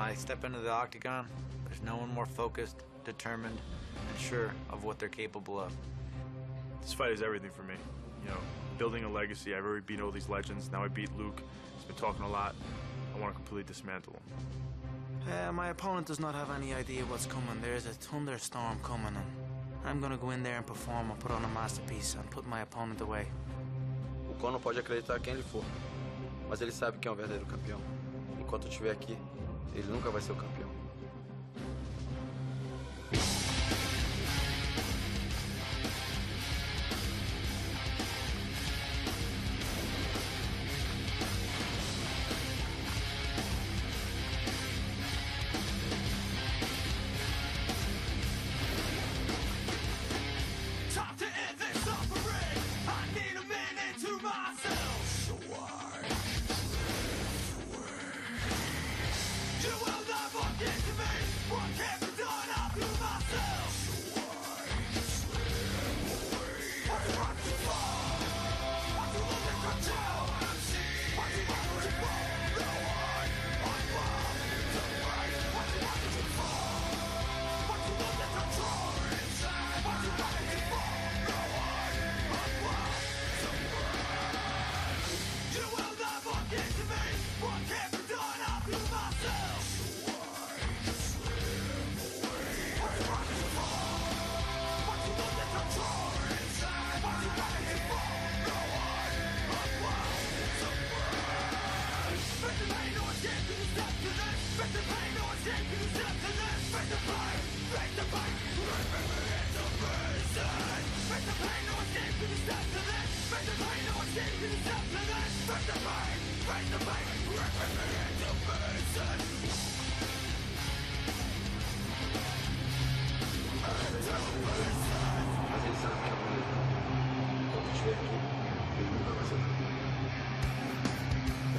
I step into the octagon, there's no one more focused, determined, and sure of what they're capable of. This fight is everything for me. You know, building a legacy. I've already beat all these legends. Now I beat Luke. He's been talking a lot. I want to completely dismantle him. My opponent does not have any idea what's coming. There is a thunderstorm coming, and I'm gonna go in there and perform and put on a masterpiece and put my opponent away. O Conor pode acreditar quem ele for, mas ele sabe quem é o verdadeiro campeão. Enquanto eu estiver aqui, ele nunca vai ser o campeão.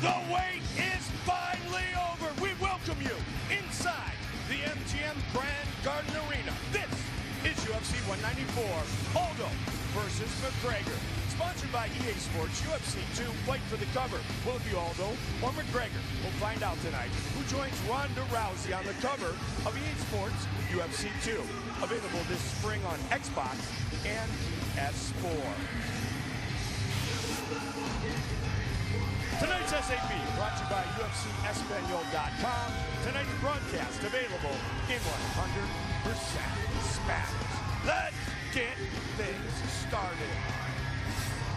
The wait is finally over. We welcome you inside the MGM Grand Garden Arena. This is UFC 194, Aldo versus McGregor. Sponsored by EA Sports, UFC 2, fight for the cover. Will it be Aldo or McGregor? We'll find out tonight. Who joins Ronda Rousey on the cover of EA Sports UFC 2? Available this spring on Xbox and PS4. Tonight's SAP brought to you by UFCEspanol.com. Tonight's broadcast available in 100% Spanish. Let's get things started.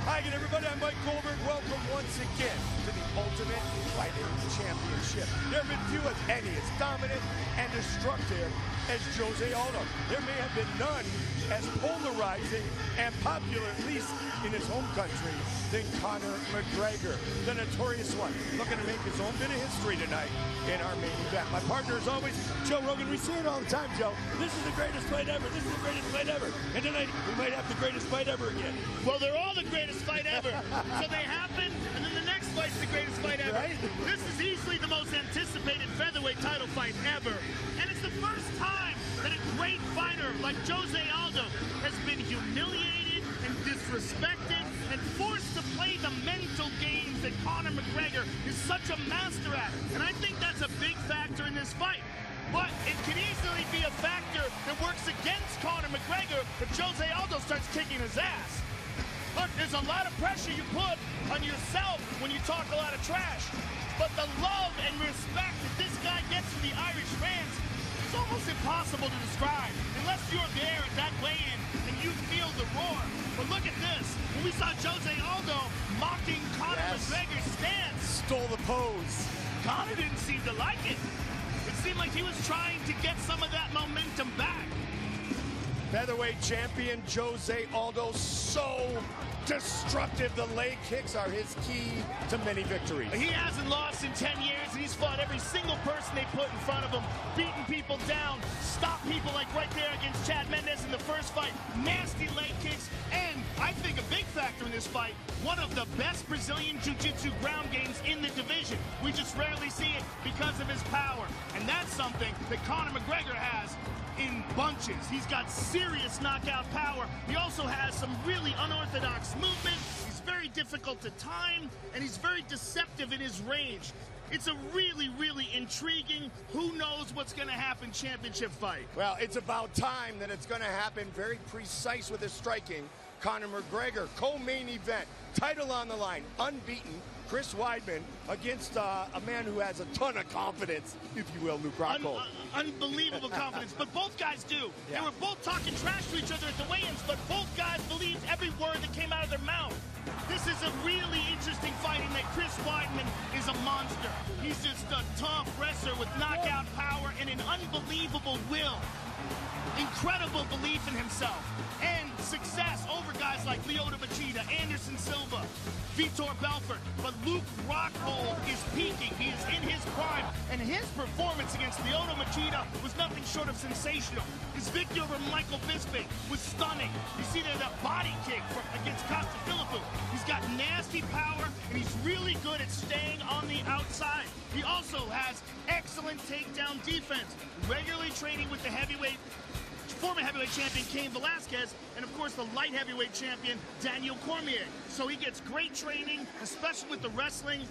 Hi again, everybody. I'm Mike Goldberg. Welcome once again to the Ultimate Fighting Championship. There have been few as any as dominant and destructive as Jose Aldo. There may have been none as polarizing and popular, at least in his home country, than Conor McGregor, the notorious one, looking to make his own bit of history tonight in our main event. My partner, as always, Joe Rogan. We say it all the time, Joe. This is the greatest fight ever. This is the greatest fight ever. And tonight, we might have the greatest fight ever again. Well, they're all the greatest fight ever. So they happen, and then the next fight's the greatest fight ever. Right? This is easily the most anticipated featherweight title fight ever. And it's the first time that a great fighter like Jose Aldo has been humiliated and disrespected and forced to play the mental games that Conor McGregor is such a master at. And I think that's a big factor in this fight. But it can easily be a factor that works against Conor McGregor if Jose Aldo starts kicking his ass. Look, there's a lot of pressure you put on yourself when you talk a lot of trash. But the love and respect that this guy gets from the Irish fans is almost impossible to describe unless you're there at that weigh-in and you feel the roar. But look at this. When we saw Jose Aldo mocking Conor McGregor's stance, Stole the pose. Conor didn't seem to like it. It seemed like he was trying to get some of that momentum back. Featherweight champion Jose Aldo, so destructive. The leg kicks are his key to many victories. He hasn't lost in 10 years, and he's fought every single person they put in front of him, beating people down, stopped people like right there against Chad Mendes in the first fight, nasty leg kicks, and I think a big factor in this fight, one of the best Brazilian Jiu-Jitsu ground games in the division. We just rarely see it because of his power, and that's something that Conor McGregor has in bunches. He's got serious knockout power. He also has some really unorthodox movement. He's very very difficult to time, and he's very deceptive in his range. It's a really, really intriguing, who knows what's going to happen championship fight. Well, it's about time that it's going to happen. Very precise with his striking. Conor McGregor, co-main event, title on the line, unbeaten. Chris Weidman against a man who has a ton of confidence, if you will, Luke Rockhold. Unbelievable confidence, but both guys do. Yeah. They were both talking trash to each other at the weigh-ins, but both guys believed every word that came out of their mouth. This is a really interesting fight in that Chris Weidman is a monster. He's just a tough wrestler with knockout power and an unbelievable will. Incredible belief in himself and success over guys like Lyoto Machida, Anderson Silva, Vitor Belfort. But Luke Rockhold is peaking. He is in his prime, and his performance against Lyoto Machida was nothing short of sensational. His victory over Michael Bisping was stunning. You see there that body kick against Costa Philippou. He's got nasty power, and he's really good at staying on the outside. He also has excellent takedown defense, regularly training with the former heavyweight champion Cain Velasquez, and of course the light heavyweight champion Daniel Cormier. So he gets great training, especially with the wrestling.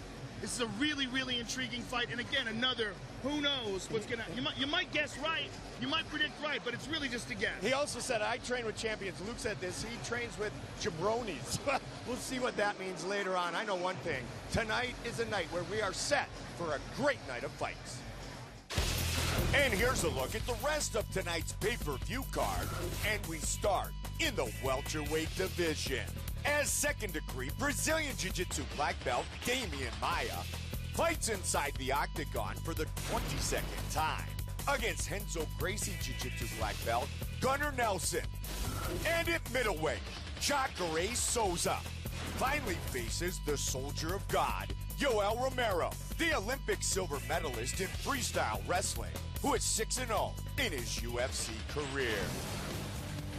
This is a really, really intriguing fight, and again, another who knows what's gonna. You might guess right, you might predict right, but it's really just a guess. He also said, I train with champions. Luke said this, he trains with jabronis. We'll see what that means later on. I know one thing, tonight is a night where we are set for a great night of fights. And here's a look at the rest of tonight's pay-per-view card, and we start in the welterweight division. As second-degree Brazilian Jiu-Jitsu black belt Damian Maia fights inside the octagon for the 22nd time against Renzo Gracie Jiu-Jitsu black belt Gunnar Nelson. And at middleweight, Jacare Souza finally faces the Soldier of God, Yoel Romero, the Olympic silver medalist in freestyle wrestling, who is 6-0 in his UFC career.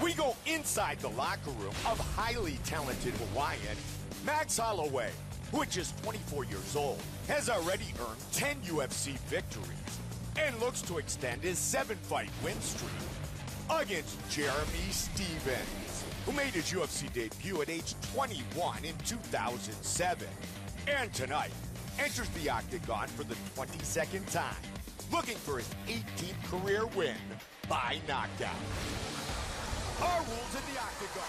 We go inside the locker room of highly talented Hawaiian Max Holloway, who at just 24 years old has already earned 10 UFC victories and looks to extend his 7-fight win streak against Jeremy Stephens, who made his UFC debut at age 21 in 2007. And tonight, enters the octagon for the 22nd time, looking for his 18th career win by knockout. Our rules in the octagon.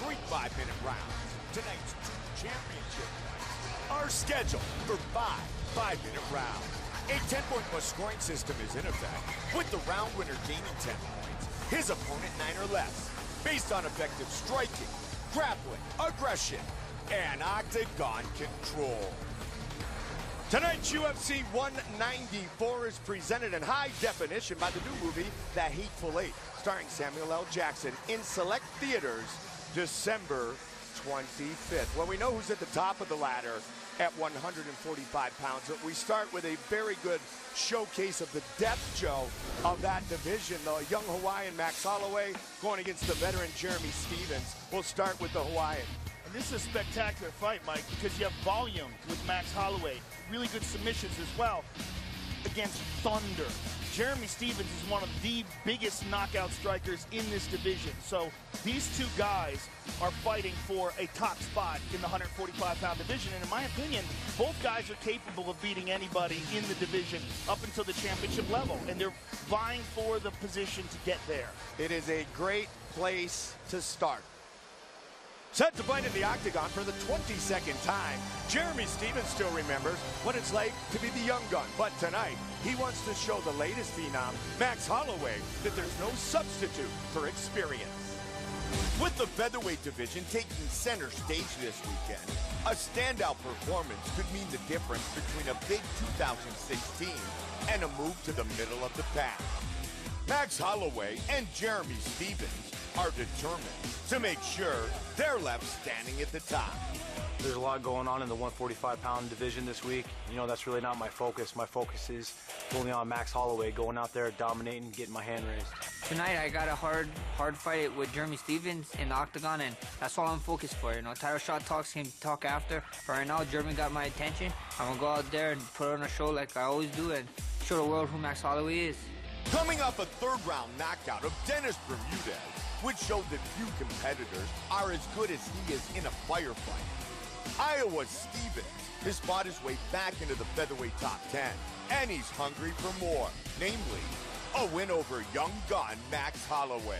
3 5-minute rounds. Tonight's 2 championship fights are scheduled for 5 5-minute rounds. A 10-point plus scoring system is in effect, with the round winner gaining 10 points, his opponent 9 or less, based on effective striking, grappling, aggression, and octagon control. Tonight's UFC 194 is presented in high definition by the new movie, The Hateful Eight, starring Samuel L. Jackson in select theaters December 25th. Well, we know who's at the top of the ladder at 145 pounds, but we start with a very good showcase of the depth, Joe, of that division. The young Hawaiian Max Holloway going against the veteran Jeremy Stephens. We'll start with the Hawaiian. And this is a spectacular fight, Mike, because you have volume with Max Holloway. Really good submissions as well against Thunder. Jeremy Stephens is one of the biggest knockout strikers in this division. So these two guys are fighting for a top spot in the 145-pound division. And in my opinion, both guys are capable of beating anybody in the division up until the championship level. And they're vying for the position to get there. It is a great place to start. Set to fight in the octagon for the 22nd time, Jeremy Stephens still remembers what it's like to be the young gun. But tonight, he wants to show the latest phenom, Max Holloway, that there's no substitute for experience. With the featherweight division taking center stage this weekend, a standout performance could mean the difference between a big 2016 and a move to the middle of the pack. Max Holloway and Jeremy Stephens are determined to make sure they're left standing at the top. There's a lot going on in the 145-pound division this week. You know, that's really not my focus. My focus is fully on Max Holloway, going out there, dominating, getting my hand raised. Tonight I got a hard fight with Jeremy Stephens in the octagon, and that's all I'm focused for. You know, title shot talks can talk after. For right now, Jeremy got my attention. I'm gonna go out there and put on a show like I always do and show the world who Max Holloway is. Coming off a third-round knockout of Dennis Bermudez, which showed that few competitors are as good as he is in a firefight. Iowa Stevens has fought his way back into the featherweight top 10, and he's hungry for more, namely a win over young gun Max Holloway.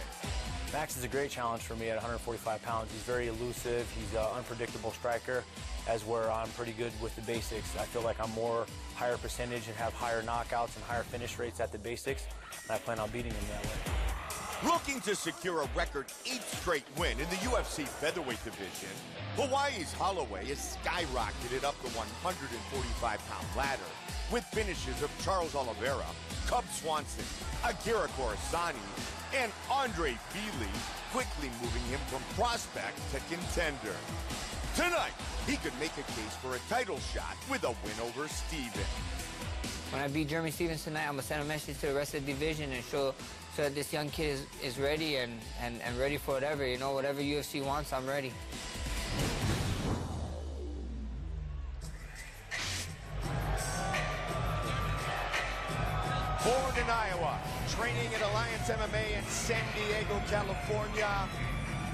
Max is a great challenge for me at 145 pounds. He's very elusive. He's an unpredictable striker, as where I'm pretty good with the basics. I feel like I'm more higher percentage and have higher knockouts and higher finish rates at the basics, and I plan on beating him that way. Looking to secure a record 8th straight win in the UFC featherweight division, Hawaii's Holloway has skyrocketed up the 145-pound ladder with finishes of Charles Oliveira, Cub Swanson, Akira Corsani, and Andre Fili, quickly moving him from prospect to contender. Tonight, he could make a case for a title shot with a win over Stevens. When I beat Jeremy Stevens tonight, I'm going to send a message to the rest of the division and show that this young kid is ready and ready for whatever. You know, whatever UFC wants, I'm ready. Born in Iowa, training at Alliance MMA in San Diego, California,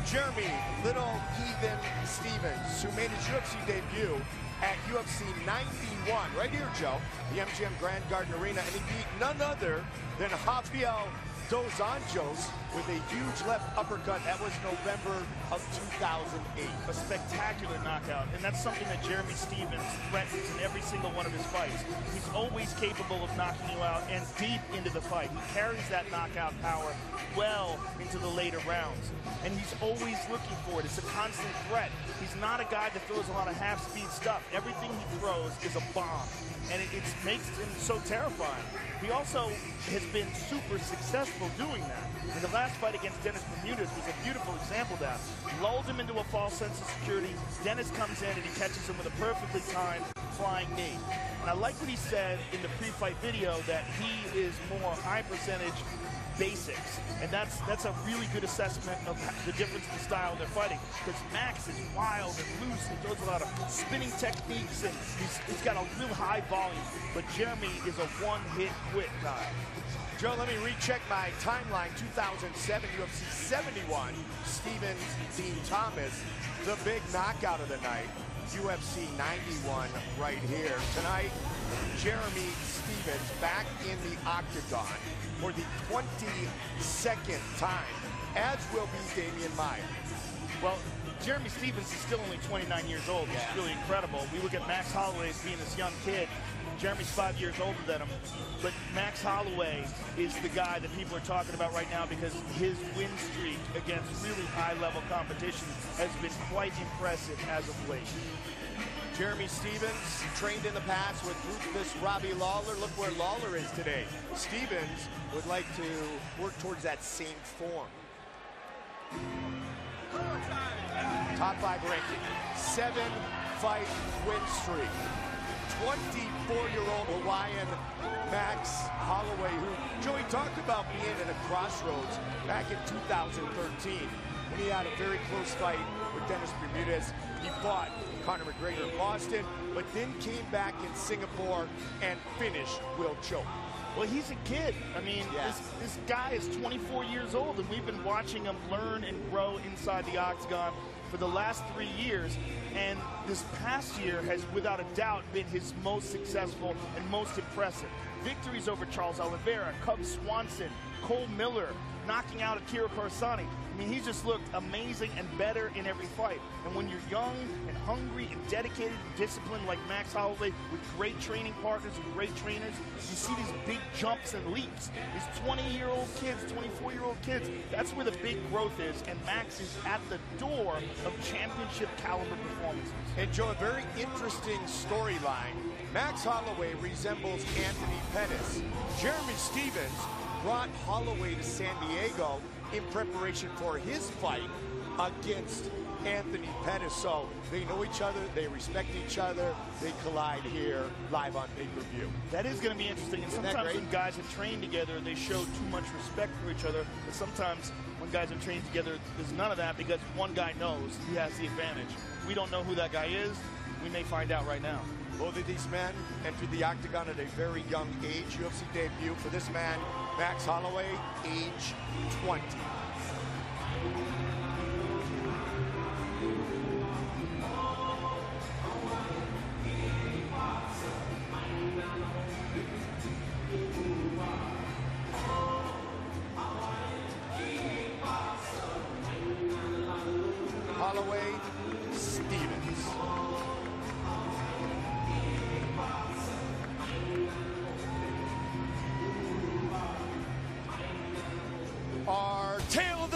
Jeremy "Little Heathen" Stevens, who made his UFC debut at UFC 91, right here, Joe, the MGM Grand Garden Arena, and he beat none other than Rafael Dos Anjos with a huge left uppercut. That was November of 2008. A spectacular knockout, and that's something that Jeremy Stevens threatens in every single one of his fights. He's always capable of knocking you out and deep into the fight. He carries that knockout power well into the later rounds, and he's always looking for it. It's a constant threat. He's not a guy that throws a lot of half-speed stuff. Everything he throws is a bomb, and it makes him so terrifying. He also has been super successful doing that. And the last fight against Dennis Bermudez was a beautiful example of that. Lulled him into a false sense of security. Dennis comes in and he catches him with a perfectly timed flying knee. And I like what he said in the pre-fight video, that he is more high percentage basics, and that's a really good assessment of the difference in the style they're fighting, because Max is wild and loose and throws a lot of spinning techniques, and he's got a real high volume, but Jeremy is a one-hit quit guy. Joe, let me recheck my timeline. 2007 UFC 71, Stevens, Dean Thomas, the big knockout of the night. UFC 91 right here. Tonight, Jeremy Stevens back in the octagon for the 22nd time, as will be Damian Maia. Well, Jeremy Stevens is still only 29 years old. It's really incredible. We look at Max Holloway as being this young kid. Jeremy's 5 years older than him. But Max Holloway is the guy that people are talking about right now, because his win streak against really high-level competition has been quite impressive as of late. Jeremy Stevens trained in the past with ruthless Robbie Lawler. Look where Lawler is today. Stevens would like to work towards that same form. Top 5 ranking, 7-fight win streak. 24-year-old Hawaiian Max Holloway, who Joey talked about being at a crossroads back in 2013 when he had a very close fight with Dennis Bermudez. He fought Conor McGregor in Boston, but then came back in Singapore and finished Will Choke. Well, he's a kid. I mean, this guy is 24 years old, and we've been watching him learn and grow inside the octagon for the last 3 years. And this past year has, without a doubt, been his most successful and most impressive. Victories over Charles Oliveira, Cub Swanson, Cole Miller, knocking out Akira Corsani. I mean, he's just looked amazing and better in every fight. And when you're young and hungry and dedicated and disciplined like Max Holloway, with great training partners and great trainers, you see these big jumps and leaps. These 20-year-old kids, 24-year-old kids, that's where the big growth is, and Max is at the door of championship caliber performances. And Joe, a very interesting storyline. Max Holloway resembles Anthony Pettis. Jeremy Stevens brought Holloway to San Diego in preparation for his fight against Anthony Pettis. So they know each other, they respect each other, they collide here live on pay-per-view. That is going to be interesting. And sometimes when guys have trained together, they show too much respect for each other. But sometimes when guys have trained together, there's none of that, because one guy knows he has the advantage. We don't know who that guy is. We may find out right now. Both of these men entered the octagon at a very young age. UFC debut for this man, Max Holloway, age 20.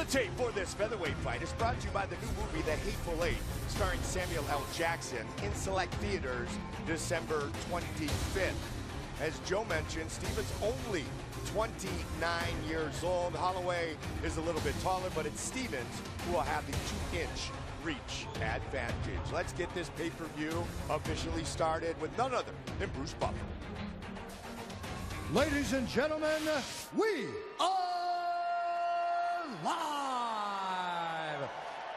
tape for this featherweight fight is brought to you by the new movie The Hateful Eight, starring Samuel L. Jackson, in select theaters December 25th. As Joe mentioned, Stevens only 29 years old. Holloway is a little bit taller, but it's Stevens who will have the 2-inch reach advantage. Let's get this pay-per-view officially started with none other than Bruce Buffer. Ladies and gentlemen, we are live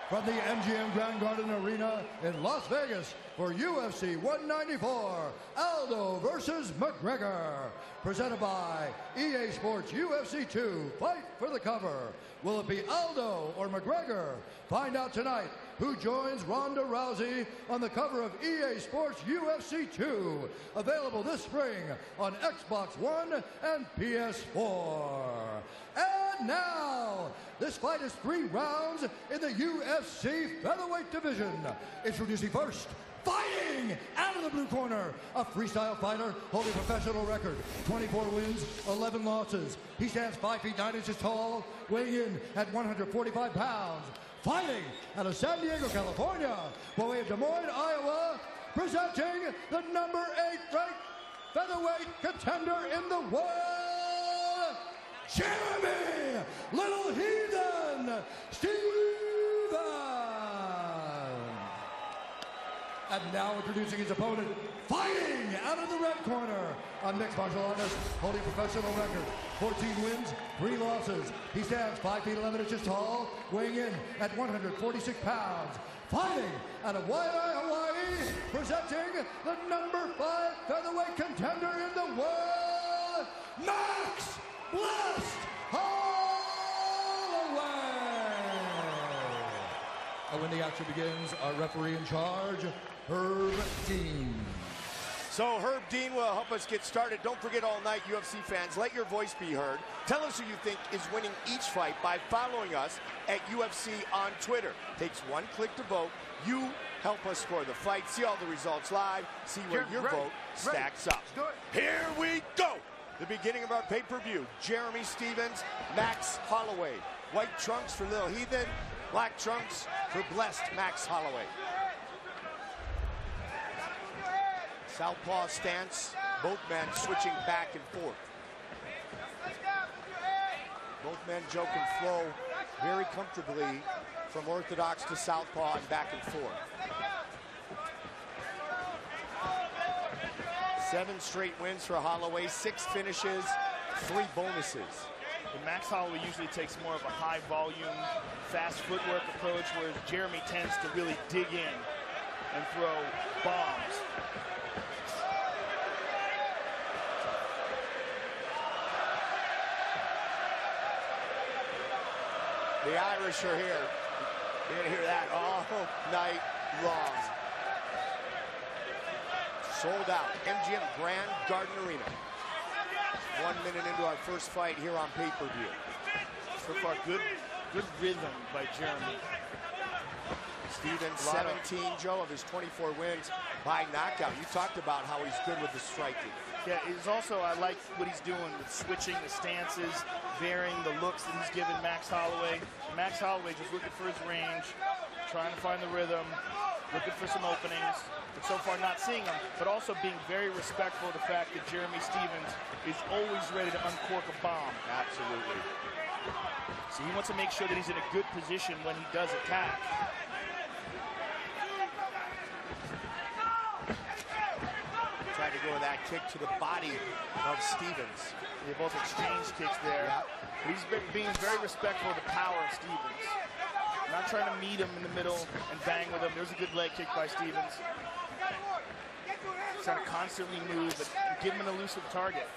from the MGM Grand Garden Arena in Las Vegas for UFC 194, Aldo versus McGregor, presented by EA Sports UFC 2, Fight for the Cover. Will it be Aldo or McGregor? Find out tonight who joins Ronda Rousey on the cover of EA Sports UFC 2, available this spring on Xbox One and PS4. And now, this fight is 3 rounds in the UFC featherweight division. Introducing first, fighting out of the blue corner, a freestyle fighter holding a professional record, 24 wins, 11 losses. He stands 5 feet 9 inches tall, weighing in at 145 pounds. Fighting out of San Diego, California, by way of Des Moines, Iowa, presenting the number 8 ranked featherweight contender in the world, Jeremy Little Heathen Stevens. And now introducing his opponent, fighting out of the red corner, a mixed martial artist holding a professional record, 14 wins, 3 losses. He stands 5 feet 11 inches tall, weighing in at 146 pounds. Fighting out of Waianae, Hawaii, presenting the number 5 featherweight contender in the world, Max Blessed Holloway. And when the action begins, our referee in charge, Herb Dean. So Herb Dean will help us get started. Don't forget, all night, UFC fans, let your voice be heard. Tell us who you think is winning each fight by following us at UFC on Twitter. Takes 1 click to vote. You help us score the fight. See all the results live. See where your vote stacks up. Here we go. The beginning of our pay-per-view. Jeremy Stevens, Max Holloway. White trunks for Little Heathen. Black trunks for Blessed Max Holloway. Southpaw stance, both men switching back and forth. Both men joke and flow very comfortably from orthodox to southpaw and back and forth. 7 straight wins for Holloway, 6 finishes, 3 bonuses. And Max Holloway usually takes more of a high volume, fast footwork approach, whereas Jeremy tends to really dig in and throw bombs. The Irish are here. You're going to hear that all night long. Sold out. MGM Grand Garden Arena. 1 minute into our first fight here on pay-per-view. So far, good rhythm by Jeremy. Stevens, 17, Joe, of his 24 wins by knockout. You talked about how he's good with the striking. Yeah, it's also, I like what he's doing with switching the stances, varying the looks that he's given Max Holloway. Max Holloway just looking for his range, trying to find the rhythm, looking for some openings, but so far not seeing them, but also being very respectful of the fact that Jeremy Stevens is always ready to uncork a bomb. Absolutely. So he wants to make sure that he's in a good position when he does attack. Tried to go with that kick to the body of Stevens. They both exchanged kicks there. Yeah. But he's been being very respectful of the power of Stevens. Not trying to meet him in the middle and bang with him. There's a good leg kick by Stevens. Trying to constantly move and give him an elusive target.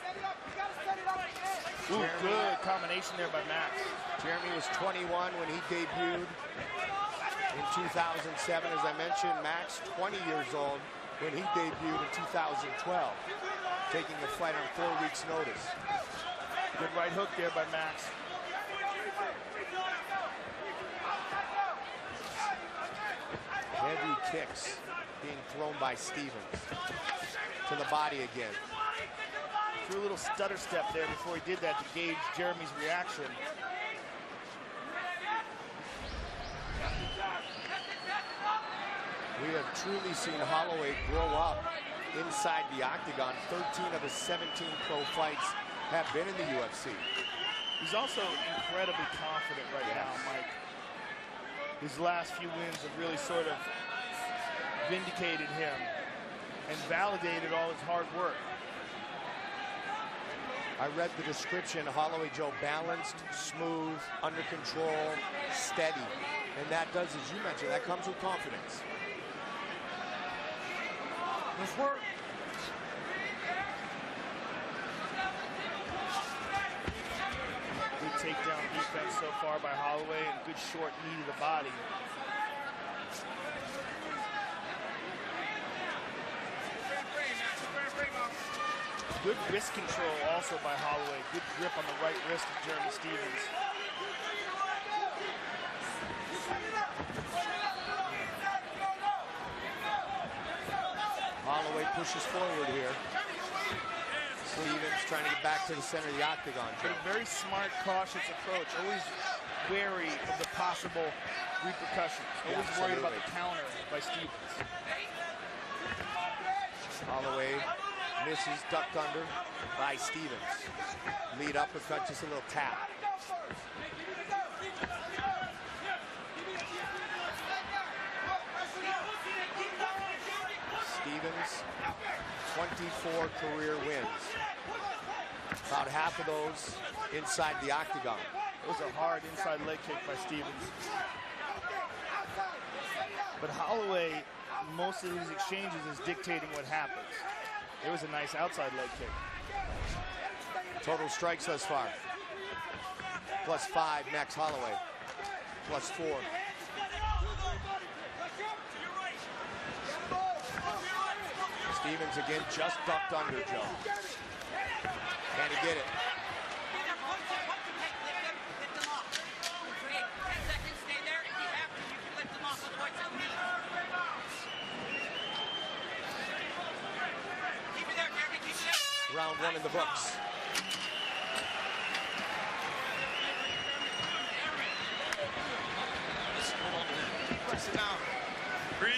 Ooh, good combination there by Max. Jeremy was 21 when he debuted in 2007. As I mentioned, Max, 20 years old when he debuted in 2012, taking the fight on 4 weeks' notice. Good right hook there by Max. Heavy kicks being thrown by Stevens to the body again. Threw a little stutter step there before he did that to gauge Jeremy's reaction. We have truly seen Holloway grow up inside the octagon. 13 of his 17 pro fights have been in the UFC. He's also incredibly confident right now, Mike. His last few wins have really sort of vindicated him and validated all his hard work. I read the description, Holloway, Joe, balanced, smooth, under control, steady. And that does, as you mentioned, that comes with confidence. Let's work. Good takedown defense so far by Holloway, and good short knee to the body. Good wrist control also by Holloway. Good grip on the right wrist of Jeremy Stephens. Holloway pushes forward here. Stephens trying to get back to the center of the octagon. But a very smart, cautious approach. Always wary of the possible repercussions. Always worried about the counter by Stephens. Holloway misses, ducked under by Stephens. Lead uppercut, just a little tap. Stephens, 24 career wins. About half of those inside the octagon. It was a hard inside leg kick by Stephens. But Holloway, most of his exchanges is dictating what happens. It was a nice outside leg kick. Total strikes thus far. +5, Max Holloway. +4. Stephens again, just ducked under, Joe. Can he get it? Round one in the books. Press it down. Breathe.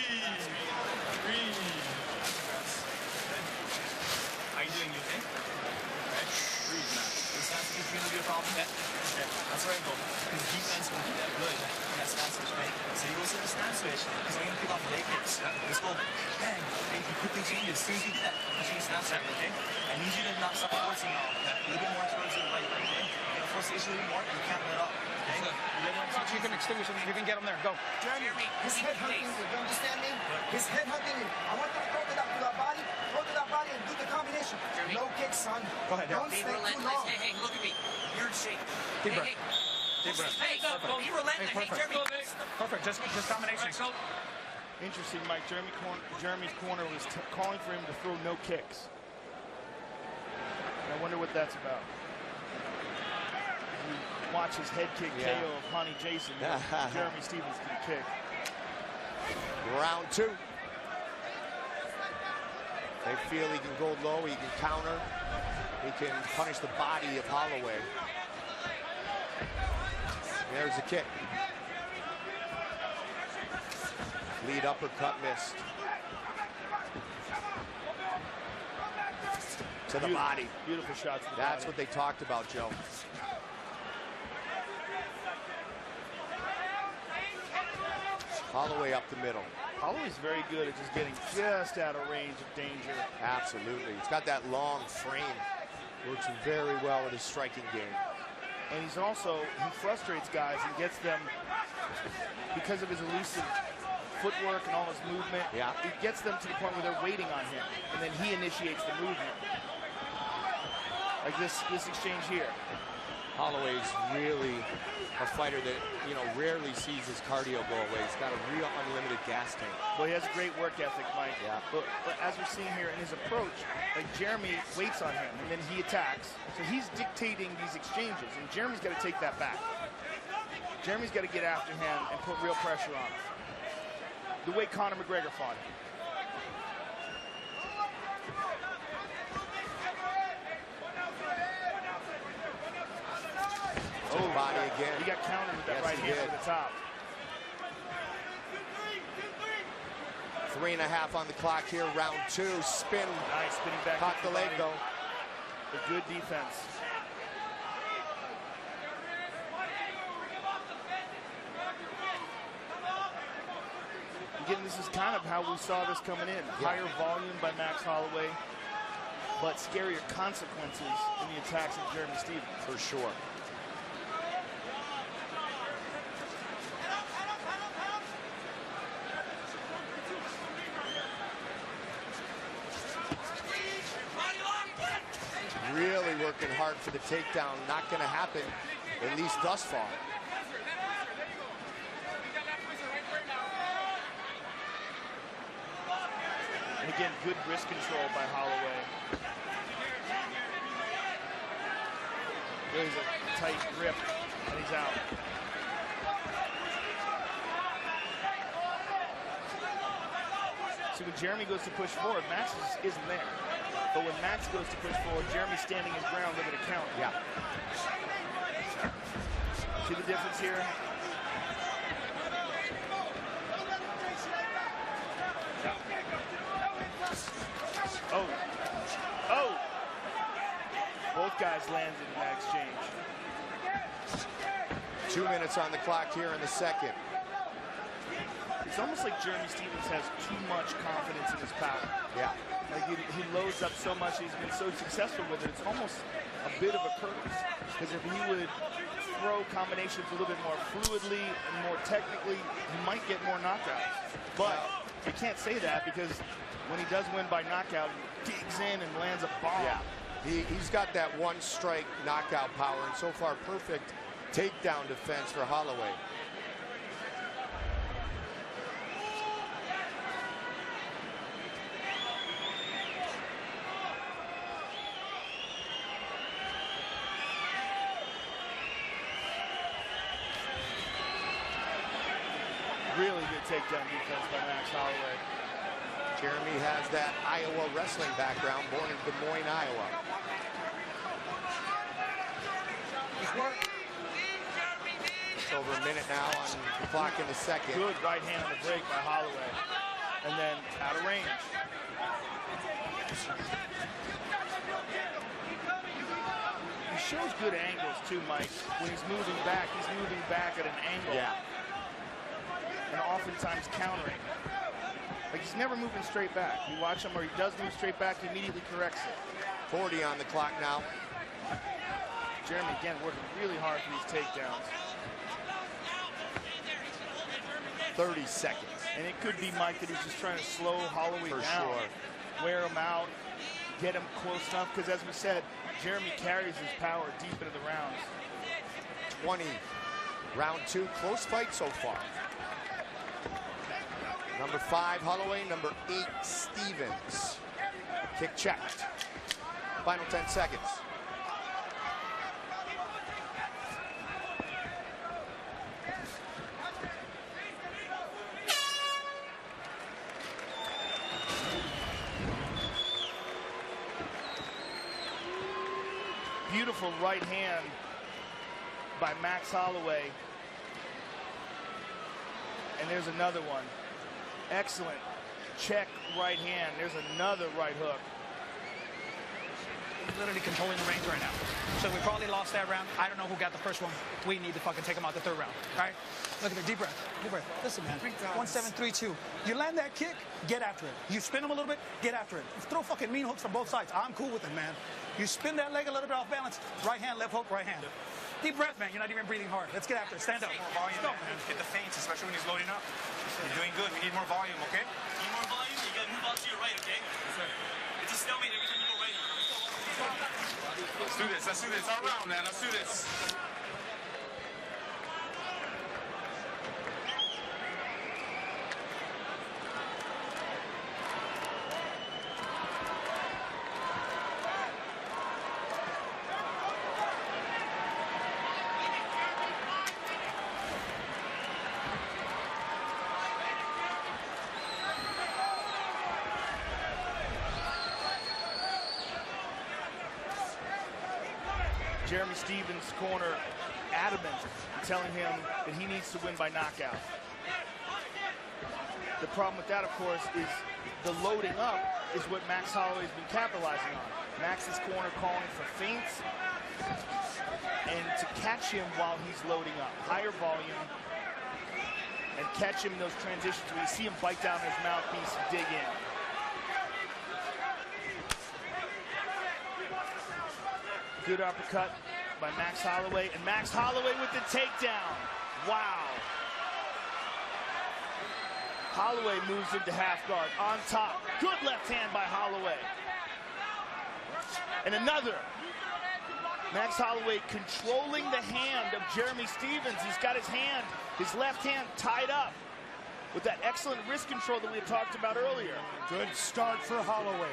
Breathe. How you doing? You okay? Okay. Breathe now. This stance is going to be a problem. Yeah. Okay. That's where I go. His defense will be that good. That stance switch, right? So he goes to the stance switch. He's going to pick off the leg kicks. Yeah. Let's go. Bang. Okay. He quickly changes. As soon as you do that, you change stance right, okay? I need you to not stop forcing now. Okay? A little bit more towards the right, okay? You're going to force the issue a little more. You can't let up. Okay? You can extinguish him. You can get him there. Go. Jeremy, his head hunting. You understand me? His head hunting. I want you to throw to that body. Throw to that body and do the combination. Jeremy. No kick, son. Go ahead. Don't stay too long. Hey, hey, look at me. You're in shape. Deep breath. Deep breath. Hey, be relentless. Hey, Jeremy. Perfect. Just combinations. Interesting, Mike. Jeremy's corner was calling for him to throw no kicks. I wonder what that's about. You watch his head kick KO of Honey Jason. Jeremy Stephens can kick. Round two. They feel he can go low, he can counter, he can punish the body of Holloway. There's the kick. Lead uppercut missed. To the body. Beautiful shot to the That's body. what they talked about, Joe. Holloway up the middle. Holloway's very good at just getting just out of range of danger. Absolutely. He's got that long frame. Works very well with his striking game. And he's also, he frustrates guys and gets them, because of his elusive footwork and all his movement, it gets them to the point where they're waiting on him. And then he initiates the movement. Like this exchange here. Holloway's really a fighter that, you know, rarely sees his cardio go away. He's got a real unlimited gas tank. Well, he has a great work ethic, Mike. Yeah. But as we're seeing here in his approach, like Jeremy waits on him and then he attacks. So he's dictating these exchanges, and Jeremy's got to take that back. Jeremy's got to get after him and put real pressure on him. The way Conor McGregor fought him. Oh, body again. He got countered with that Yes, right he hand did. over the top. 3.5 on the clock here, round 2. Spin. Nice, spinning back. Caught the leg, though. A good defense. Again, this is kind of how we saw this coming in. Higher volume by Max Holloway, but scarier consequences in the attacks of Jeremy Stephens. For sure. Really working hard for the takedown. Not going to happen, at least thus far. And again, good wrist control by Holloway. There's a tight grip, and he's out. See, when Jeremy goes to push forward, Max isn't there. But when Max goes to push forward, Jeremy's standing his ground, looking to counter. Yeah. See the difference here? Oh. Oh! Both guys landed in that exchange. 2 minutes on the clock here in the second. It's almost like Jeremy Stephens has too much confidence in his power. Yeah. Like he loads up so much, he's been so successful with it, it's almost a bit of a curse. Because if he would throw combinations a little bit more fluidly and more technically, he might get more knockouts. But you can't say that because when he does win by knockout, he digs in and lands a bomb. Yeah. He's got that one strike knockout power, and so far perfect takedown defense for Holloway. Really good takedown defense by Max Holloway. Jeremy has that Iowa wrestling background, born in Des Moines, Iowa. It's over a minute now on the clock in the second. Good right hand on the break by Holloway. And then out of range. He shows good angles too, Mike. When he's moving back at an angle. Yeah. And oftentimes countering. Like he's never moving straight back. You watch him, or he does move straight back, he immediately corrects it. 40 on the clock now. Jeremy, again, working really hard for these takedowns. 30 seconds. And it could be, Mike, that he's just trying to slow Holloway For down. sure. Wear him out, get him close enough, because as we said, Jeremy carries his power deep into the rounds. 20. Round 2, close fight so far. Number 5, Holloway. Number 8, Stephens. Kick checked. Final 10 seconds. Beautiful right hand by Max Holloway. And there's another one. Excellent check right hand. There's another right hook. He's literally controlling the range right now. So we probably lost that round. I don't know who got the first one. We need to fucking take him out the third round. All right? Look at the deep breath. Deep breath. Listen, man. 1-7-3-2. You land that kick, get after it. You spin him a little bit, get after it. Throw fucking mean hooks from both sides. I'm cool with it, man. You spin that leg a little bit off balance. Right hand, left hook, right hand. Deep breath, man. You're not even breathing hard. Let's get after it. Stand up. More volume, man. Get the feints, especially when he's loading up. You're doing good. We need more volume, okay? Need more volume? You gotta move out to your right, okay? It's a stalemate every time you go right. Let's do this. Let's do this. Our round, man. Let's do this. Jeremy Stephens' corner adamant, telling him that he needs to win by knockout. The problem with that, of course, is the loading up is what Max Holloway's been capitalizing on. Max's corner calling for feints and to catch him while he's loading up. Higher volume and catch him in those transitions where you see him bite down his mouthpiece and dig in. Good uppercut by Max Holloway, and Max Holloway with the takedown. Wow. Holloway moves into half guard on top. Good left hand by Holloway. And another. Max Holloway controlling the hand of Jeremy Stephens. He's got his left hand tied up with that excellent wrist control that we had talked about earlier. Good start for Holloway.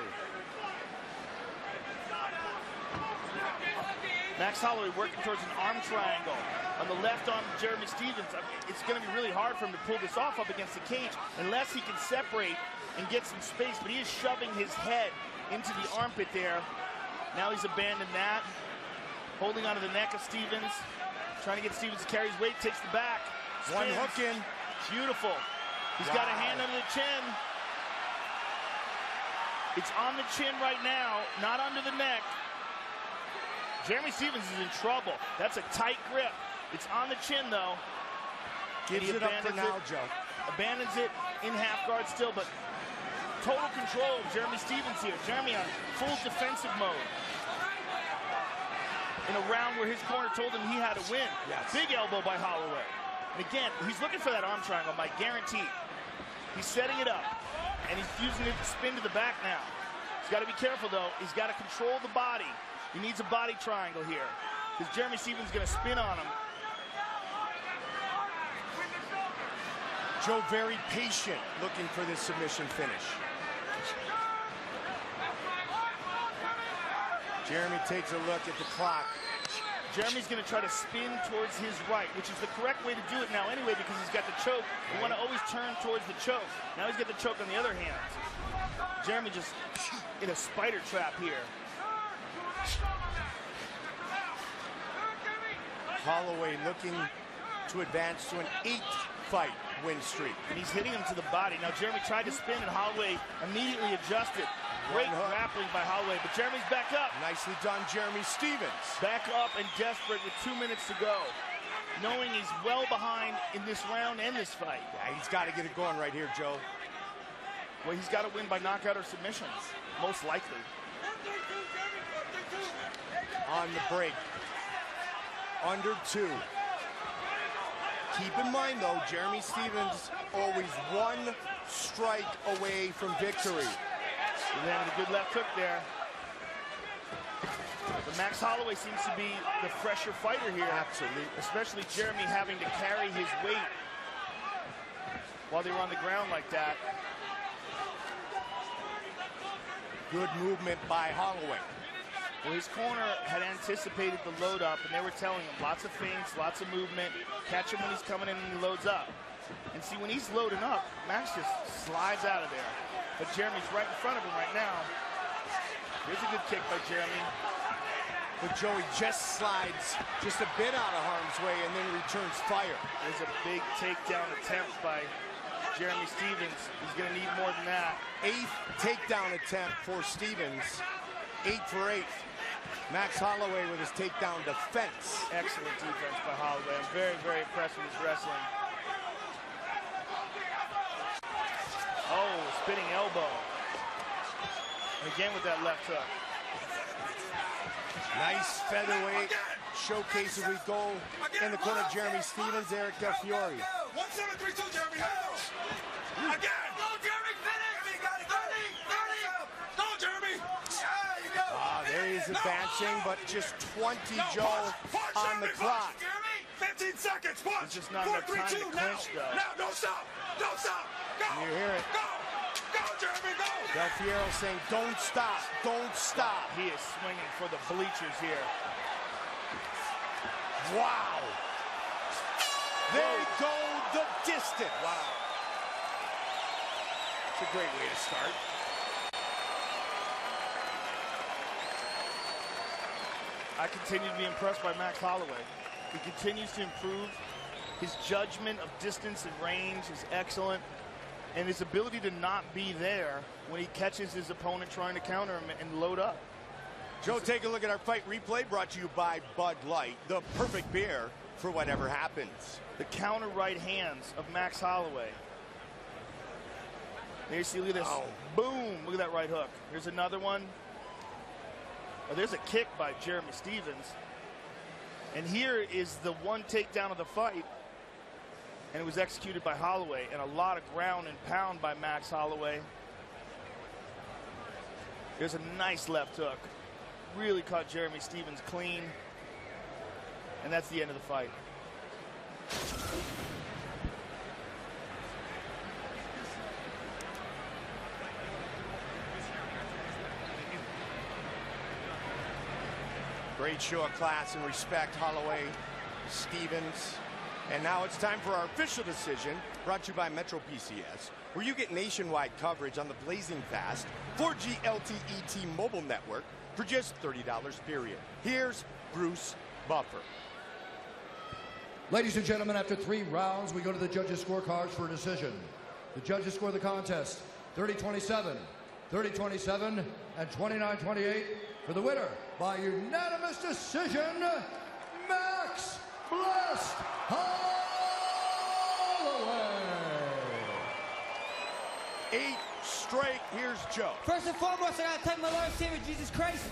Max Holloway working towards an arm triangle on the left arm of Jeremy Stephens. It's going to be really hard for him to pull this off up against the cage unless he can separate and get some space, but he is shoving his head into the armpit there. Now he's abandoned that. Holding onto the neck of Stephens. Trying to get Stephens to carry his weight, takes the back. Spins. One hook in. Beautiful. He's got a hand under the chin. It's on the chin right now, not under the neck. Jeremy Stephens is in trouble. That's a tight grip. It's on the chin, though. Gives it up for now, Joe. Abandons it in half guard still, but total control of Jeremy Stephens here. Jeremy on full defensive mode. In a round where his corner told him he had to win. Yes. Big elbow by Holloway. And again, he's looking for that arm triangle, Mike, guaranteed. He's setting it up, and he's using it to spin to the back now. He's got to be careful, though. He's got to control the body. He needs a body triangle here, because Jeremy Stephens is going to spin on him. Joe very patient, looking for this submission finish. Jeremy takes a look at the clock. Jeremy's going to try to spin towards his right, which is the correct way to do it now anyway, because he's got the choke. You want to always turn towards the choke. Now he's got the choke on the other hand. Jeremy just in a spider trap here. Holloway looking to advance to an 8-fight win streak. And he's hitting him to the body. Now Jeremy tried to spin and Holloway immediately adjusted. Great grappling by Holloway, but Jeremy's back up. Nicely done, Jeremy Stephens. Back up and desperate with 2 minutes to go. Knowing he's well behind in this round and this fight. Yeah, he's got to get it going right here, Joe. Well, he's got to win by knockout or submission, most likely. On the break. Under 2. Keep in mind, though, Jeremy Stephens always one strike away from victory. He's having a good left hook there. But Max Holloway seems to be the fresher fighter here. Absolutely. Especially Jeremy having to carry his weight while they were on the ground like that. Good movement by Holloway. Well, his corner had anticipated the load up, and they were telling him lots of feints, lots of movement. Catch him when he's coming in and he loads up. And see, when he's loading up, Max just slides out of there. But Jeremy's right in front of him right now. Here's a good kick by Jeremy. But Joey just slides just a bit out of harm's way and then returns fire. There's a big takedown attempt by Jeremy Stephens. He's going to need more than that. 8th takedown attempt for Stephens. 8 for 8. Max Holloway with his takedown defense. Excellent defense by Holloway. I'm very, very impressed with his wrestling. Oh, spinning elbow. And again with that left hook. Nice featherweight showcase as we go in the corner of Jeremy Stephens, Eric Del Fiore. 1732, Jeremy, hell! Again! Go, Jeremy, finish! 30! Go, Jeremy! Yeah, you go! There he is advancing, but just 20, Joe, on the clock. Jeremy, 15 seconds, punch! There's just not enough time to clinch, though. Now, don't stop! Don't stop! Go! You hear it. Go! Go, Jeremy, go! Del Fiore saying, don't stop, don't stop. He is swinging for the bleachers here. Wow. They go the distance. Wow. It's a great way to start. I continue to be impressed by Max Holloway. He continues to improve. His judgment of distance and range is excellent. and his ability to not be there when he catches his opponent trying to counter him and load up. Joe, take a look at our fight replay brought to you by Bud Light, the perfect beer for whatever happens. The counter right hands of Max Holloway. There you see, look at this. Oh. Boom, look at that right hook. Here's another one. Oh, there's a kick by Jeremy Stephens. And here is the one takedown of the fight. And it was executed by Holloway. And a lot of ground and pound by Max Holloway. There's a nice left hook. Really caught Jeremy Stephens clean. And that's the end of the fight. Great show of class and respect, Holloway, Stephens. And now it's time for our official decision, brought to you by Metro PCS, where you get nationwide coverage on the blazing fast 4G LTE T-Mobile network for just $30 period. Here's Bruce Buffer. Ladies and gentlemen, after 3 rounds, we go to the judges' scorecards for a decision. The judges score the contest 30-27, 30-27, and 29-28 for the winner by unanimous decision, Max Blessed Holloway. 8 straight. Here's Joe. First and foremost, I gotta thank my Lord and Savior Jesus Christ,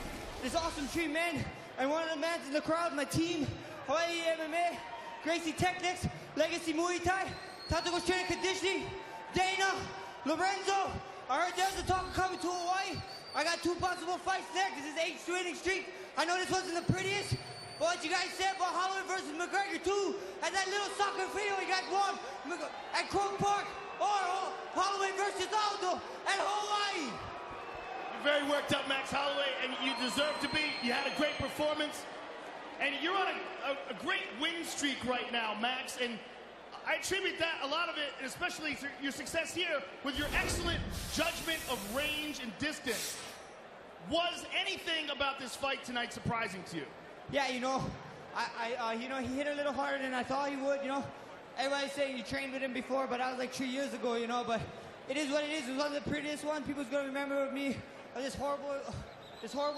this awesome tree man, and one of the men in the crowd, my team, Hawaii MMA, Gracie Technics, Legacy Muay Thai, Tactical Strength and Conditioning, Dana, Lorenzo. I heard there's a talk coming to Hawaii. I got 2 possible fights there because it's 8 winning streak. I know this wasn't the prettiest, but what you guys said about Holloway versus McGregor too, and that little soccer video you guys won at Croke Park, or Holloway versus Aldo at Hawaii. You're very worked up, Max Holloway, and you deserve to be. You had a great performance, and you're on a great win streak right now, Max, and I attribute that, a lot of it, especially through your success here, with your excellent judgment of range and distance. Was anything about this fight tonight surprising to you? Yeah, you know, he hit a little harder than I thought he would, you know. Everybody's saying you trained with him before, but that was like 3 years ago, you know, but it is what it is. It was one of the prettiest ones. People's going to remember of me, this horrible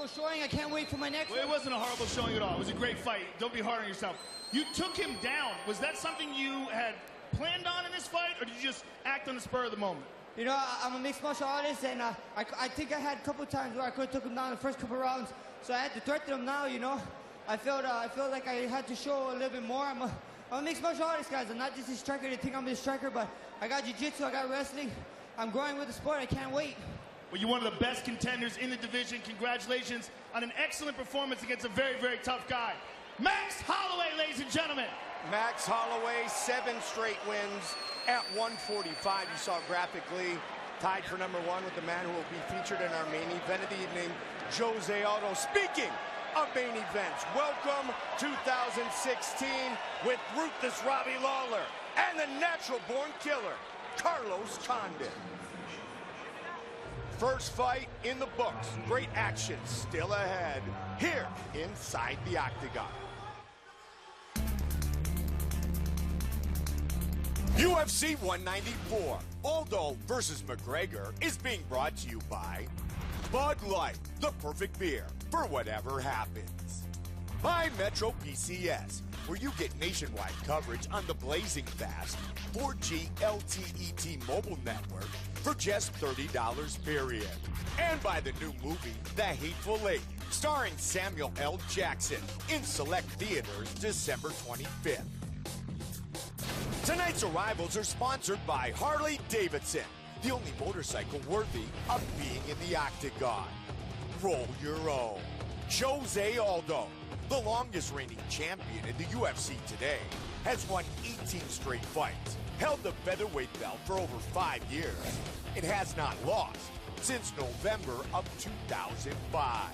showing. I can't wait for my next one. It wasn't a horrible showing at all. It was a great fight. Don't be hard on yourself. You took him down. Was that something you had planned on in this fight, or did you just act on the spur of the moment? You know, I'm a mixed martial artist, and I think I had a couple times where I could have took him down in the first couple rounds, so I had to threaten him now, you know. I felt like I had to show a little bit more. I'm a mixed martial artist, guys. I'm not just a striker. They think I'm a striker, but I got jiu-jitsu, I got wrestling. I'm growing with the sport. I can't wait. Well, you're one of the best contenders in the division. Congratulations on an excellent performance against a very, very tough guy. Max Holloway, ladies and gentlemen. Max Holloway, 7 straight wins at 145. You saw graphically, tied for #1 with the man who will be featured in our main event of the evening, Jose Aldo. Speaking of main events, welcome 2016 with ruthless Robbie Lawler and the natural-born killer, Carlos Condit. First fight in the books. Great action still ahead here inside the Octagon. UFC 194, Aldo versus McGregor, is being brought to you by Bud Light, the perfect beer for whatever happens. By Metro PCS, where you get nationwide coverage on the blazing fast 4G LTE T-Mobile network for just $30 period. And by the new movie, The Hateful Eight, starring Samuel L. Jackson, in select theaters December 25th. Tonight's arrivals are sponsored by Harley-Davidson, the only motorcycle worthy of being in the Octagon. Roll your own. Jose Aldo, the longest reigning champion in the UFC today, has won 18 straight fights, held the featherweight belt for over 5 years, and has not lost since November of 2005.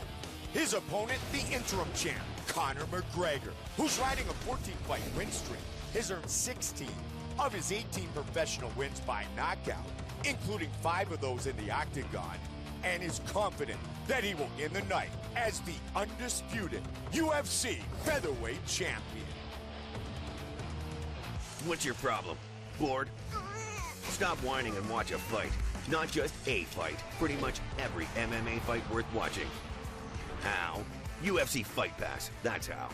His opponent, the interim champ, Conor McGregor, who's riding a 14-fight win streak, has earned 16 of his 18 professional wins by knockout, including 5 of those in the Octagon, and is confident that he will end the night as the undisputed UFC featherweight champion. What's your problem? Bored? Stop whining and watch a fight. Not just a fight, pretty much every MMA fight worth watching. How? UFC Fight Pass, that's how.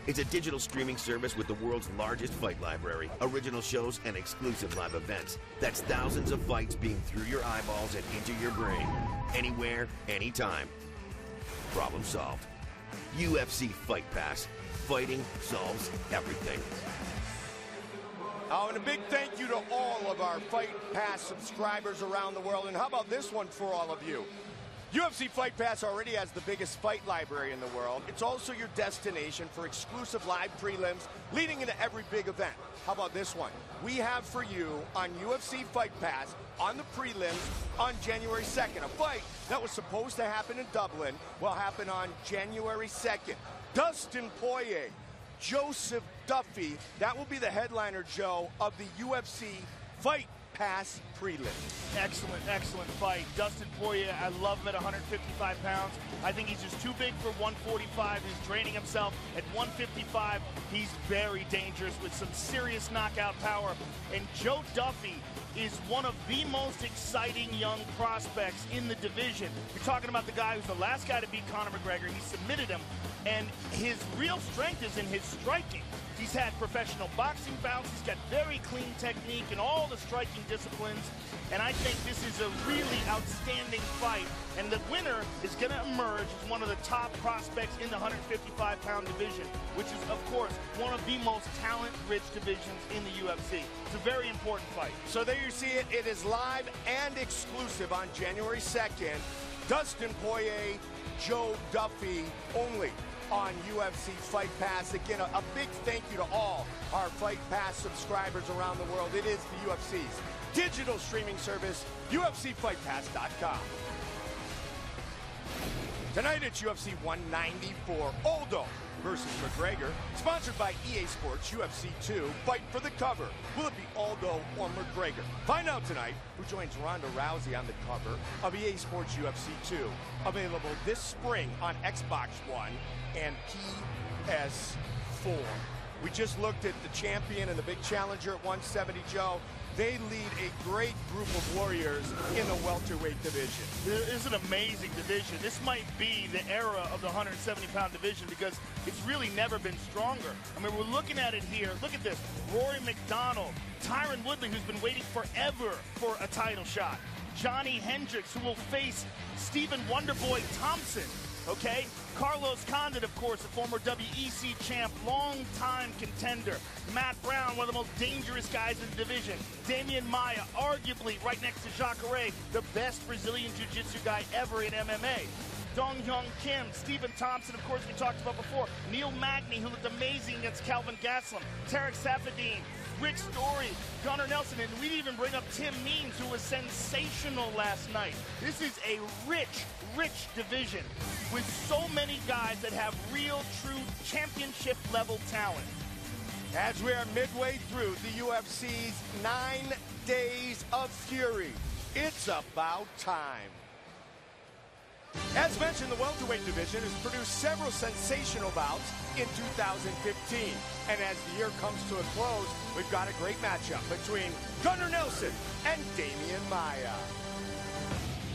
It's a digital streaming service with the world's largest fight library, original shows, and exclusive live events. That's thousands of fights being through your eyeballs and into your brain. Anywhere, anytime. Problem solved. UFC Fight Pass. Fighting solves everything. Oh, and a big thank you to all of our Fight Pass subscribers around the world. And how about this one for all of you? UFC Fight Pass already has the biggest fight library in the world. It's also your destination for exclusive live prelims leading into every big event. How about this one? We have for you on UFC Fight Pass on the prelims on January 2nd. A fight that was supposed to happen in Dublin will happen on January 2nd. Dustin Poirier, Joseph Duffy, that will be the headliner, Joe, of the UFC Fight Pass prelim. Excellent, excellent fight. Dustin Poirier, I love him at 155 pounds. I think he's just too big for 145. He's training himself at 155. He's very dangerous with some serious knockout power. And Joe Duffy is one of the most exciting young prospects in the division. You're talking about the guy who's the last guy to beat Conor McGregor. He submitted him, and his real strength is in his striking. He's had professional boxing bouts. He's got very clean technique in all the striking disciplines. And I think this is a really outstanding fight. And the winner is going to emerge as one of the top prospects in the 155-pound division, which is, of course, one of the most talent-rich divisions in the UFC. It's a very important fight. So there you see it. It is live and exclusive on January 2nd. Dustin Poirier, Joe Duffy only on UFC Fight Pass. Again, a big thank you to all our Fight Pass subscribers around the world. It is the UFC's digital streaming service, UFCFightPass.com. Tonight at UFC 194, Aldo versus McGregor, sponsored by EA Sports UFC 2, Fight for the Cover. Will it be Aldo or McGregor? Find out tonight who joins Ronda Rousey on the cover of EA Sports UFC 2. Available this spring on Xbox One and PS4. We just looked at the champion and the big challenger at 170, Joe. They lead a great group of warriors in the welterweight division. This is an amazing division. This might be the era of the 170-pound division because it's really never been stronger. I mean, we're looking at it here. Look at this. Rory McDonald, Tyron Woodley, who's been waiting forever for a title shot. Johnny Hendricks, who will face Stephen Wonderboy Thompson. Okay? Carlos Condit, of course, a former WEC champ, long-time contender. Matt Brown, one of the most dangerous guys in the division. Damian Maia, arguably right next to Jacare, the best Brazilian Jiu-Jitsu guy ever in MMA. Dong Hyun Kim, Stephen Thompson, of course, we talked about before. Neil Magny, who looked amazing against Calvin Gastelum. Tarek Safadine, Rick Story, Gunnar Nelson, and we didn't even bring up Tim Means, who was sensational last night. This is a rich division with so many guys that have real, true championship-level talent. As we are midway through the UFC's 9 Days of Fury, it's about time. As mentioned, the welterweight division has produced several sensational bouts in 2015. And as the year comes to a close, we've got a great matchup between Gunnar Nelson and Damian Maia.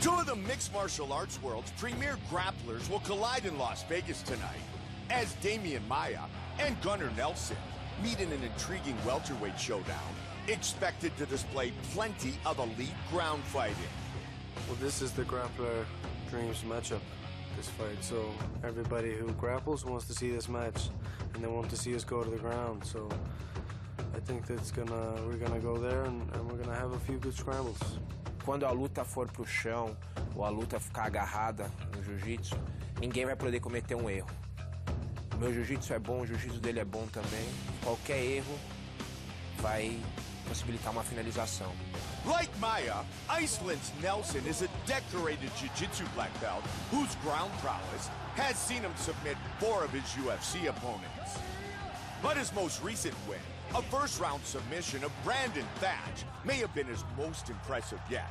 Two of the mixed martial arts world's premier grapplers will collide in Las Vegas tonight as Damian Maia and Gunnar Nelson meet in an intriguing welterweight showdown, expected to display plenty of elite ground fighting. Well, this is the grappler dreams matchup, this fight. So everybody who grapples wants to see this match, and they want to see us go to the ground. So I think that's we're gonna go there and we're gonna have a few good scrambles. Quando a luta for pro chão ou a luta ficar agarrada no jiu-jitsu, ninguém vai poder cometer um erro. O meu jiu-jitsu é bom, o jiu-jitsu dele é bom também. Qualquer erro vai possibilitar uma finalização. Like Maia, Iceland's Nelson is a decorated jiu-jitsu black belt whose ground prowess has seen him submit 4 of his UFC opponents. But his most recent win, a first-round submission of Brandon Thatch, may have been his most impressive yet,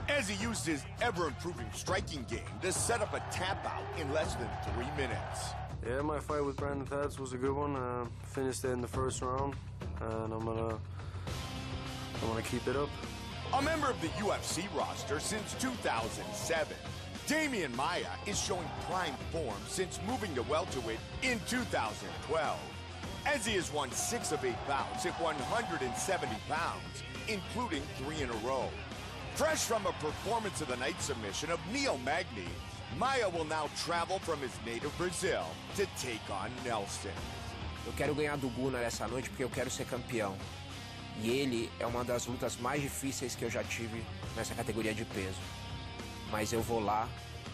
as he used his ever-improving striking game to set up a tap-out in less than 3 minutes. Yeah, my fight with Brandon Thatch was a good one. Finished it in the first round, and I'm gonna keep it up. A member of the UFC roster since 2007, Damian Maia is showing prime form since moving to welterweight in 2012, as he has won 6 of 8 bouts at 170 pounds, including 3 in a row. Fresh from a performance of the night submission of Neil Magny, Maia will now travel from his native Brazil to take on Nelson. Eu quero ganhar do Guna nessa noite porque eu quero ser campeão. E ele é uma das lutas mais difíceis que eu já tive nessa categoria de peso. Mas eu vou lá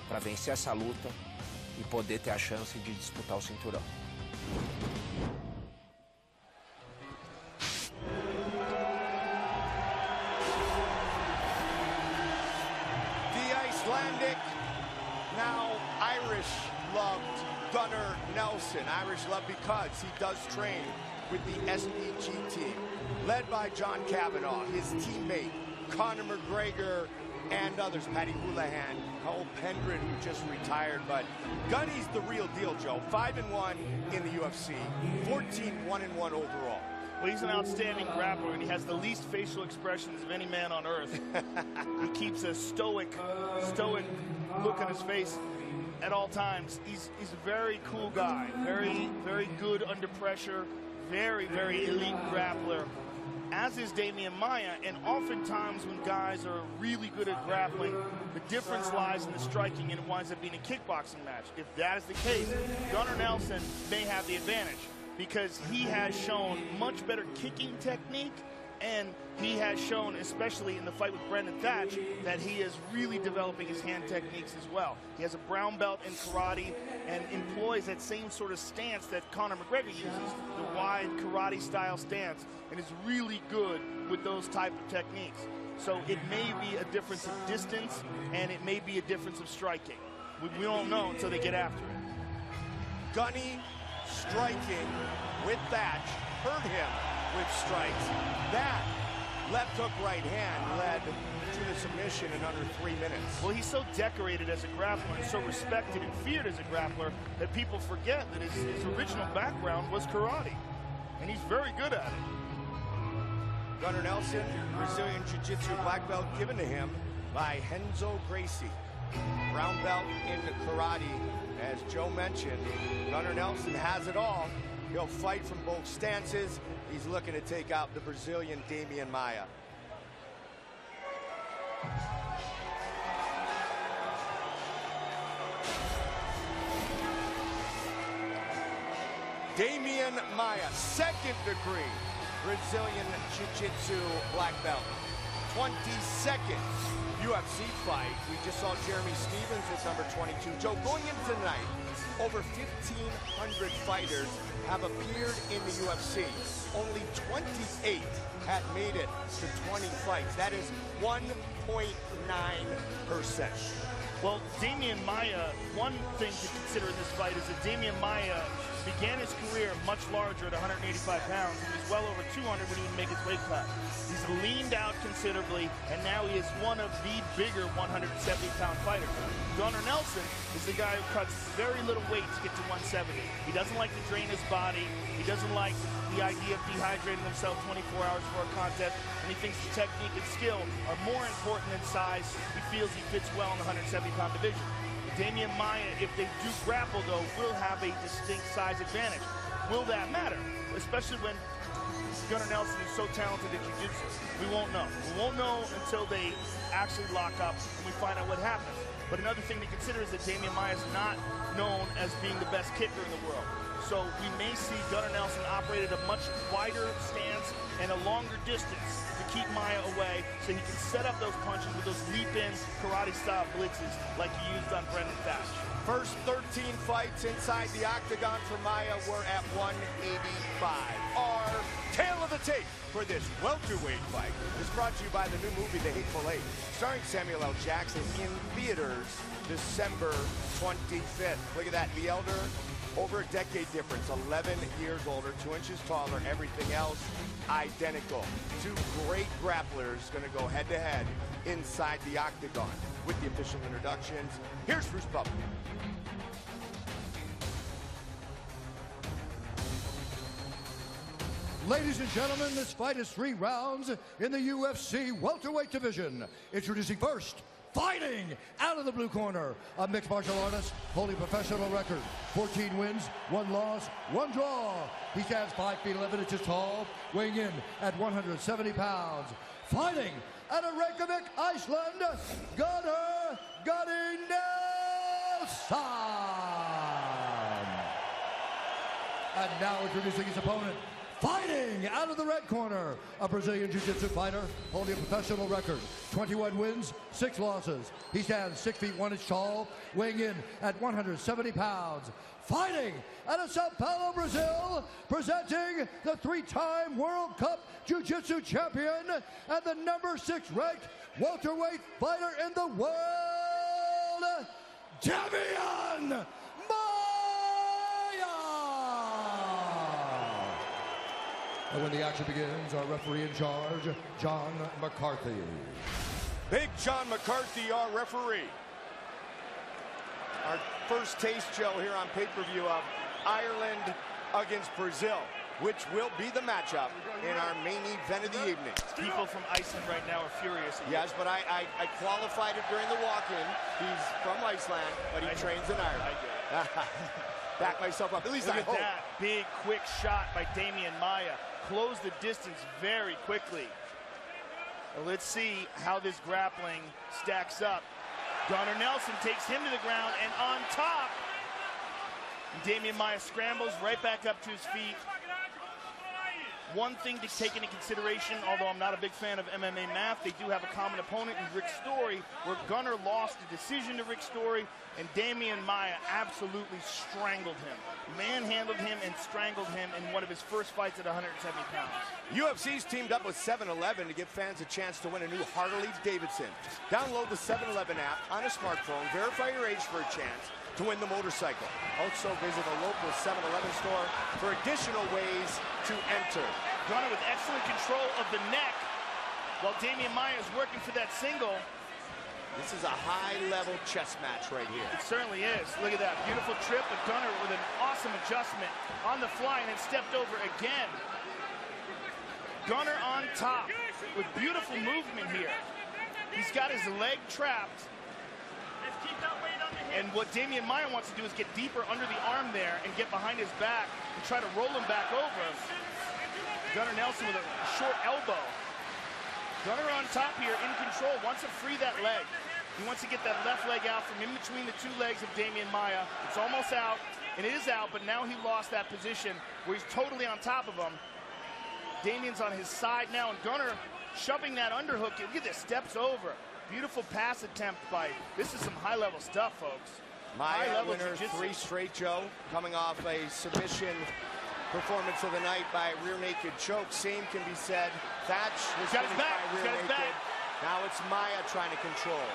para vencer essa luta e poder ter a chance de disputar o cinturão. The Icelandic, now Irish-loved Gunnar Nelson. Irish love because he does train with the SBG team, led by John Cavanaugh, his teammate, Conor McGregor, and others, Paddy Houlihan, Cole Pendrin, who just retired. But Gunny's the real deal, Joe. 5-1 in the UFC, 14-1-1 overall. Well, he's an outstanding grappler, and he has the least facial expressions of any man on earth. He keeps a stoic look on his face at all times. He's a very cool guy, very good under pressure, very elite grappler, as is Damian Maia. And oftentimes when guys are really good at grappling, the difference lies in the striking, and it winds up being a kickboxing match. If that is the case, Gunnar Nelson may have the advantage, because he has shown much better kicking technique, and he has shown, especially in the fight with Brendan Thatch, that he is really developing his hand techniques as well. He has a brown belt in karate and employs that same sort of stance that Conor McGregor uses, the wide karate-style stance, and is really good with those type of techniques. So it may be a difference of distance, and it may be a difference of striking. We don't know until they get after it. Gunny striking with Thatch, hurt him with strikes. That left hook right hand led to the submission in under 3 minutes. Well, he's so decorated as a grappler and so respected and feared as a grappler that people forget that his original background was karate, and he's very good at it. Gunnar Nelson, Brazilian Jiu-Jitsu black belt given to him by Renzo Gracie. Brown belt in karate. As Joe mentioned, Gunnar Nelson has it all. He'll fight from both stances. He's looking to take out the Brazilian Damian Maia. Damian Maia, 2nd degree Brazilian Jiu-Jitsu black belt. 22nd UFC fight. We just saw Jeremy Stephens at number 22. Joe, going into tonight, over 1,500 fighters have appeared in the UFC. Only 28 have made it to 20 fights. That is 1.9%. Well, Damian Maia, one thing to consider in this fight is that Damian Maia began his career much larger at 185 pounds. He was well over 200 when he would make his weight cut. He's leaned out considerably, and now he is one of the bigger 170-pound fighters. Gunnar Nelson is the guy who cuts very little weight to get to 170. He doesn't like to drain his body. He doesn't like the idea of dehydrating himself 24 hours before a contest, and he thinks the technique and skill are more important than size. He feels he fits well in the 170-pound division. Damian Maia, if they do grapple, though, will have a distinct size advantage. Will that matter? Especially when Gunnar Nelson is so talented at jiu-jitsu. We won't know. We won't know until they actually lock up and we find out what happens. But another thing to consider is that Damian Maia is not known as being the best kicker in the world. So we may see Gunnar Nelson operate at a much wider stance and a longer distance to keep Maia away, so he can set up those punches with those leap-in karate-style blitzes like he used on Brendan Thatch. First 13 fights inside the octagon for Maia were at 185. Our tale of the tape for this welterweight fight is brought to you by the new movie The Hateful Eight, starring Samuel L. Jackson, in theaters December 25th. Look at that, the elder, over a decade difference, 11 years older, 2 inches taller, everything else identical. 2 great grapplers going to go head-to-head inside the octagon. With the official introductions, here's Bruce Bubba. Ladies and gentlemen, this fight is 3 rounds in the UFC welterweight division. Introducing first, fighting out of the blue corner, a mixed martial artist holding professional record, 14 wins, 1 loss, 1 draw. He stands 5 feet 11 inches tall, weighing in at 170 pounds. Fighting out of Reykjavik, Iceland, Gunnar Nelson. And now introducing his opponent, fighting out of the red corner, a Brazilian Jiu-Jitsu fighter holding a professional record, 21 wins, 6 losses. He stands 6 feet 1 inch tall, weighing in at 170 pounds. Fighting out of Sao Paulo, Brazil, presenting the 3-time World Cup Jiu-Jitsu champion and the number 6 ranked welterweight fighter in the world, Damian Maia! And when the action begins, our referee in charge, John McCarthy. Big John McCarthy, our referee. Our first taste, Joe, here on pay-per-view of Ireland against Brazil, which will be the matchup in our main event of the evening. People from Iceland right now are furious. Yes, but I qualified it during the walk-in. He's from Iceland, but he trains in Ireland. Back myself up. At least Look I at hope. that big, quick shot by Damian Maia. Closed the distance very quickly. Well, let's see how this grappling stacks up. Gunnar Nelson takes him to the ground, and on top, Damian Maia scrambles right back up to his feet. One thing to take into consideration, although I'm not a big fan of MMA math, they do have a common opponent in Rick Story, where Gunnar lost a decision to Rick Story, and Damian Maia absolutely strangled him. Manhandled him and strangled him in one of his first fights at 170 pounds. UFC's teamed up with 7-Eleven to give fans a chance to win a new Harley-Davidson. Download the 7-Eleven app on a smartphone, verify your age for a chance to win the motorcycle. Also visit a local 7-Eleven store for additional ways to enter. Gunnar with excellent control of the neck while Damian Maia is working for that single. This is a high-level chess match right here. It certainly is. Look at that. Beautiful trip, but Gunnar with an awesome adjustment on the fly and then stepped over again. Gunnar on top with beautiful movement here. He's got his leg trapped. And what Damian Maia wants to do is get deeper under the arm there and get behind his back and try to roll him back over. Gunnar Nelson with a short elbow. Gunnar on top here, in control, wants to free that leg. He wants to get that left leg out from in between the 2 legs of Damian Maia. It's almost out, and it is out, but now he lost that position where he's totally on top of him. Damian's on his side now, and Gunnar shoving that underhook. Look at this, steps over. Beautiful pass attempt by, this is some high-level stuff, folks. Maia winner 3 straight, Joe, coming off a submission performance of the night by rear naked choke. Same can be said. Thatch was got his finished back. by rear He's got his naked. back. Now it's Maia trying to control.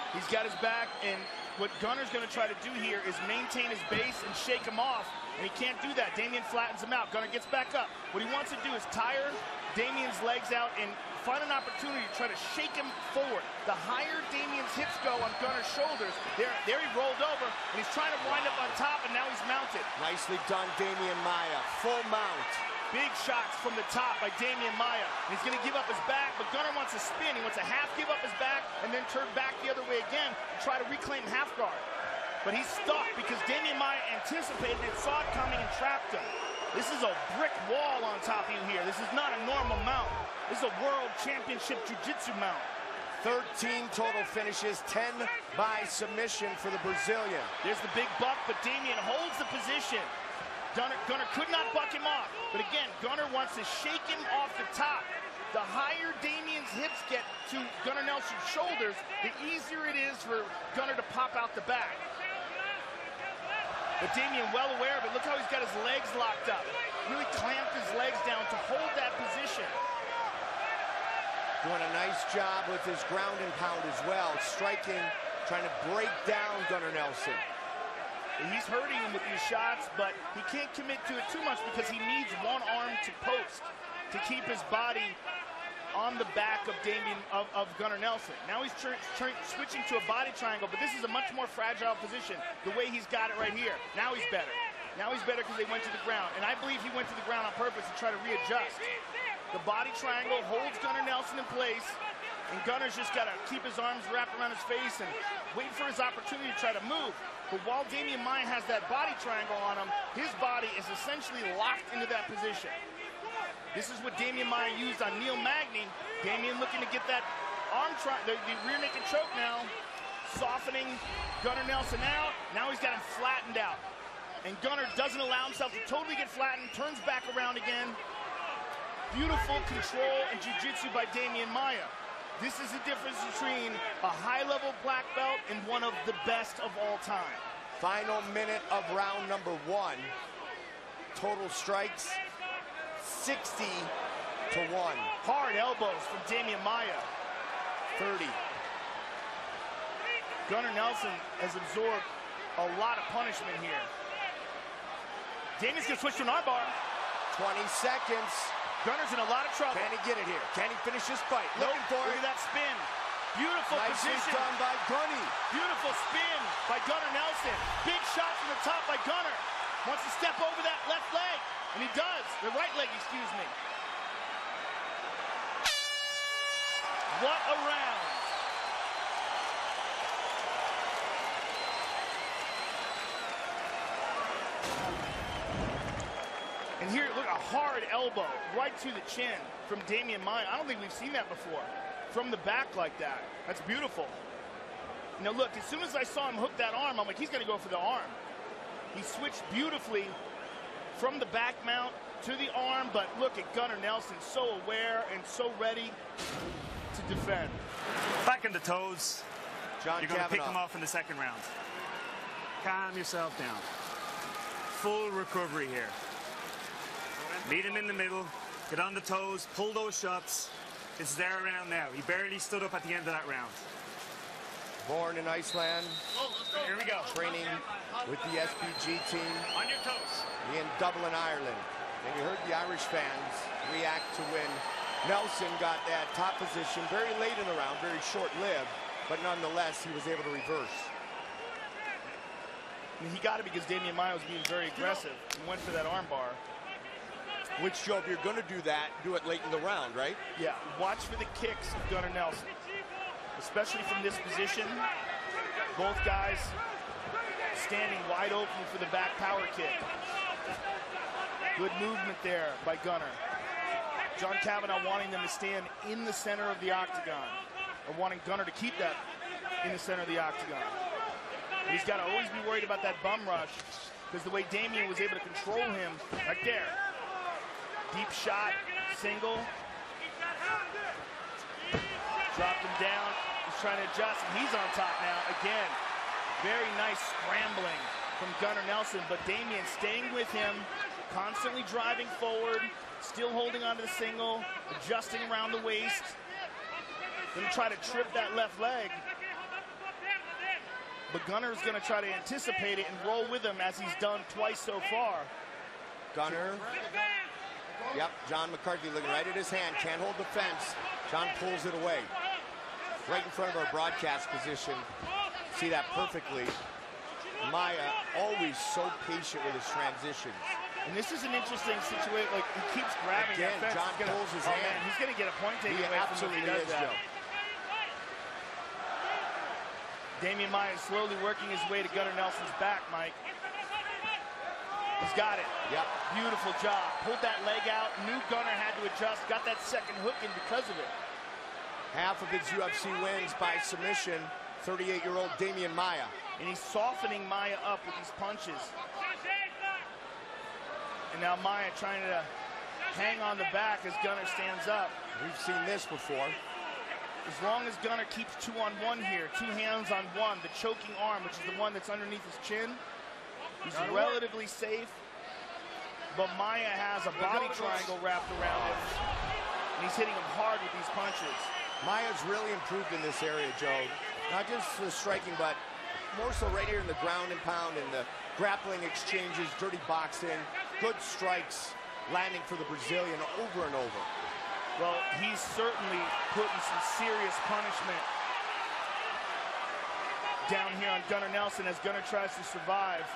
He's got his back, and what Gunnar's going to try to do here is maintain his base and shake him off, and he can't do that. Damian flattens him out. Gunnar gets back up. What he wants to do is tire Damian's legs out and find an opportunity to try to shake him forward. The higher Damian's hips go on Gunnar's shoulders, there he rolled over, and he's trying to wind up on top, and now he's mounted. Nicely done, Damian Maia. Full mount. Big shots from the top by Damian Maia. He's going to give up his back, but Gunnar wants to spin. He wants to half give up his back and then turn back the other way again and try to reclaim half guard. But he's stuck because Damian Maia anticipated it, saw it coming, and trapped him. This is a brick wall on top of you here. This is not a normal mount. This is a world championship jiu-jitsu mount. 13 total finishes, 10 by submission for the Brazilian. There's the big buck, but Damian holds the position. Gunnar could not buck him off. But again, Gunnar wants to shake him off the top. The higher Damian's hips get to Gunnar Nelson's shoulders, the easier it is for Gunnar to pop out the back. But Damian well aware of it. Look how he's got his legs locked up. Really clamped his legs down to hold that position. Doing a nice job with his ground and pound as well. Striking, trying to break down Gunnar Nelson. He's hurting him with these shots, but he can't commit to it too much because he needs one arm to post to keep his body on the back of Gunnar Nelson. Now he's switching to a body triangle, but this is a much more fragile position, the way he's got it right here. Now he's better. Now he's better because they went to the ground. And I believe he went to the ground on purpose to try to readjust. The body triangle holds Gunnar Nelson in place. And Gunnar's just got to keep his arms wrapped around his face and wait for his opportunity to try to move. But while Damian Maia has that body triangle on him, his body is essentially locked into that position. This is what Damian Maia used on Neil Magny. Damian looking to get that arm, the rear naked choke now, softening Gunnar Nelson out. Now he's got him flattened out. And Gunnar doesn't allow himself to totally get flattened, turns back around again. Beautiful control and jiu-jitsu by Damian Maia. This is the difference between a high-level black belt and one of the best of all time. Final minute of round number 1. Total strikes, 60 to 1. Hard elbows from Damian Maia. 30. Gunnar Nelson has absorbed a lot of punishment here. Damian's gonna switch to an armbar. 20 seconds. Gunnar's in a lot of trouble. Can he get it here? Can he finish this fight? Nope. Looking for Look it. at that spin. Beautiful Nicely position. done by Gunny. Beautiful spin by Gunnar Nelson. Big shot from the top by Gunnar. Wants to step over that left leg, and he does. The right leg, excuse me. What a round. And here, look, a hard elbow right to the chin from Damian Maia. I don't think we've seen that before. From the back like that. That's beautiful. Now look, as soon as I saw him hook that arm, I'm like, he's gonna go for the arm. He switched beautifully from the back mount to the arm, but look at Gunnar Nelson, so aware and so ready to defend. Back in the toes. John You're gonna pick Kavanagh. him off in the second round. Calm yourself down. Full recovery here. Meet him in the middle, get on the toes, pull those shots. This is their round now. He barely stood up at the end of that round. Born in Iceland. Here we go. Training with the SPG team. On your toes. In Dublin, Ireland. And you heard the Irish fans react to when Nelson got that top position very late in the round, very short-lived, but nonetheless, he was able to reverse. I mean, he got it because Damian Maia was being very aggressive and went for that arm bar. Which, Joe, if you're going to do that, do it late in the round, right? Yeah, watch for the kicks of Gunnar Nelson, especially from this position. Both guys standing wide open for the back power kick. Good movement there by Gunnar. John Kavanagh wanting them to stand in the center of the octagon, or wanting Gunnar to keep that in the center of the octagon. But he's got to always be worried about that bum rush, because the way Damian was able to control him right there. Deep shot, single. Dropped him down. He's trying to adjust, and he's on top now again. Very nice scrambling from Gunnar Nelson, but Damian staying with him, constantly driving forward, still holding onto the single, adjusting around the waist. Gonna try to trip that left leg. But Gunnar is gonna try to anticipate it and roll with him as he's done twice so far. Gunnar. Yep, John McCarthy looking right at his hand, can't hold the fence. John pulls it away. Right in front of our broadcast position. See that perfectly. Maia, always so patient with his transitions. And this is an interesting situation. Like, he keeps grabbing Again, that fence. John pulls his hand. Man, he's gonna get a point taken He away from him if absolutely he does is, that. Joe. Damian Maia is slowly working his way to Gunnar Nelson's back, Mike. He's got it. Yep. Beautiful job. Pulled that leg out. Knew Gunnar had to adjust. Got that second hook in because of it. Half of his UFC wins by submission, 38-year-old Damian Maia. And he's softening Maia up with these punches. And now Maia trying to hang on the back as Gunnar stands up. We've seen this before. As long as Gunnar keeps 2-on-1 here, 2 hands on 1, the choking arm, which is the one that's underneath his chin, he's relatively safe. But Maia has a body triangle wrapped around him, and he's hitting him hard with these punches. Maia's really improved in this area, Joe. Not just the striking, but more so right here in the ground and pound and the grappling exchanges, dirty boxing, good strikes, landing for the Brazilian over and over. Well, he's certainly putting some serious punishment down here on Gunnar Nelson as Gunnar tries to survive.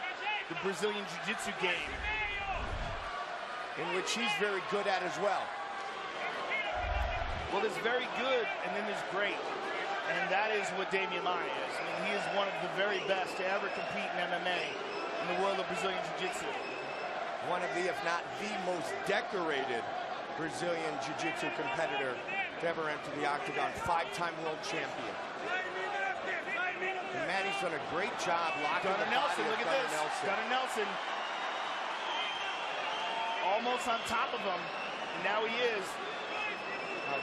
the Brazilian Jiu-Jitsu game, in which he's very good at as well. Well, there's very good, and then there's great. And that is what Damian Maia is. I mean, he is one of the very best to ever compete in MMA in the world of Brazilian Jiu-Jitsu. One of the, if not the most decorated Brazilian Jiu-Jitsu competitor to ever enter the octagon, 5-time world champion. And Manny's done a great job locking Gunnar the Nelson, body of look at Gunnar this. Nelson. Gunnar Nelson almost on top of him, and now he is.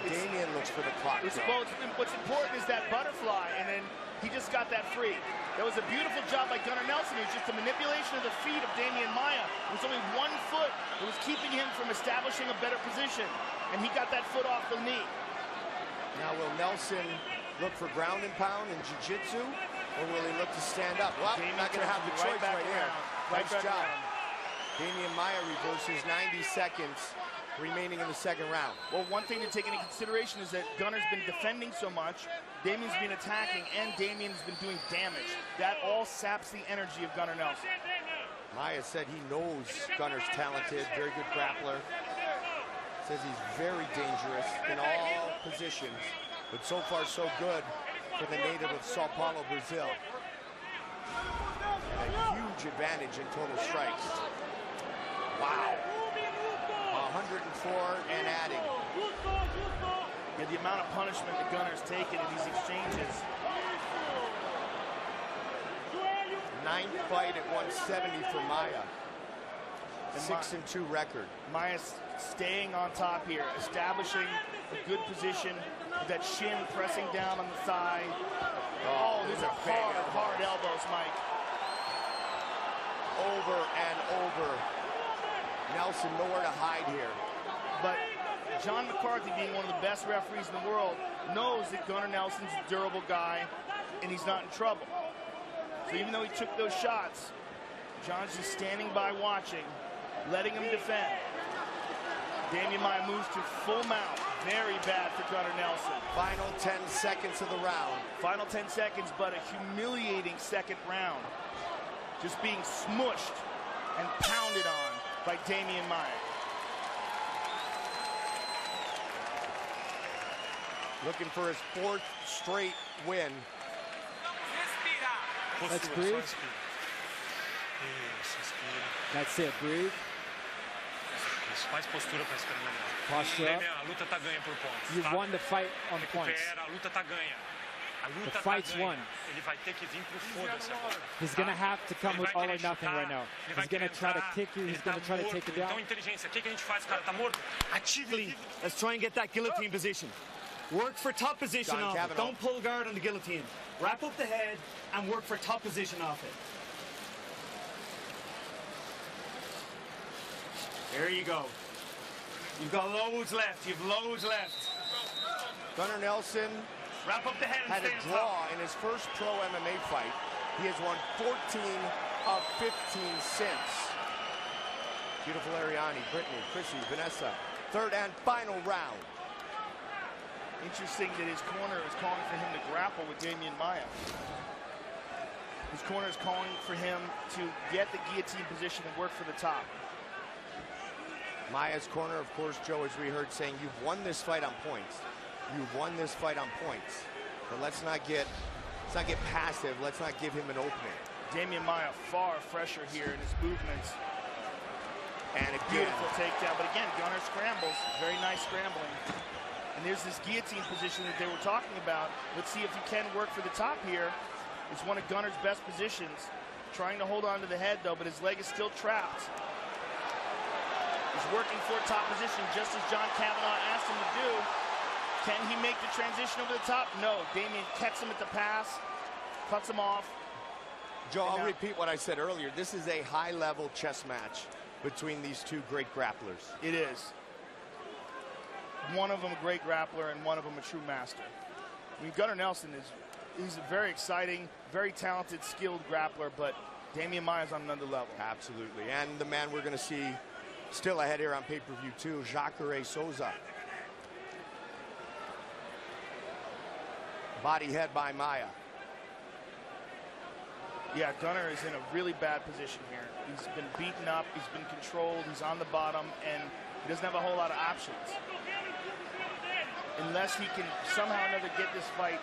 Damian looks for the clock. What's important is that butterfly, and then he just got that free. That was a beautiful job by Gunnar Nelson. It was just a manipulation of the feet of Damian Maia. It was only 1 foot that was keeping him from establishing a better position, and he got that foot off the knee. Now will Nelson look for ground and pound in jiu-jitsu, or will he look to stand up? Well, Damian not going to have the choice right here. Right Nice job. Damian Maia reverses 90 seconds remaining in the second round. Well, one thing to take into consideration is that Gunnar's been defending so much, Damian's been attacking, and Damian's been doing damage. That all saps the energy of Gunnar Nelson. Maia said he knows Gunnar's talented, very good grappler. Says he's very dangerous in all positions, but so far so good for the native of Sao Paulo, Brazil. And a huge advantage in total strikes. Wow. 104 and adding. Yeah, the amount of punishment that Gunnar's taken in these exchanges. 9th fight at 170 for Maia. 6-2 record. Maia's staying on top here, establishing a good position with that shin pressing down on the thigh. Oh, these are hard elbows, Mike. Over and over. Nelson nowhere to hide here. But John McCarthy, being one of the best referees in the world, knows that Gunnar Nelson's a durable guy and he's not in trouble. So even though he took those shots, John's just standing by watching, letting him defend. Damian Maia moves to full mount. Very bad for Gunnar Nelson. Final 10 seconds of the round. Final 10 seconds, but a humiliating second round. Just being smushed and pounded on by Damian Maia. Looking for his 4th straight win. Let's breathe. That's it, breathe. Faz postura para experimentar. Posture up. A luta tá ganha por pontos. You've won the fight on points. A luta tá ganha. A luta The fight's tá ganha. won. Ele vai ter que vir pro foda-se agora. He's going to have to come with all or nothing right now. He's going to try to kick you. He's going to try to take you down. Então, inteligência. O que a gente faz? O cara tá morto. Actively, let's try and get that guillotine position. Work for top position John off it. Kavanaugh. Don't pull guard on the guillotine. Wrap up the head and work for top position off it. There you go. You've got loads left. You've loads left. Gunnar Nelson Wrap up the head and had a stay on draw top. in his first pro MMA fight. He has won 14 of 15 since. Beautiful Ariani, Brittany, Chrissy, Vanessa. 3rd and final round. Interesting that his corner is calling for him to grapple with Damian Maia. His corner is calling for him to get the guillotine position and work for the top. Maia's corner, of course, Joe, as we heard, saying you've won this fight on points. You've won this fight on points. But let's not get passive. Let's not give him an opening. Damian Maia far fresher here in his movements. And again, Beautiful takedown, but again, Gunnar scrambles. Very nice scrambling. And there's this guillotine position that they were talking about. Let's see if he can work for the top here. It's one of Gunnar's best positions. Trying to hold on to the head, though, but his leg is still trapped. He's working for a top position, just as John Kavanaugh asked him to do. Can he make the transition over the top? No. Damian cuts him at the pass, cuts him off. Joe, I'll repeat what I said earlier. This is a high-level chess match between these two great grapplers. It is. One of them a great grappler and one of them a true master. I mean, Gunnar Nelson he's a very exciting, very talented, skilled grappler, but Damian Maia's on another level. Absolutely. And the man we're going to see still ahead here on pay-per-view too, Jacare Souza. Body head by Maia. Yeah, Gunnar is in a really bad position here. He's been beaten up, he's been controlled, he's on the bottom, and he doesn't have a whole lot of options. Unless he can somehow or another get this fight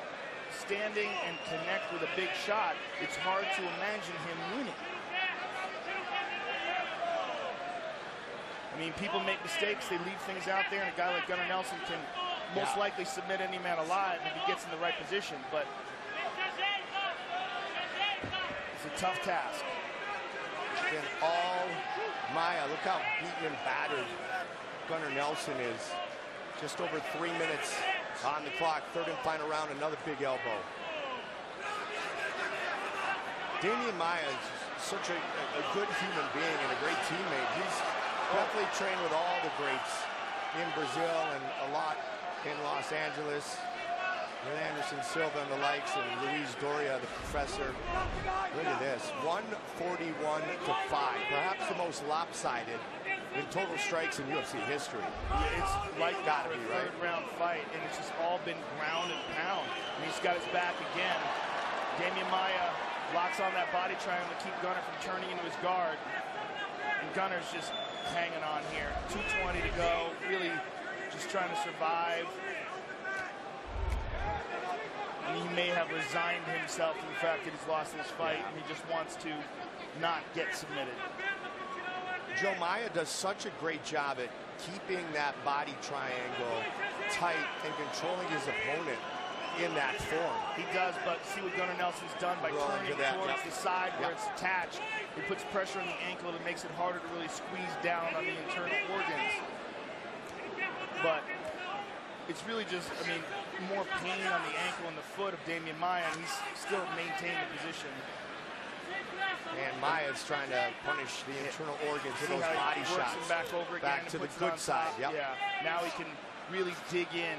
standing and connect with a big shot, it's hard to imagine him winning. I mean, people make mistakes, they leave things out there, and a guy like Gunnar Nelson can most likely submit any man alive if he gets in the right position, but it's a tough task. And all Maia, look how beaten and battered Gunnar Nelson is. Just over 3 minutes on the clock. Third and final round, another big elbow. Damian Maia is such a good human being and a great teammate. He's definitely trained with all the greats in Brazil and a lot in Los Angeles. With Anderson Silva and the likes, and Luis Doria, the professor. Look at this, 141 to 5, perhaps the most lopsided in total strikes in UFC history. Yeah, it's like gotta be right. Third round fight, and it's just all been ground and pound. And he's got his back again. Damian Maia locks on that body triangle to keep Gunnar from turning into his guard. And Gunnar's just hanging on here. 2:20 to go, really just trying to survive. And he may have resigned himself to the fact that he's lost this fight, and he just wants to not get submitted. Joe Maia does such a great job at keeping that body triangle tight and controlling his opponent in that form. He does, but see what Gunnar Nelson's done by turning towards the side where it's attached. He puts pressure on the ankle and it makes it harder to really squeeze down on the internal organs. But it's really just, I mean, more pain on the ankle and the foot of Damian Maia, and he's still maintained the position. And Maia's trying to punish the internal organs with those body shots. Him back over again, back to the good side. Yep. Yeah, now he can really dig in.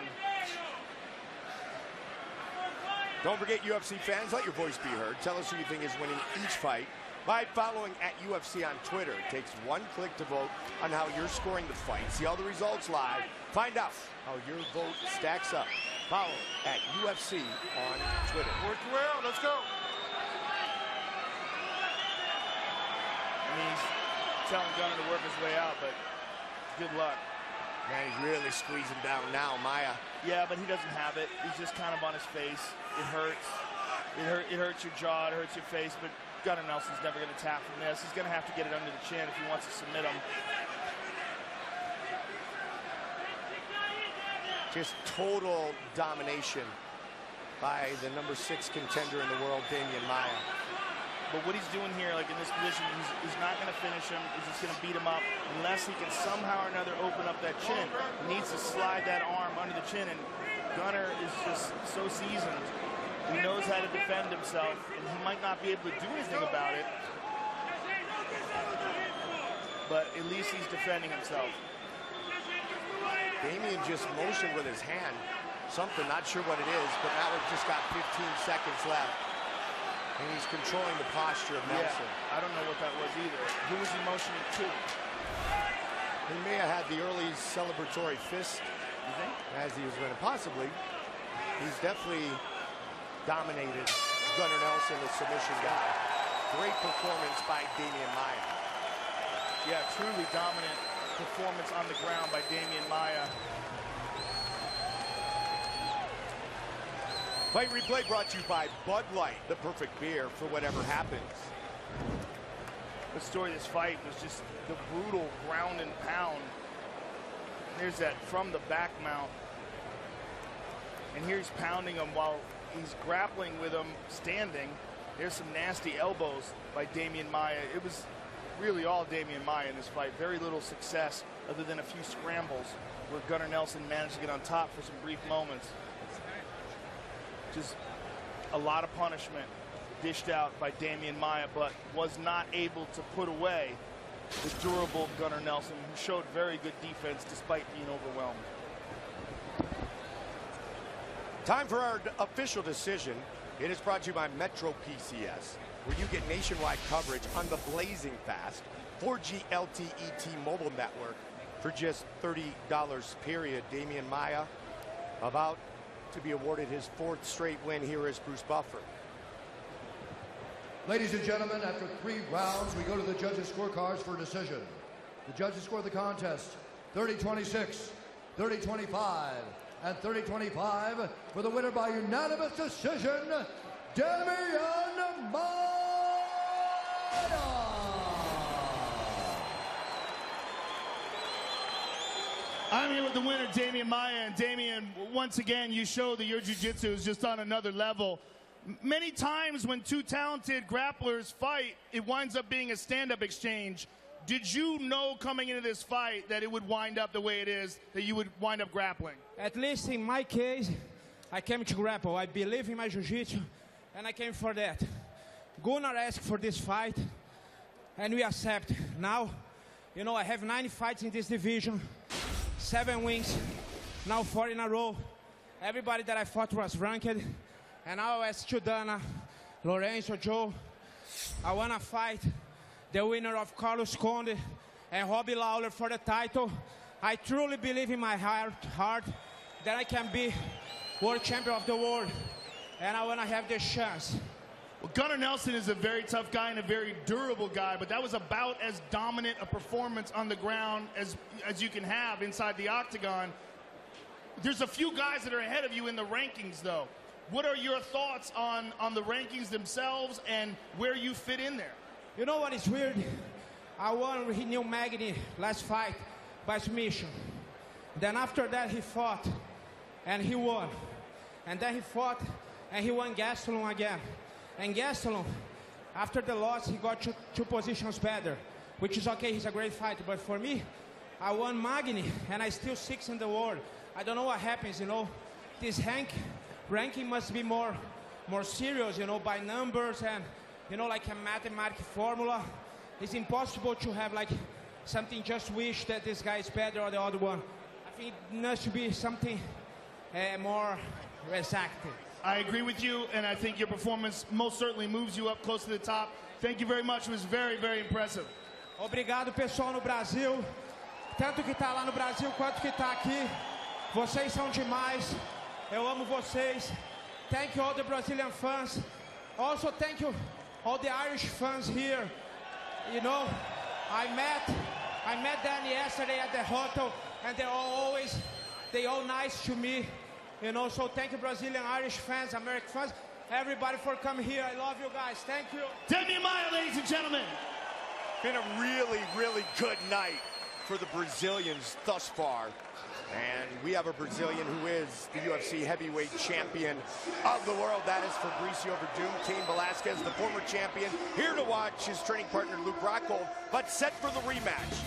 Don't forget, UFC fans, let your voice be heard. Tell us who you think is winning each fight by following @UFC on Twitter. It takes one click to vote on how you're scoring the fight. See all the results live. Find out how your vote stacks up. Follow @UFC on Twitter. Work well, let's go. I mean, he's telling Gunnar to work his way out, but good luck. Man, he's really squeezing down now, Maia. Yeah, but he doesn't have it. He's just kind of on his face. It hurts. It hurts your jaw, it hurts your face, but Gunnar Nelson's never going to tap from this. He's going to have to get it under the chin if he wants to submit him. Just total domination by the #6 contender in the world, Damian Maia. But what he's doing here, like in this position, he's not going to finish him. He's just going to beat him up unless he can somehow or another open up that chin. He needs to slide that arm under the chin, and Gunnar is just so seasoned. He knows how to defend himself, and he might not be able to do anything about it. But at least he's defending himself. Damian just motioned with his hand. Something, not sure what it is, but now we've just got 15 seconds left. And he's controlling the posture of Nelson. Yeah, I don't know what that was either. Who was he motioning to? He may have had the early celebratory fist, you think? As he was winning. Possibly. He's definitely dominated Gunnar Nelson, the submission guy. Great performance by Damian Maia. Yeah, truly dominant performance on the ground by Damian Maia. Fight replay brought to you by Bud Light, the perfect beer for whatever happens. The story of this fight was just the brutal ground and pound. There's that from the back mount. And here he's pounding him while he's grappling with him standing. There's some nasty elbows by Damian Maia. It was really all Damian Maia in this fight. Very little success other than a few scrambles where Gunnar Nelson managed to get on top for some brief moments. Just a lot of punishment dished out by Damian Maia, but was not able to put away the durable Gunnar Nelson, who showed very good defense despite being overwhelmed. Time for our official decision. It is brought to you by Metro PCS, where you get nationwide coverage on the blazing fast 4G LTE T-Mobile network for just $30 period. Damian Maia about to be awarded his 4th straight win. Here is Bruce Buffer. Ladies and gentlemen, after 3 rounds, we go to the judges' scorecards for a decision. The judges score the contest 30-26, 30-25, and 30-25 for the winner by unanimous decision, Damian Maia. I'm here with the winner, Damian Maia. And Damian, once again, you show that your jiu-jitsu is just on another level. Many times when two talented grapplers fight, it winds up being a stand-up exchange. Did you know coming into this fight that it would wind up the way it is, that you would wind up grappling? At least in my case, I came to grapple. I believe in my jiu-jitsu, and I came for that. Gunnar asked for this fight, and we accept. Now, you know, I have 9 fights in this division, 7 wins, now 4 in a row. Everybody that I fought was ranked, and now I ask Chudana, Lorenzo, Joe, I want to fight the winner of Carlos Conde and Robbie Lawler for the title. I truly believe in my heart that I can be world champion of the world, and I want to have this chance. Well, Gunnar Nelson is a very tough guy and a very durable guy, but that was about as dominant a performance on the ground as you can have inside the octagon. There's a few guys that are ahead of you in the rankings, though. What are your thoughts on the rankings themselves and where you fit in there? You know what is weird? I won Neil Magny last fight by submission. Then after that he fought and he won. And then he fought and he won Gastelum again. And Gastelum, after the loss, he got two positions better, which is okay, he's a great fighter. But for me, I won Magny and I still 6th in the world. I don't know what happens, you know. This ranking must be more serious, you know, by numbers and, you know, like a mathematical formula. It's impossible to have like something just wish that this guy is better or the other one. I think it must be something more exact. I agree with you, and I think your performance most certainly moves you up close to the top. Thank you very much. It was very, very impressive. Obrigado, pessoal no Brasil. Tanto que tá lá no Brasil quanto que tá aqui. Vocês são demais. Eu amo vocês. Thank you all the Brazilian fans. Also thank you all the Irish fans here. You know, I met them yesterday at the hotel, and they all nice to me. You know, so thank you Brazilian, Irish fans, American fans, everybody for coming here. I love you guys. Thank you. Damian Maia, ladies and gentlemen. Been a really, really good night for the Brazilians thus far. And we have a Brazilian who is the UFC heavyweight champion of the world. That is Fabricio Verdum. Cain Velasquez, the former champion, here to watch his training partner Luke Rockhold, but set for the rematch.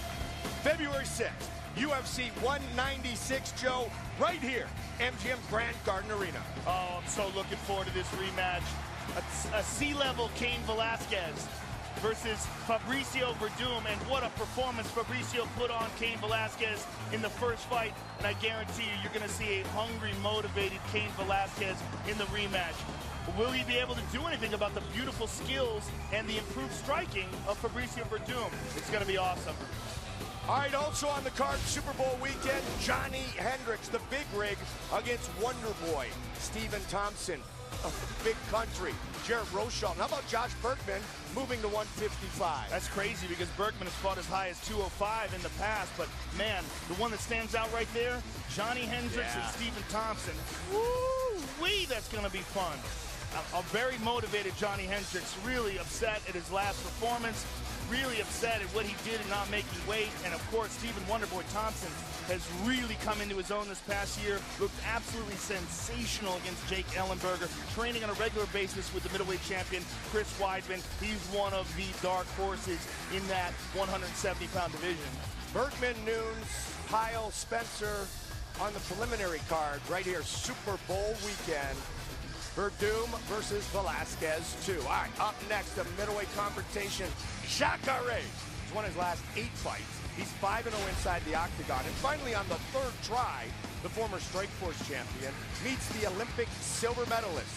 February 6th, UFC 196, Joe, right here, MGM's Grand Garden Arena. Oh, I'm so looking forward to this rematch. A C-level Cain Velasquez versus Fabricio Verdum, and what a performance Fabricio put on Cain Velasquez in the first fight, and I guarantee you, you're going to see a hungry, motivated Cain Velasquez in the rematch. But will he be able to do anything about the beautiful skills and the improved striking of Fabricio Verdum? It's going to be awesome. All right, also on the card, Super Bowl weekend, Johnny Hendricks, the big rig, against Wonder Boy, Stephen Thompson of the big country, Jared Rochelle. How about Josh Bergman moving to 155? That's crazy because Bergman has fought as high as 205 in the past, but man, the one that stands out right there, Johnny Hendricks and Stephen Thompson. Woo-wee, that's going to be fun. A very motivated Johnny Hendricks, really upset at his last performance, really upset at what he did in not making weight, and of course, Stephen Wonderboy Thompson has really come into his own this past year, looked absolutely sensational against Jake Ellenberger, training on a regular basis with the middleweight champion, Chris Weidman. He's one of the dark horses in that 170-pound division. Bergman, Nunes, Kyle, Spencer on the preliminary card right here, Super Bowl weekend. Verdum versus Velasquez, 2. All right, up next, a middleweight confrontation. Jacare. He's won his last 8 fights. He's 5-0 inside the octagon. And finally, on the 3rd try, the former Strikeforce champion meets the Olympic silver medalist,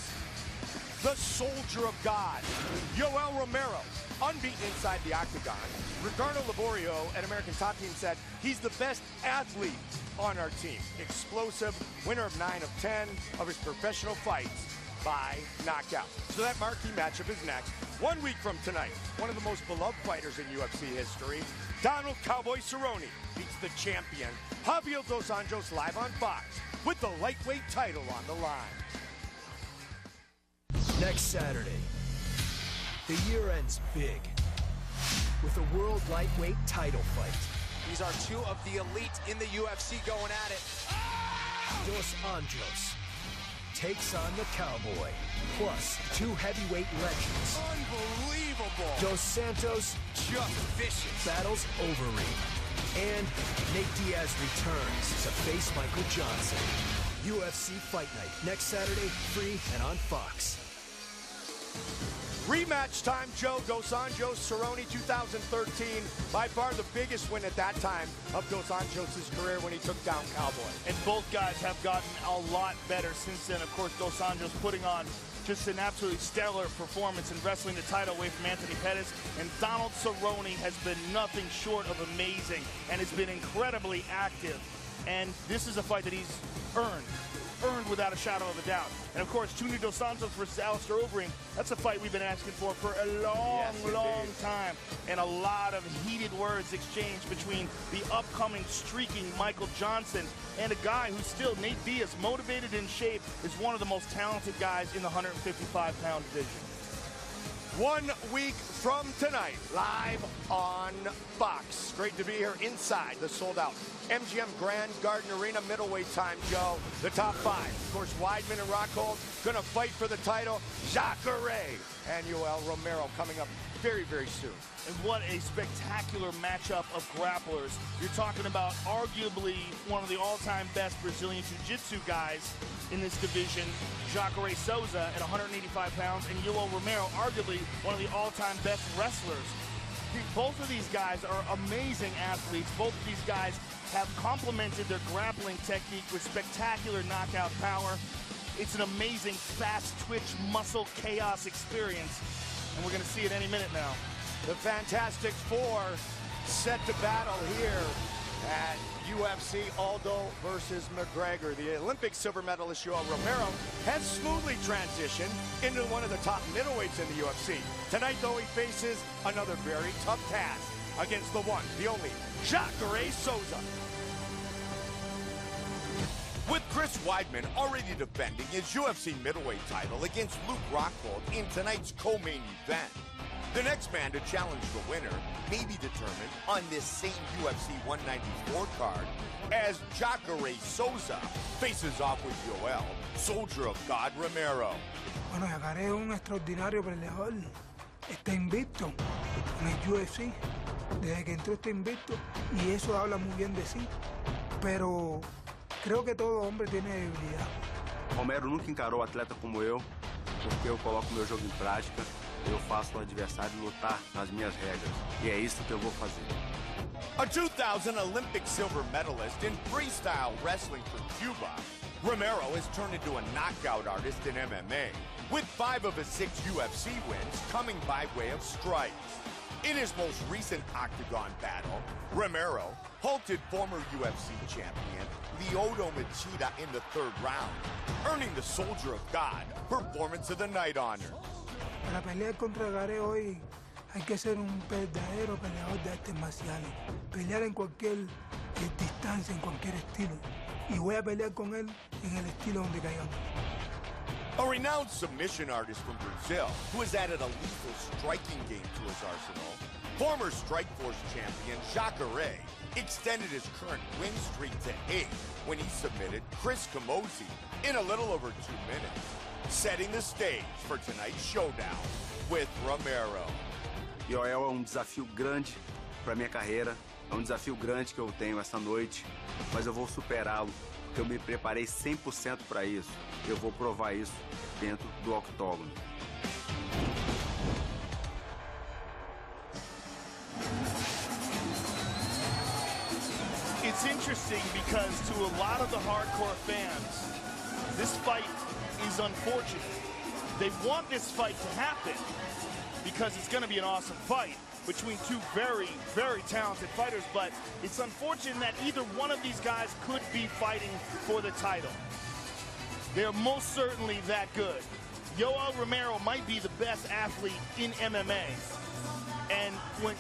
the Soldier of God, Yoel Romero, unbeaten inside the octagon. Ricardo Laborio at American Top Team said he's the best athlete on our team. Explosive, winner of 9 of 10 of his professional fights by knockout. So that marquee matchup is next. 1 week from tonight, one of the most beloved fighters in UFC history, Donald Cowboy Cerrone beats the champion, Javier Dos Anjos, live on Fox, with the lightweight title on the line. Next Saturday, the year ends big with a world lightweight title fight. These are two of the elite in the UFC going at it. Dos Anjos takes on the Cowboy, plus two heavyweight legends. Unbelievable. Dos Santos Just vicious. battles Overeem. And Nate Diaz returns to face Michael Johnson. UFC Fight Night, next Saturday, free and on Fox. Rematch time, Joe. Dos Anjos, Cerrone, 2013. By far the biggest win at that time of Dos Anjos' career when he took down Cowboy. And both guys have gotten a lot better since then. Of course, Dos Anjos putting on just an absolutely stellar performance in wrestling the title away from Anthony Pettis. And Donald Cerrone has been nothing short of amazing and has been incredibly active. And this is a fight that he's earned without a shadow of a doubt. And of course, Junior Dos Santos versus Alistair Overeem, that's a fight we've been asking for a long time. And a lot of heated words exchanged between the upcoming streaking Michael Johnson and a guy who's still, Nate Diaz, motivated and in shape, is one of the most talented guys in the 155-pound division. 1 week from tonight, live on Fox. Great to be here inside the sold-out MGM Grand Garden Arena middleweight time, Joe. The top five. Of course, Weidman and Rockhold going to fight for the title. Jacare and Yoel Romero coming up very, very soon. And what a spectacular matchup of grapplers. You're talking about arguably one of the all-time best Brazilian Jiu-Jitsu guys in this division, Jacare Souza at 185 pounds, and Yoel Romero, arguably one of the all-time best wrestlers. Both of these guys are amazing athletes. Both of these guys have complemented their grappling technique with spectacular knockout power. It's an amazing, fast twitch, muscle chaos experience, and we're going to see it any minute now. The Fantastic Four set to battle here at UFC, Aldo versus McGregor. The Olympic silver medalist Yoel Romero has smoothly transitioned into one of the top middleweights in the UFC. Tonight, though, he faces another very tough task against the one, the only, Jacare Souza. With Chris Weidman already defending his UFC middleweight title against Luke Rockhold in tonight's co-main event, the next man to challenge the winner may be determined on this same UFC 194 card as Jacare Souza faces off with Yoel, Soldier of God Romero. Bueno, Jacare es un extraordinario peleador. Está invicto en el UFC. Desde que entró está invicto y eso habla muy bien de sí. Pero creo que todo hombre tiene debilidad. Romero nunca encarou atleta como eu, porque eu coloco meu jogo em prática. Eu faço o adversário lutar nas minhas regras. E é isso que eu vou fazer. A 2000 Olympic silver medalist in freestyle wrestling for Cuba, Romero has turned into a knockout artist in MMA, with 5 of his 6 UFC wins coming by way of strikes. In his most recent octagon battle, Romero halted former UFC champion Lyoto Machida in the 3rd round, earning the Soldier of God Performance of the Night honor. Para pelear contra Jacare hoy hay que ser un verdadero peleador de artes marciales. Pelear en cualquier distancia, en cualquier estilo. Y voy a pelear con él en el estilo donde caigamos. A renowned submission artist from Brazil who has added a lethal striking game to his arsenal, former Strikeforce champion Jacare extended his current win streak to 8 when he submitted Chris Camozzi in a little over 2 minutes, setting the stage for tonight's showdown with Romero. Yoel é desafio grande para minha carreira, é desafio grande que eu tenho essa noite, mas eu vou superá-lo, porque eu me preparei 100% para isso. Eu vou provar isso dentro do octógono. It's interesting because to a lot of the hardcore fans, this fight is unfortunate. They want this fight to happen because it's going to be an awesome fight between two very, very talented fighters, but it's unfortunate that either one of these guys could be fighting for the title. They're most certainly that good. Yoel Romero might be the best athlete in MMA. And when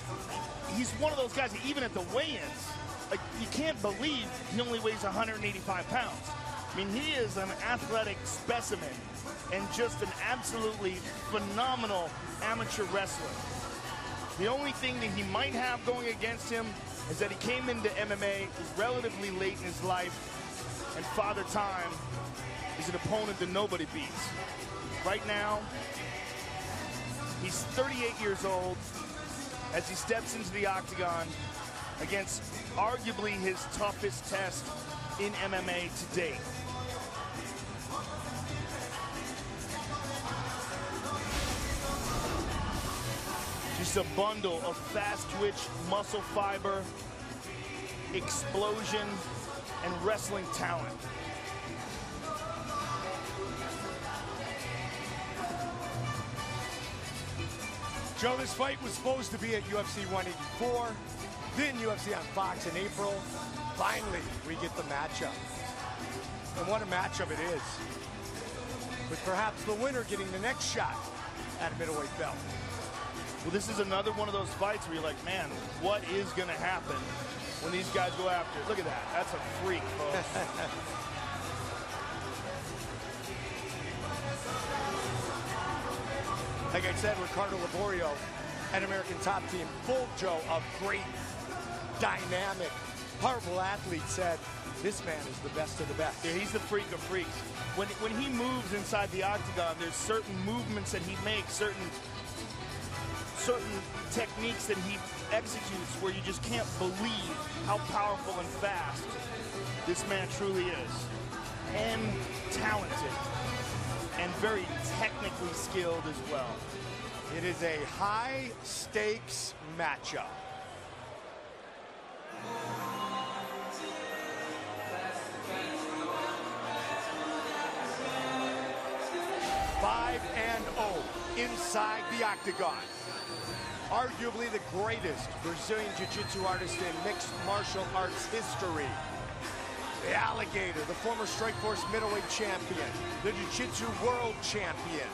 he's one of those guys, even at the weigh-ins, like, you can't believe he only weighs 185 pounds. I mean, he is an athletic specimen and just an absolutely phenomenal amateur wrestler. The only thing that he might have going against him is that he came into MMA relatively late in his life, and Father Time is an opponent that nobody beats. Right now, he's 38 years old as he steps into the octagon against arguably his toughest test in MMA to date. Just a bundle of fast twitch, muscle fiber, explosion, and wrestling talent. Joe, this fight was supposed to be at UFC 184, then UFC on Fox in April. Finally, we get the matchup. And what a matchup it is. With perhaps the winner getting the next shot at a middleweight belt. Well, this is another one of those fights where you're like, man, what is going to happen when these guys go after it? Look at that. That's a freak, folks. Like I said, Ricardo Laborio, an American Top Team, full, Joe, of great, dynamic, powerful athletes, said, this man is the best of the best. Yeah, he's the freak of freaks. When he moves inside the octagon, there's certain movements that he makes, certain techniques that he executes where you just can't believe how powerful and fast this man truly is. And talented. And very technically skilled as well. It is a high-stakes matchup. Five and 0 inside the octagon. Arguably the greatest Brazilian Jiu-Jitsu artist in mixed martial arts history. The Alligator, the former Strikeforce middleweight champion, the Jiu-Jitsu world champion,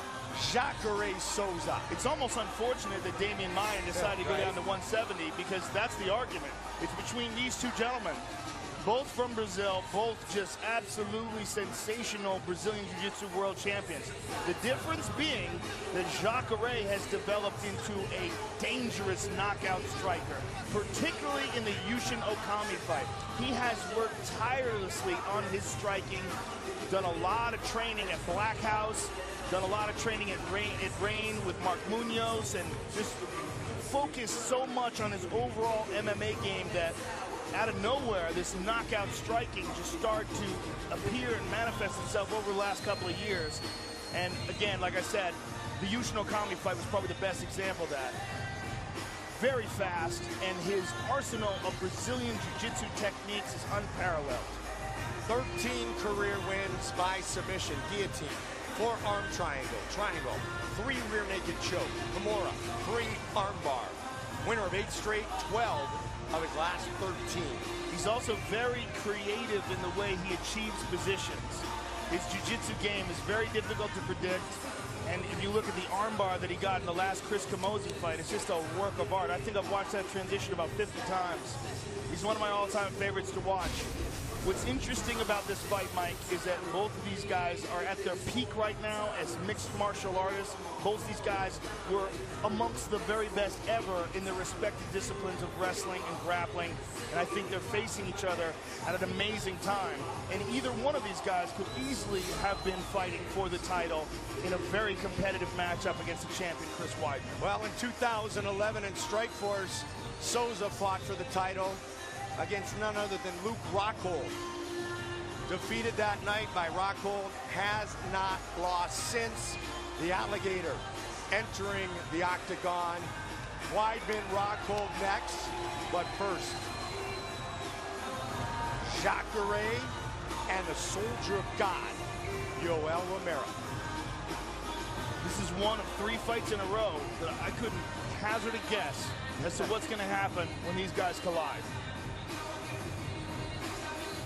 Jacare Souza. It's almost unfortunate that Damian Maia decided to go down to 170 because that's the argument. It's between these two gentlemen. Both from Brazil, both just absolutely sensational Brazilian Jiu-Jitsu world champions. The difference being that Jacare has developed into a dangerous knockout striker, particularly in the Yushin Okami fight. He has worked tirelessly on his striking, done a lot of training at Black House, done a lot of training at Rain with Mark Munoz, and just focused so much on his overall MMA game that out of nowhere, this knockout striking just started to appear and manifest itself over the last couple of years. And again, like I said, the Yushin Okami fight was probably the best example of that. Very fast, and his arsenal of Brazilian Jiu-Jitsu techniques is unparalleled. 13 career wins by submission, guillotine, forearm triangle, 3 rear naked choke, Kimura, 3 armbar. Winner of 8 straight, 12 of his last 13. He's also very creative in the way he achieves positions. His jiu-jitsu game is very difficult to predict. And if you look at the armbar that he got in the last Chris Camozzi fight, it's just a work of art. I think I've watched that transition about 50 times. He's one of my all-time favorites to watch. What's interesting about this fight, Mike, is that both of these guys are at their peak right now as mixed martial artists. Both these guys were amongst the very best ever in their respective disciplines of wrestling and grappling. And I think they're facing each other at an amazing time. And either one of these guys could easily have been fighting for the title in a very competitive matchup against the champion, Chris Weidman. Well, in 2011 in Strikeforce, Souza fought for the title against none other than Luke Rockhold. Defeated that night by Rockhold, has not lost since. The Alligator entering the octagon. Weidman, Rockhold next, but first, Jacare and the Soldier of God, Yoel Romero. This is one of 3 fights in a row that I couldn't hazard a guess as to what's going to happen when these guys collide.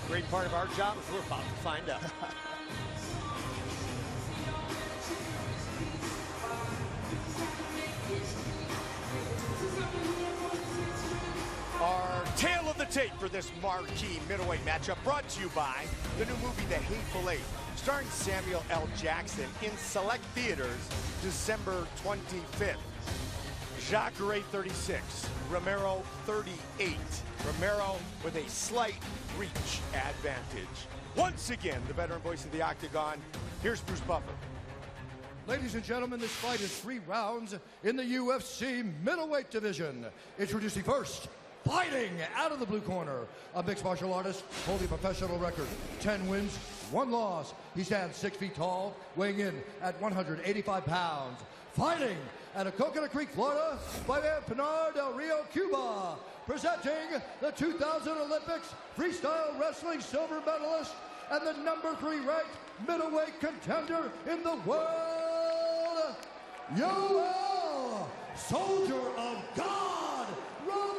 Great part of our job is we're about to find out. tape for this marquee middleweight matchup brought to you by the new movie The Hateful Eight, starring Samuel L. Jackson, in select theaters December 25th. Jacare 36, Romero 38. Romero with a slight reach advantage. Once again, the veteran voice of the Octagon, here's Bruce Buffer. Ladies and gentlemen, this fight is 3 rounds in the UFC middleweight division. Introducing first, fighting out of the blue corner, a mixed martial artist holding a professional record, 10 wins, 1 loss. He stands 6 feet tall, weighing in at 185 pounds. Fighting out of Coconut Creek, Florida, by Pinar del Rio, Cuba, presenting the 2000 Olympics freestyle wrestling silver medalist and the #3 ranked middleweight contender in the world, Yoel, Soldier of God, Romero.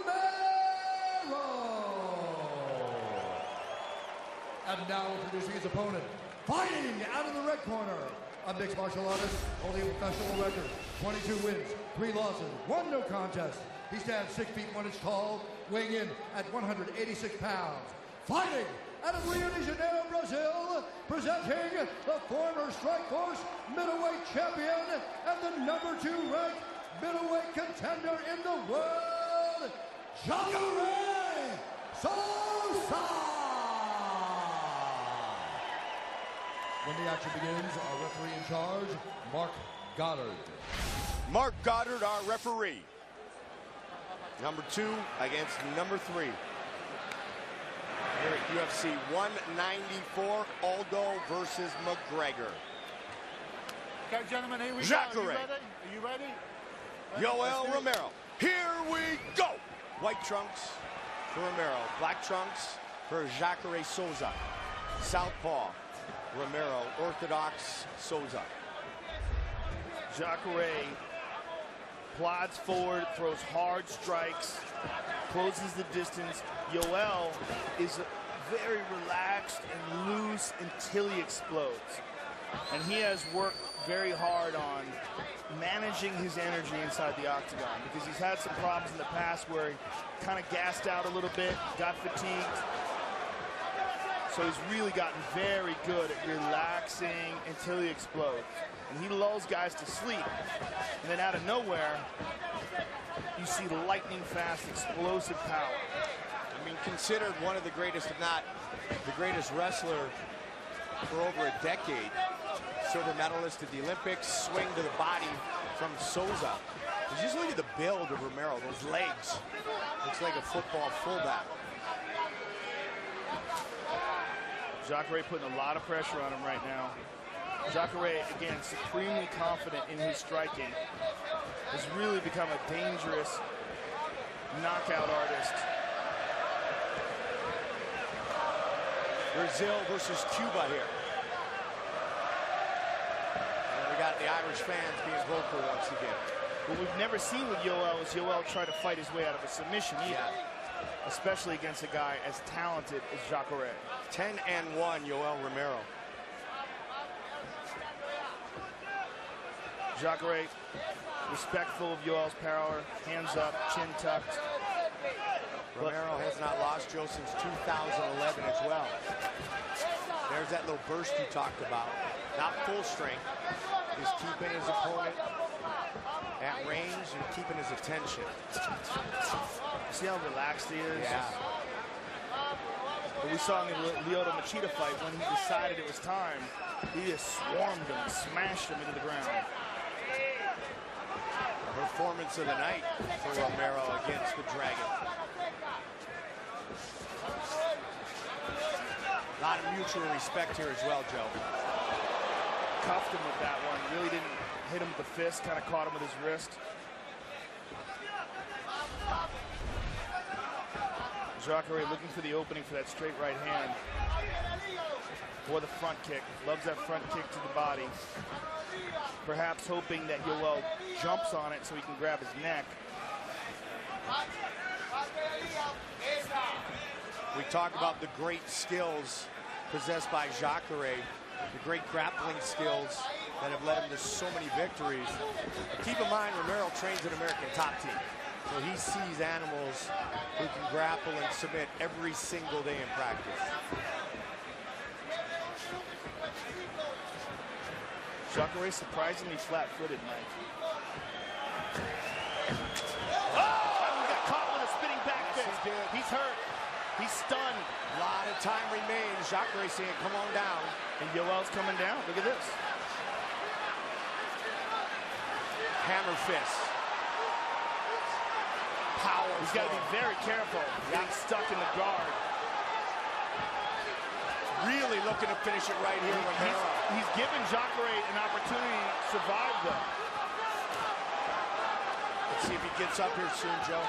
And now introducing his opponent, fighting out of the red corner, a mixed martial artist holding a professional record, 22 wins, 3 losses, 1 no contest. He stands 6 feet 1 inch tall, weighing in at 186 pounds. Fighting out of Rio de Janeiro, Brazil, presenting the former Strikeforce middleweight champion and the #2 ranked middleweight contender in the world, Jacare Souza. When the action begins, our referee in charge, Mark Goddard. Mark Goddard, our referee. #2 against #3. Here at UFC 194, Aldo versus McGregor. Okay, gentlemen, here we Jacare. go. Are you ready? Yoel Romero. Here we go. White trunks for Romero. Black trunks for Jacare Souza. Southpaw, Romero. Orthodox, Souza. Jacare plods forward, throws hard strikes, closes the distance. Yoel is very relaxed and loose until he explodes. And he has worked very hard on managing his energy inside the octagon, because he's had some problems in the past where he kind of gassed out a little bit, got fatigued. So he's really gotten very good at relaxing until he explodes. And he lulls guys to sleep. And then out of nowhere, you see lightning fast, explosive power. I mean, considered one of the greatest, if not the greatest wrestler for over a decade. Silver medalist at the Olympics, swing to the body from Souza. Just look at the build of Romero, those legs. Looks like a football fullback. Jacare putting a lot of pressure on him right now. Jacare, again, supremely confident in his striking. Has really become a dangerous knockout artist. Brazil versus Cuba here. And we got the Irish fans being vocal once again. What we've never seen with Yoel is Yoel try to fight his way out of a submission either. Yeah. Especially against a guy as talented as Jacare. 10-1, Yoel Romero. Jacare, respectful of Yoel's power, hands up, chin tucked. Romero has not lost, Joe, since 2011 as well. There's that little burst you talked about. Not full strength. He's keeping his opponent at range and keeping his attention. See how relaxed he is? Yeah. But we saw in the Lyoto Machida fight, when he decided it was time, he just swarmed him, smashed him into the ground. Performance of the night for Romero against the Dragon. A lot of mutual respect here as well, Joe. Cuffed him with that one. Really didn't hit him with the fist. Kind of caught him with his wrist. Jacare looking for the opening for that straight right hand. For the front kick. Loves that front kick to the body. Perhaps hoping that Yoel jumps on it so he can grab his neck. We talk about the great skills possessed by Jacare, the great grappling skills that have led him to so many victories. But keep in mind, Romero trains an American top team. Well, he sees animals who can grapple and submit every single day in practice. Jacare surprisingly flat-footed, Mike. Oh! He got caught with a spinning back fist. He's hurt. He's stunned. A lot of time remains. Jacare saying, come on down. And Yoel's coming down. Look at this. Hammer fist. Power. He's got to be very careful. Getting stuck in the guard. Really looking to finish it right here, Romero. He's given Jacare an opportunity to survive, though. Let's see if he gets up here soon, Joe.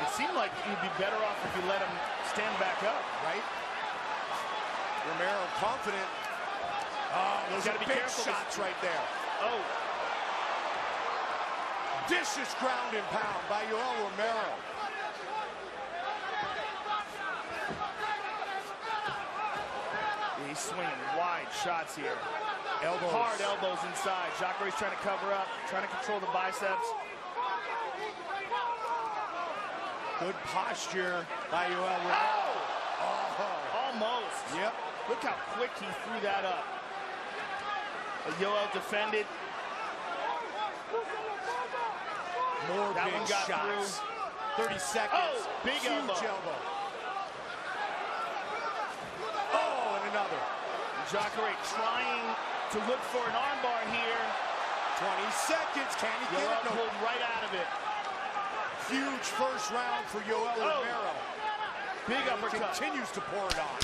It seemed like he'd be better off if you let him stand back up. Right? Romero confident. Oh, those are big shots right there. Oh. Vicious ground and pound by Yoel Romero. He's swinging wide shots here. Elbows. Hard elbows inside. Jacare's trying to cover up, trying to control the biceps. Good posture by Yoel Romero. Oh! Almost. Yep. Look how quick he threw that up. Yoel defended. More that big one got shots. Through. 30 seconds. Oh, big huge elbow. Oh, and another. Jacare trying to look for an armbar here. 20 seconds. Can he get it? No. Pulled right out of it. Huge first round for Yoel Romero. Big uppercut. Continues to pour it on.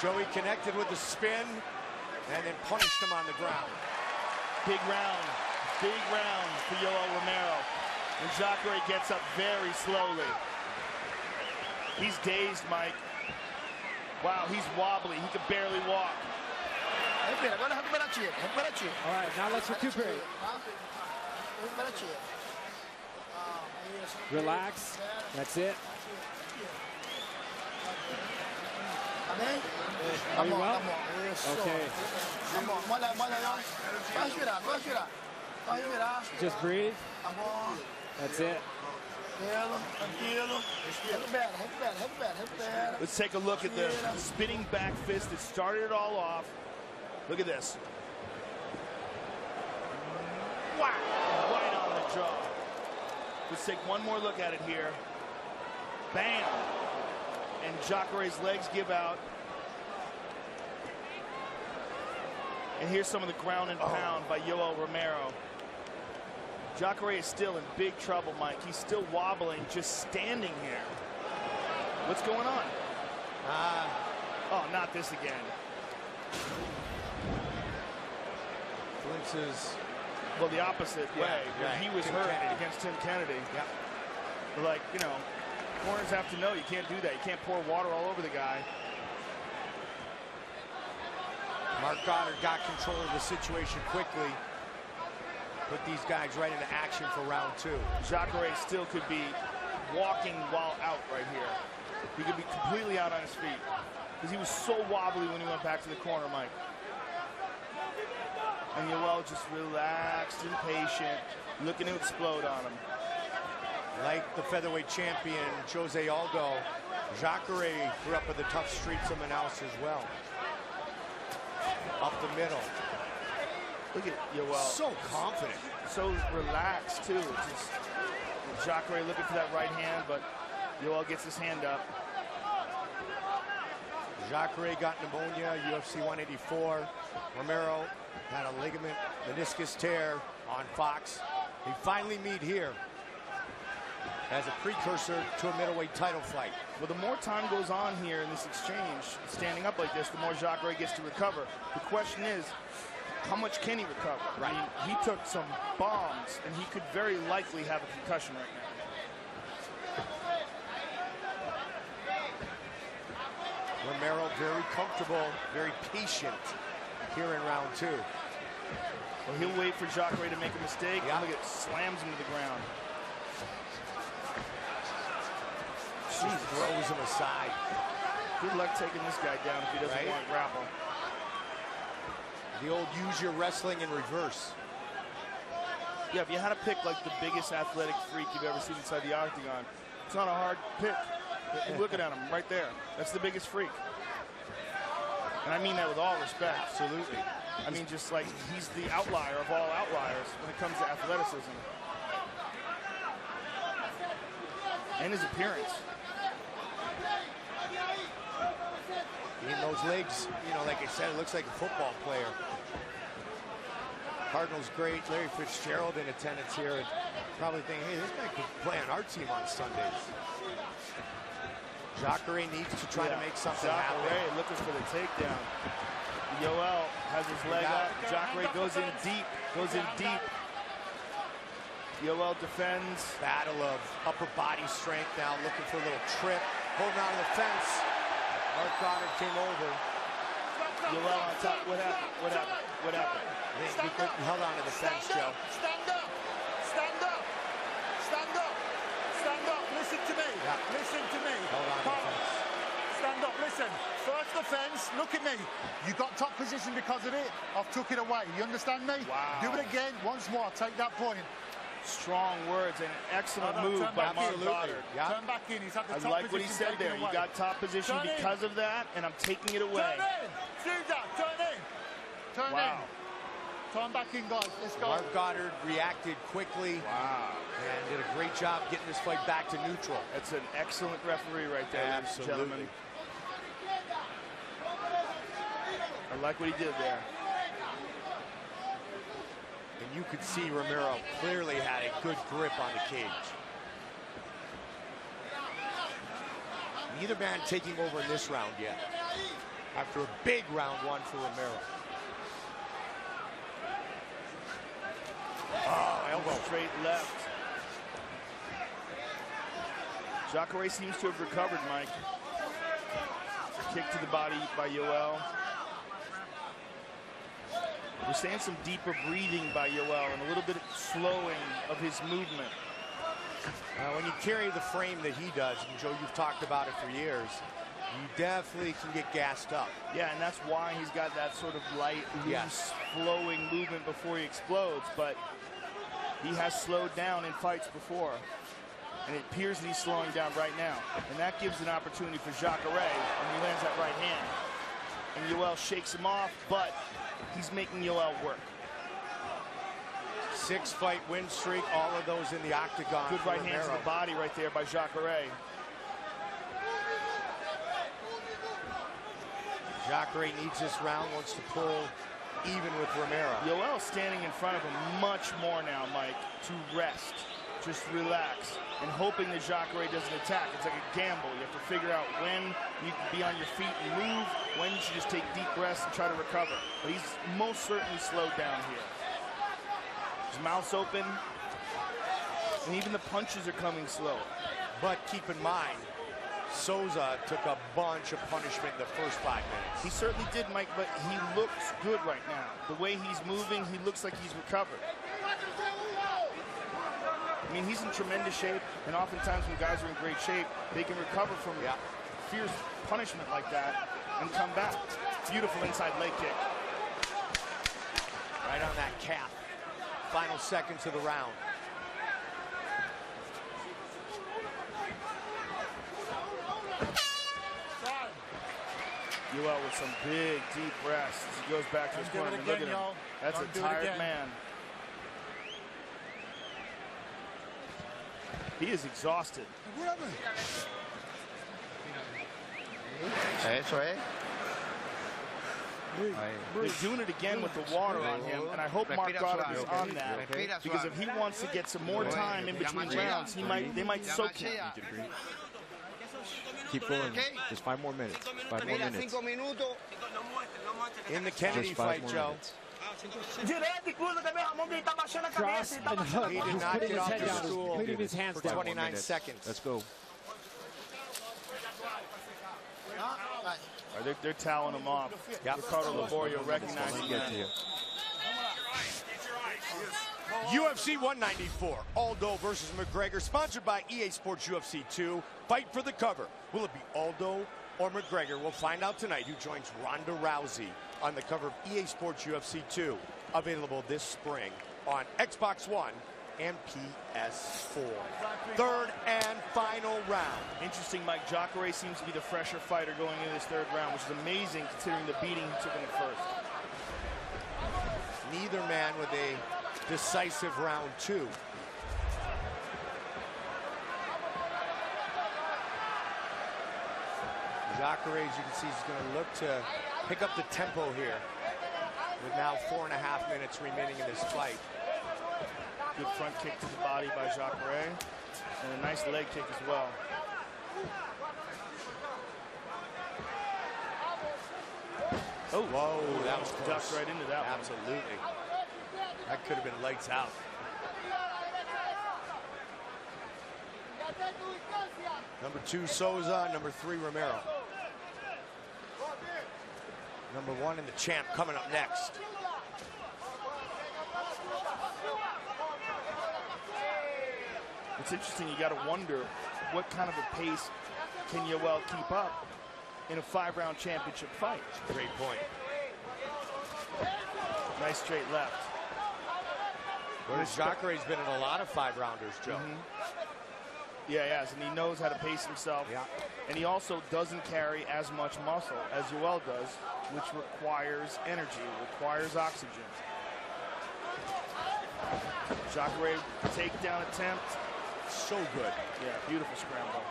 Joey connected with the spin and then punished him on the ground. Big round for Yoel Romero. And Jacare gets up very slowly. He's dazed, Mike. Wow, he's wobbly. He could barely walk. All right, now let's recuperate. Relax. That's it. Are you well? Okay. Just breathe. That's it. Let's take a look at the spinning back fist that started it all off. Look at this. Wow! Right on the jaw. Let's take one more look at it here. Bam! And Jacare's legs give out. And here's some of the ground and pound by Yoel Romero. Jacare is still in big trouble, Mike. He's still wobbling, just standing here. What's going on? Oh, not this again. Glimpses. Well, the opposite way. Right. He was hurt against Tim Kennedy. Yeah. But like, you know, corners have to know you can't do that. You can't pour water all over the guy. Mark Goddard got control of the situation quickly. Put these guys right into action for round two. Jacare still could be walking while out right here. He could be completely out on his feet. Because he was so wobbly when he went back to the corner, Mike. And Yoel just relaxed and patient, looking to explode on him. Like the featherweight champion, Jose Aldo, Jacare grew up in the tough streets of Manaus as well. Up the middle. Look at Yoel. So confident. So relaxed, too. Just Jacare looking for that right hand, but Yoel gets his hand up. Jacare got pneumonia, UFC 184. Romero had a ligament meniscus tear on Fox. They finally meet here as a precursor to a middleweight title fight. Well, the more time goes on here in this exchange, standing up like this, the more Jacare gets to recover. The question is, how much can he recover? Right. I mean, he took some bombs, and he could very likely have a concussion right now. Romero very comfortable, very patient here in round two. Well, he'll wait for Jacare to make a mistake. Yeah. Look at it, slams him to the ground. She throws him aside. Good luck taking this guy down if he doesn't want to grapple. The old use your wrestling in reverse. Yeah, if you had to pick like the biggest athletic freak you've ever seen inside the octagon, it's not a hard pick. You're looking at him right there. That's the biggest freak. And I mean that with all respect. Absolutely. I mean, just like he's the outlier of all outliers when it comes to athleticism. And his appearance. In those legs, you know, like I said, it looks like a football player. Cardinals great. Larry Fitzgerald in attendance here. And probably thinking, hey, this guy could play on our team on Sundays. Jacare needs to try to make something happen. Jacare looking for the takedown. Yoel has his leg up. Jacare goes in deep. Yoel defends. Battle of upper body strength now, looking for a little trip. Holding on to the fence. Mark Goddard came over. Yoel on top. What happened? He held on to the fence, Joe. Stand up. Listen to me. Yeah. Listen to me. Hold on to the fence. Stand up, listen. First the fence, look at me. You got top position because of it. I've took it away. You understand me? Wow. Do it again, once more. Take that point. Strong words and an excellent move by Mark Goddard. Yeah. Turn back in. He's had the I top like what he position said there. taken You away. got top position Turn because in. of that, and I'm taking it away. Turn in. Caesar, turn in. Turn Wow. in. Turn back in, guys. Let's go. Mark Goddard reacted quickly. Wow. And did a great job getting this fight back to neutral. That's an excellent referee right there, ladies and gentlemen. I like what he did there. And you could see Romero clearly had a good grip on the cage. Neither man taking over in this round yet. After a big round one for Romero. Oh, elbow. Straight left. Jacare seems to have recovered, Mike. A kick to the body by Yoel. We're seeing some deeper breathing by Yoel and a little bit of slowing of his movement. When you carry the frame that he does, and Joe, you've talked about it for years, you definitely can get gassed up. Yeah, and that's why he's got that sort of light, loose, flowing movement before he explodes. But he has slowed down in fights before. And it appears that he's slowing down right now. And that gives an opportunity for Jacare when he lands that right hand. And Yoel shakes him off, but he's making Yoel work. 6-fight win streak, all of those in the octagon. Good right hand to the body right there by Jacare. Jacare needs this round, wants to pull even with Romero. Yoel standing in front of him much more now, Mike, to rest, just relax, and hoping that Jacare doesn't attack. It's like a gamble. You have to figure out when you can be on your feet and move, when you should just take deep breaths and try to recover. But he's most certainly slowed down here. His mouth's open, and even the punches are coming slow. But keep in mind, Souza took a bunch of punishment in the first 5 minutes. He certainly did, Mike, but he looks good right now. The way he's moving, he looks like he's recovered. I mean, he's in tremendous shape, and oftentimes when guys are in great shape, they can recover from fierce punishment like that and come back. Beautiful inside leg kick. Right on that calf. Final seconds of the round. Yoel with some big, deep breaths as he goes back to his corner. Look at him. That's a tired man. He is exhausted. Eso es. They're doing it again with the water on him, and I hope Mark Goddard is on that, because if he wants to get some more time in between rounds, they might soak him. Keep going. Just 5 more minutes. 5 more minutes. In the Kennedy fight, Joe. Cross and hook. He did He's not putting get his off head the down. stool He's putting his hands for down. 29 seconds. Let's go. They're toweling him off. Ricardo Laborio recognizing that. UFC 194, Aldo versus McGregor, sponsored by EA Sports UFC 2. Fight for the cover. Will it be Aldo or McGregor? We'll find out tonight who joins Ronda Rousey on the cover of EA Sports UFC 2, available this spring on Xbox One and PS4. Third and final round. Interesting, Mike. Jacare seems to be the fresher fighter going into this third round, which is amazing considering the beating he took in the first. Neither man with a decisive round 2. Jacare, as you can see, is going to look to pick up the tempo here with now 4.5 minutes remaining in this fight. Good front kick to the body by Jacare, and a nice leg kick as well. Oh, whoa, that was close. Ducked right into that one. Absolutely. That could have been lights out. Number 2, Souza. Number 3, Romero. Number 1 and the champ coming up next. It's interesting, you got to wonder what kind of a pace can Yoel keep up in a 5-round championship fight. Great point. Nice straight left. Jacare's been in a lot of 5-rounders, Joe. Yeah, he has, and he knows how to pace himself. Yeah. And he also doesn't carry as much muscle as Yoel does, which requires energy, requires oxygen. Jacare takedown attempt. So good. Yeah, beautiful scramble.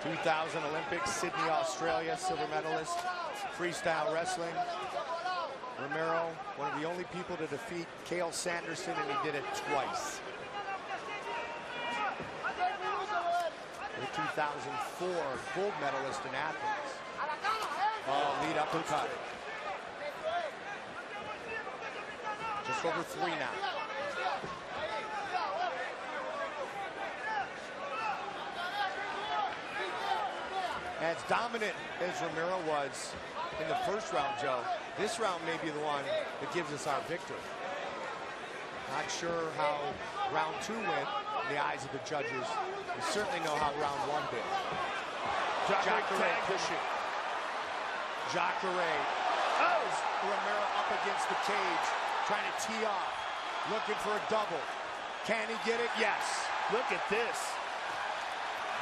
2000 Olympics, Sydney, Australia, silver medalist, freestyle wrestling. Romero, one of the only people to defeat Cael Sanderson, and he did it twice. The 2004 gold medalist in Athens. Oh, lead uppercut. Just over 3 now. As dominant as Romero was in the first round, Joe, this round may be the one that gives us our victory. Not sure how round 2 went in the eyes of the judges. We certainly know how round 1 did. Jacare pushing. Jacare. Oh! Romero up against the cage, trying to tee off, looking for a double. Can he get it? Yes. Look at this.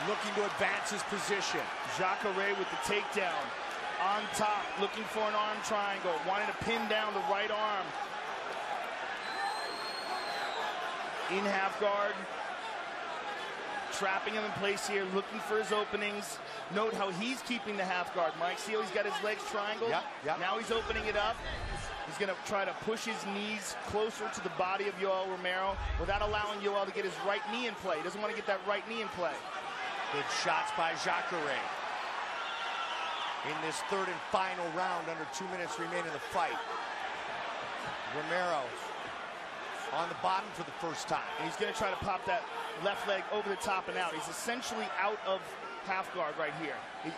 Looking to advance his position. Jacare with the takedown. On top, looking for an arm triangle, wanting to pin down the right arm. In half guard. Trapping him in place here, looking for his openings. Note how he's keeping the half guard, Mike. See how he's got his legs triangled? Yep. Now he's opening it up. He's going to try to push his knees closer to the body of Yoel Romero without allowing Yoel to get his right knee in play. He doesn't want to get that right knee in play. Good shots by Jacare. In this third and final round, under 2 minutes remain in the fight. Romero on the bottom for the first time. And he's going to try to pop that left leg over the top and out. He's essentially out of half guard right here.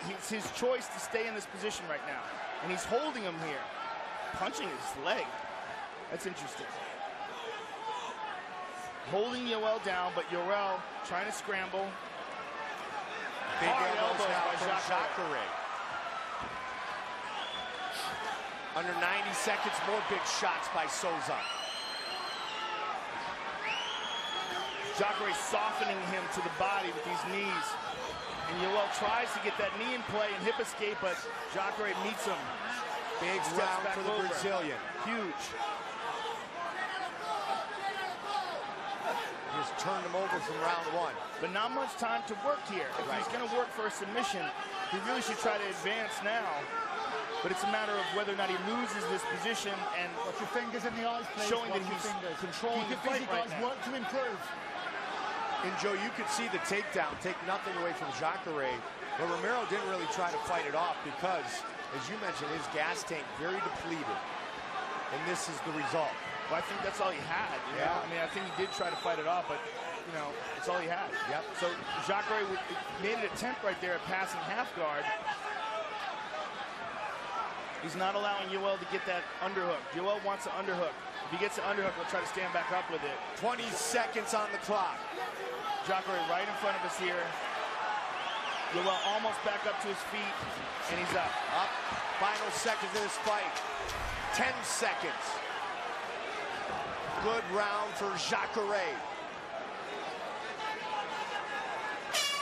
It's his choice to stay in this position right now. And he's holding him here, punching his leg. That's interesting. Holding Yoel down, but Yoel trying to scramble. Big elbows now from Jacare. Under 90 seconds, more big shots by Souza. Jacare softening him to the body with these knees. And Yoel tries to get that knee in play and hip escape, but Jacare meets him. Big round for the Brazilian. Huge. Just turned him over from round 1. But not much time to work here. If he's going to work for a submission, he really should try to advance now. But it's a matter of whether or not he loses this position and watch your fingers in the eyes, please. Showing that he's controlling the fight right now. Work to improve. And Joe, you could see the takedown take nothing away from Jacare, but Romero didn't really try to fight it off because, as you mentioned, his gas tank very depleted. And this is the result. Well, I think that's all he had. You know? I mean, I think he did try to fight it off, but, you know, it's all he had. Yep. So Jacare made an attempt right there at passing half guard. He's not allowing Yoel to get that underhook. Yoel wants an underhook. If he gets an underhook, he'll try to stand back up with it. 20 seconds on the clock. Jacare right in front of us here. Yoel almost back up to his feet, and he's up. Final seconds of this fight. 10 seconds. Good round for Jacare.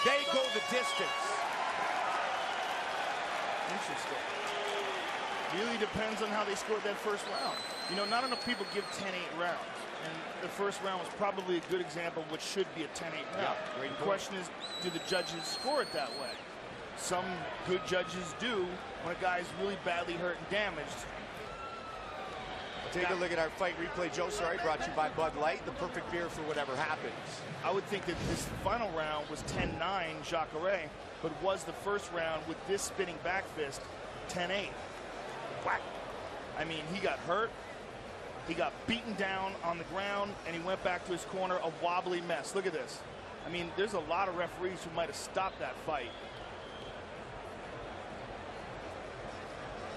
They go the distance. Interesting. Really depends on how they scored that first round. You know, not enough people give 10-8 rounds. And the first round was probably a good example of what should be a 10-8 round. Yeah, The question is, do the judges score it that way? Some good judges do when a guy's really badly hurt and damaged. Take a look at our fight replay, Joe. Sorry, brought to you by Bud Light, the perfect beer for whatever happens. I would think that this final round was 10-9 Jacare, but was the first round with this spinning back fist 10-8. Whack. I mean, he got hurt, he got beaten down on the ground, and he went back to his corner, a wobbly mess. Look at this. I mean, there's a lot of referees who might have stopped that fight.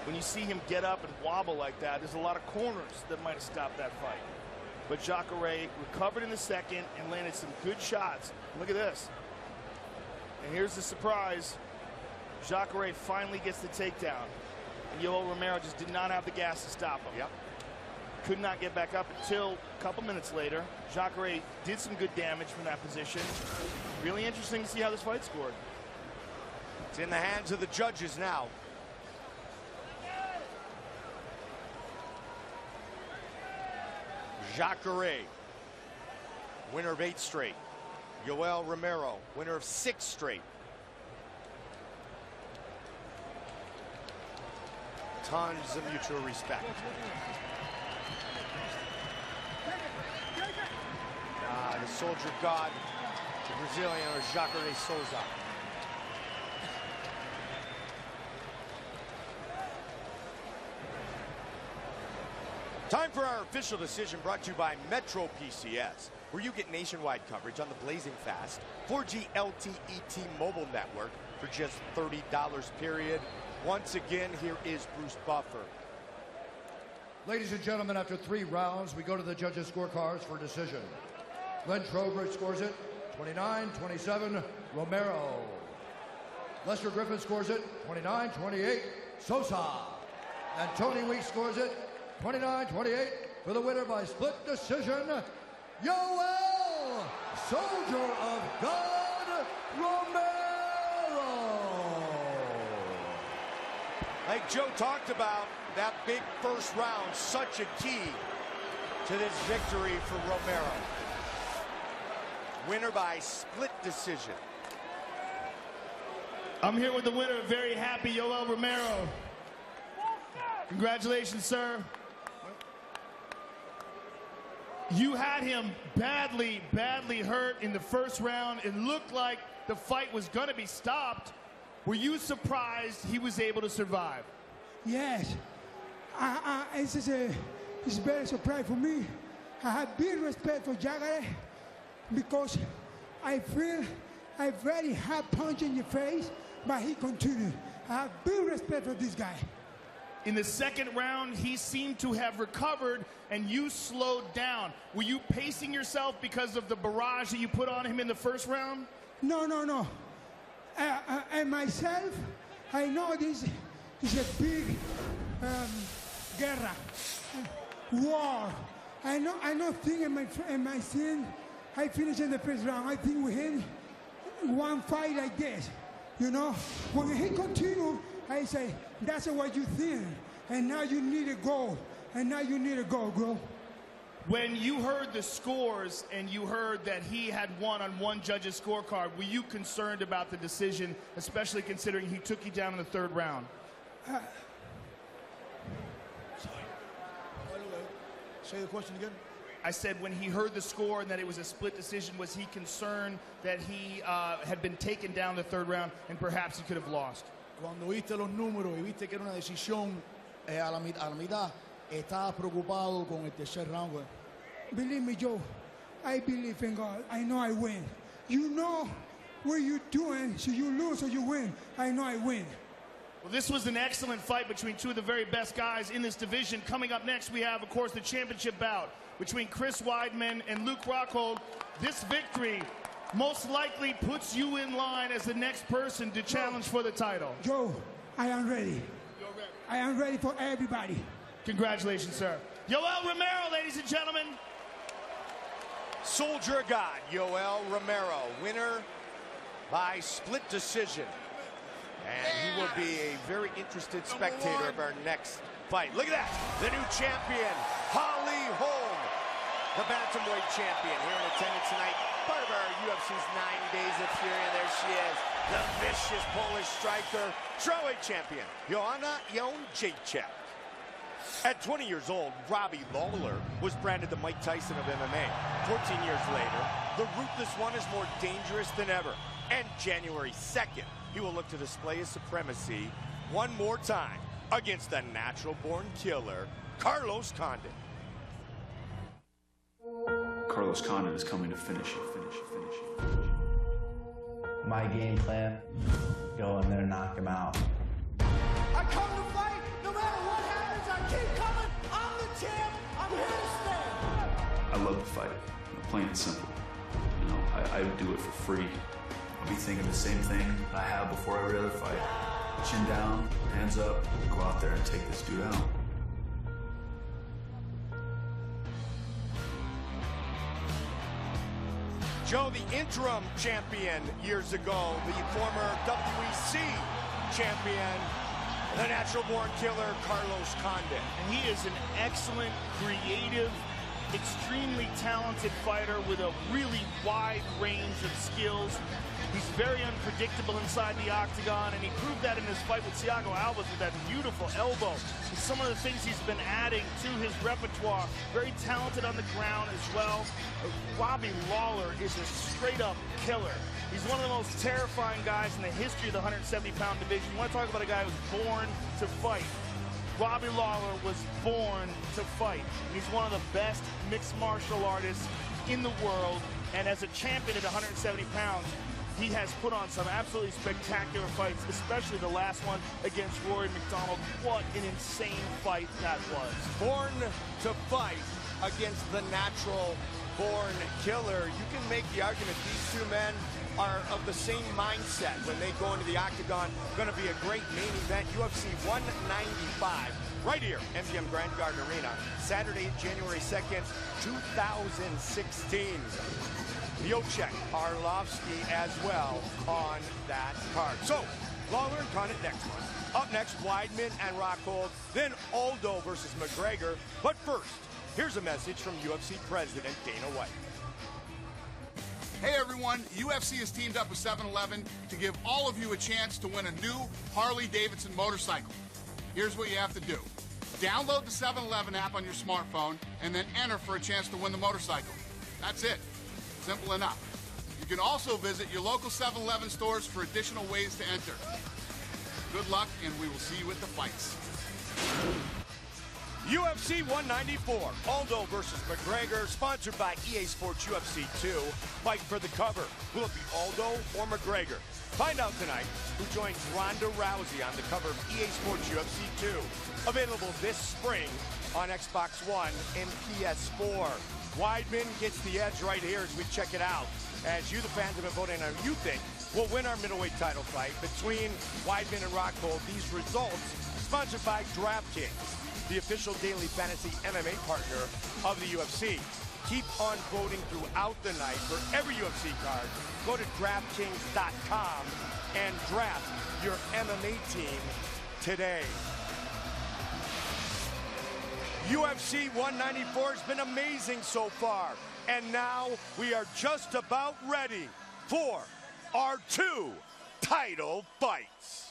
When you see him get up and wobble like that, there's a lot of corners that might have stopped that fight. But Jacare recovered in the second and landed some good shots. Look at this. And here's the surprise. Jacare finally gets the takedown. And Yoel Romero just did not have the gas to stop him. Yep. Could not get back up until a couple minutes later. Jacare did some good damage from that position. Really interesting to see how this fight scored. It's in the hands of the judges now. Jacare, winner of 8 straight. Yoel Romero, winner of 6 straight. Tons of mutual respect. The soldier god, the Brazilian, Jacare Souza. Time for our official decision, brought to you by Metro PCS, where you get nationwide coverage on the blazing fast 4G LTE T-Mobile network for just $30 period. Once again, here is Bruce Buffer. Ladies and gentlemen, after 3 rounds, we go to the judges' scorecards for decision. Glenn Trowbridge scores it 29-27, Romero. Lester Griffin scores it 29-28, Sosa. And Tony Weeks scores it 29-28 for the winner by split decision, Yoel, Soldier of God, Romero. Like Joe talked about, that big first round, such a key to this victory for Romero. Winner by split decision. I'm here with the winner, very happy Yoel Romero. Congratulations, sir. You had him badly hurt in the first round. It looked like the fight was going to be stopped. Were you surprised he was able to survive? Yes. It's very surprising for me. I have big respect for Jacare because I feel a very hard punch in the face, but he continued. I have big respect for this guy. In the second round, he seemed to have recovered, and you slowed down. Were you pacing yourself because of the barrage that you put on him in the first round? No. And myself, I know this is a big guerra, war. I know thing in my scene. I finished in the first round. I think we had one fight like this. You know, when he continued, I say, that's what you think. And now you need to go. And now you need to go, bro. When you heard the scores and you heard that he had won on one judge's scorecard, were you concerned about the decision, especially considering he took you down in the third round? Say the question again. I said when he heard the score and that it was a split decision, was he concerned that he had been taken down the third round and perhaps he could have lost? Cuando viste los números y viste que era una decisión a la mitad, estaba preocupado con el tercer round. Believe me, Joe, I believe in God. I know I win. You know what you're doing, so you lose or you win. I know I win. Well, this was an excellent fight between two of the very best guys in this division. Coming up next, we have, of course, the championship bout between Chris Weidman and Luke Rockhold. This victory most likely puts you in line as the next person to challenge for the title? Joe, I am ready. You're ready. I am ready for everybody. Congratulations, sir. Yoel Romero, ladies and gentlemen. Soldier of God, Yoel Romero, winner by split decision. And he will be a very interested spectator of our next fight. Look at that, the new champion, Holly Holm, the bantamweight champion, here in attendance tonight. Part of our UFC's 9 Days of Fury, and there she is, the vicious Polish striker, strawweight champion, Joanna Jędrzejczyk. At 20 years old, Robbie Lawler was branded the Mike Tyson of MMA. 14 years later, the Ruthless One is more dangerous than ever. And January 2nd, he will look to display his supremacy one more time against the natural-born killer, Carlos Condit. Carlos Condit is coming to finish it. My game plan, go in there and knock him out. I come to fight, no matter what happens, I keep coming. I'm the champ, I'm here to stay. I love the fight, plain and simple. You know, I do it for free. I'll be thinking the same thing I have before every other fight. Chin down, hands up, go out there and take this dude out. Joe, the interim champion years ago, the former WEC champion, the natural-born killer, Carlos Condit. And he is an excellent, creative, extremely talented fighter with a really wide range of skills. He's very unpredictable inside the octagon, and he proved that in his fight with Thiago Alves with that beautiful elbow. And some of the things he's been adding to his repertoire. Very talented on the ground as well. Robbie Lawler is a straight-up killer. He's one of the most terrifying guys in the history of the 170-pound division. You want to talk about a guy who's born to fight. Robbie Lawler was born to fight. He's one of the best mixed martial artists in the world, and as a champion at 170 pounds, he has put on some absolutely spectacular fights, especially the last one against Rory McDonald. What an insane fight that was. Born to fight against the natural-born killer. You can make the argument these two men are of the same mindset when they go into the octagon. Going to be a great main event, UFC 195, right here, MGM Grand Garden Arena, Saturday, January 2nd, 2016. Jacek Arlovsky as well on that card. So, Lawler and Condit next month. Up next, Weidman and Rockhold, then Aldo versus McGregor. But first, here's a message from UFC President Dana White. Hey everyone, UFC has teamed up with 7-Eleven to give all of you a chance to win a new Harley-Davidson motorcycle. Here's what you have to do. Download the 7-Eleven app on your smartphone and then enter for a chance to win the motorcycle. That's it. Simple enough. You can also visit your local 7-Eleven stores for additional ways to enter. Good luck, and we will see you at the fights. UFC 194, Aldo versus McGregor, sponsored by EA Sports UFC 2. Fight for the cover. Will it be Aldo or McGregor? Find out tonight who joins Ronda Rousey on the cover of EA Sports UFC 2. Available this spring on Xbox One and PS4. Weidman gets the edge right here as we check it out. As you, the fans, have been voting on who you think will win our middleweight title fight between Weidman and Rockhold. These results sponsored by DraftKings, the official daily fantasy MMA partner of the UFC. Keep on voting throughout the night for every UFC card. Go to DraftKings.com and draft your MMA team today. UFC 194 has been amazing so far. And now we are just about ready for our 2 title fights.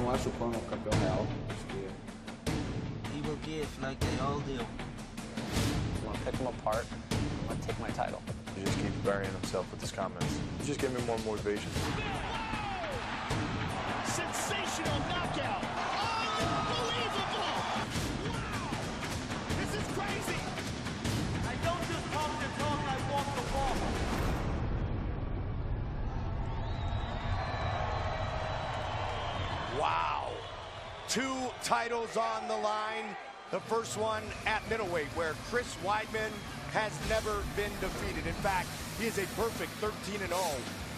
Não acho o Conor campeão real. Acho que he will give like they all do. I'm gonna pick him apart. I'm gonna take my title. He just keeps burying himself with his comments. Just give me more motivation. Sensational knockout. Unbelievable. This is crazy. I don't just talk the talk, I walk the walk. Wow. 2 titles on the line. The first one at middleweight, where Chris Weidman has never been defeated. In fact, he is a perfect 13-0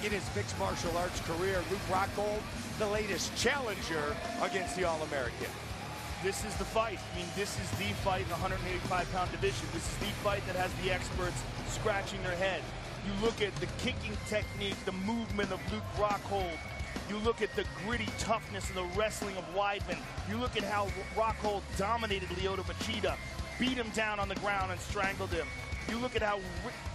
in his mixed martial arts career. Luke Rockhold, the latest challenger against the All-American. This is the fight. I mean, this is the fight in the 185-pound division. This is the fight that has the experts scratching their head. You look at the kicking technique, the movement of Luke Rockhold. You look at the gritty toughness and the wrestling of Weidman. You look at how Rockhold dominated Lyoto Machida, beat him down on the ground and strangled him. You look at how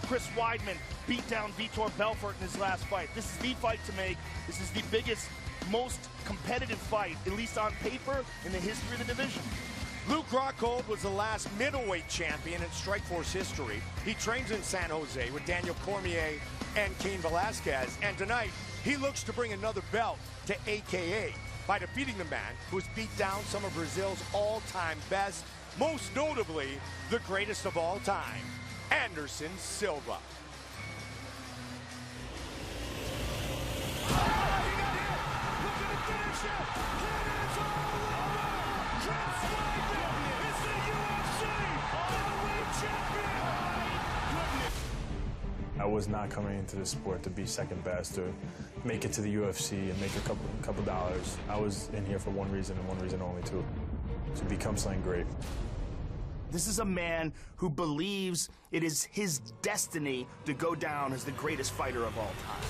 Chris Weidman beat down Vitor Belfort in his last fight. This is the fight to make. This is the biggest, most competitive fight, at least on paper, in the history of the division. Luke Rockhold was the last middleweight champion in Strikeforce history. He trains in San Jose with Daniel Cormier and Cain Velasquez. And tonight, he looks to bring another belt to AKA by defeating the man who's beat down some of Brazil's all-time best, most notably the greatest of all time, Anderson Silva. I was not coming into this sport to be second best or make it to the UFC and make a couple dollars. I was in here for one reason and one reason only, to become something great. This is a man who believes it is his destiny to go down as the greatest fighter of all time.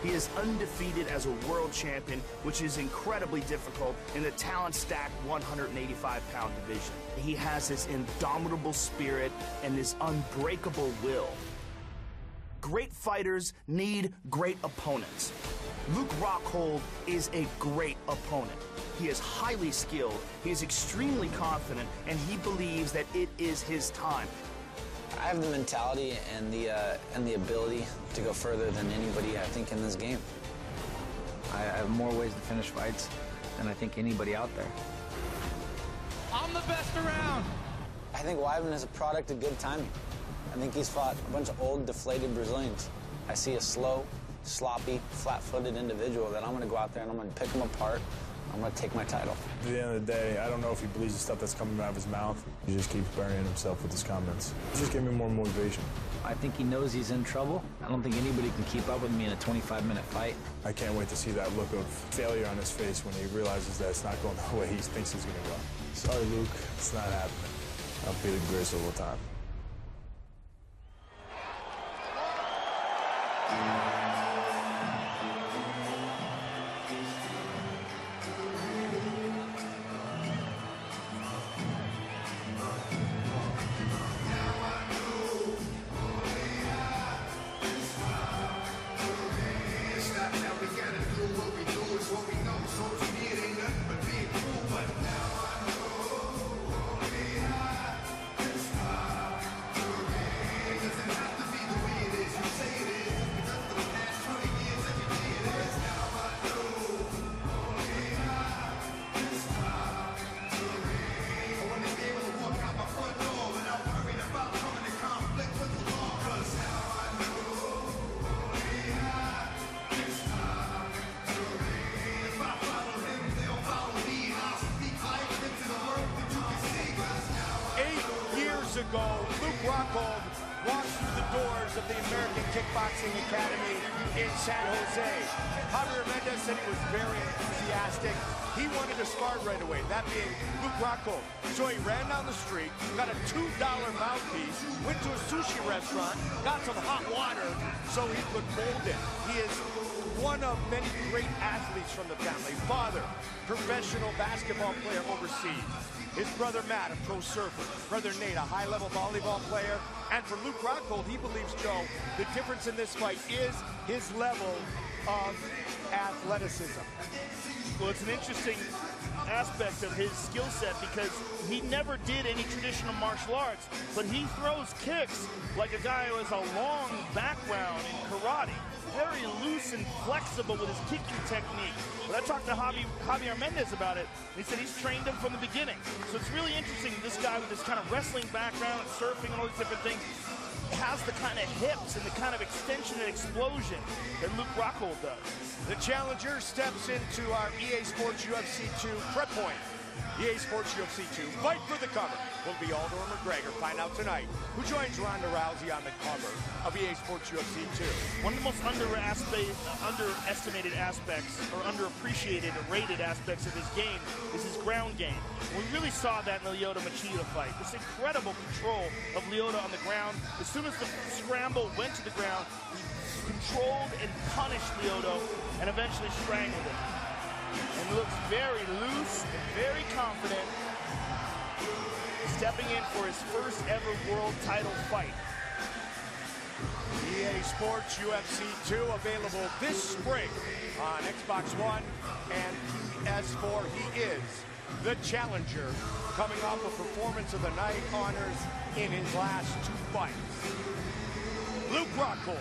He is undefeated as a world champion, which is incredibly difficult in the talent-stacked 185-pound division. He has this indomitable spirit and this unbreakable will. Great fighters need great opponents. Luke Rockhold is a great opponent. He is highly skilled, he is extremely confident, and he believes that it is his time. I have the mentality and the ability to go further than anybody, I think, in this game. I have more ways to finish fights than I think anybody out there. I'm the best around. I think Weidman is a product of good timing. I think he's fought a bunch of old, deflated Brazilians. I see a slow, sloppy, flat-footed individual that I'm going to go out there and I'm going to pick him apart. I'm going to take my title. At the end of the day, I don't know if he believes the stuff that's coming out of his mouth. He just keeps burying himself with his comments. Just give me more motivation. I think he knows he's in trouble. I don't think anybody can keep up with me in a 25-minute fight. I can't wait to see that look of failure on his face when he realizes that it's not going the way he thinks it's going to go. Sorry, Luke. It's not happening. I'll pay the grace all the time. Ago, Luke Rockhold walked through the doors of the American Kickboxing Academy in San Jose. Javier Mendez said he was very enthusiastic. He wanted to start right away, that being Luke Rockhold. So he ran down the street, got a $2 mouthpiece, went to a sushi restaurant, got some hot water so he could mold it. He is one of many great athletes from the family. Father, professional basketball player overseas. His brother Matt, a pro surfer. Brother Nate, a high-level volleyball player. And for Luke Rockhold, he believes, Joe, the difference in this fight is his level of athleticism. Well, it's an interesting aspect of his skill set because he never did any traditional martial arts, but he throws kicks like a guy who has a long background in karate. Very loose and flexible with his kicking technique. But I talked to Javier Mendez about it. He said he's trained him from the beginning. So it's really interesting, this guy with this kind of wrestling background and surfing and all these different things has the kind of hips and the kind of extension and explosion that Luke Rockhold does. The challenger steps into our EA Sports UFC 2 prep point. EA Sports UFC 2, fight for the cover. Will be Aldo or McGregor. Find out tonight who joins Ronda Rousey on the cover of EA Sports UFC 2. One of the most underestimated aspects, or underappreciated or rated aspects of his game is his ground game. We really saw that in the Lyoto Machida fight. This incredible control of Lyoto on the ground. As soon as the scramble went to the ground, he controlled and punished Lyoto and eventually strangled him. And looks very loose and very confident, stepping in for his first ever world title fight. EA Sports UFC 2 available this spring on Xbox One and PS4. He is the challenger, coming off a performance of the night honors in his last 2 fights. Luke Rockhold.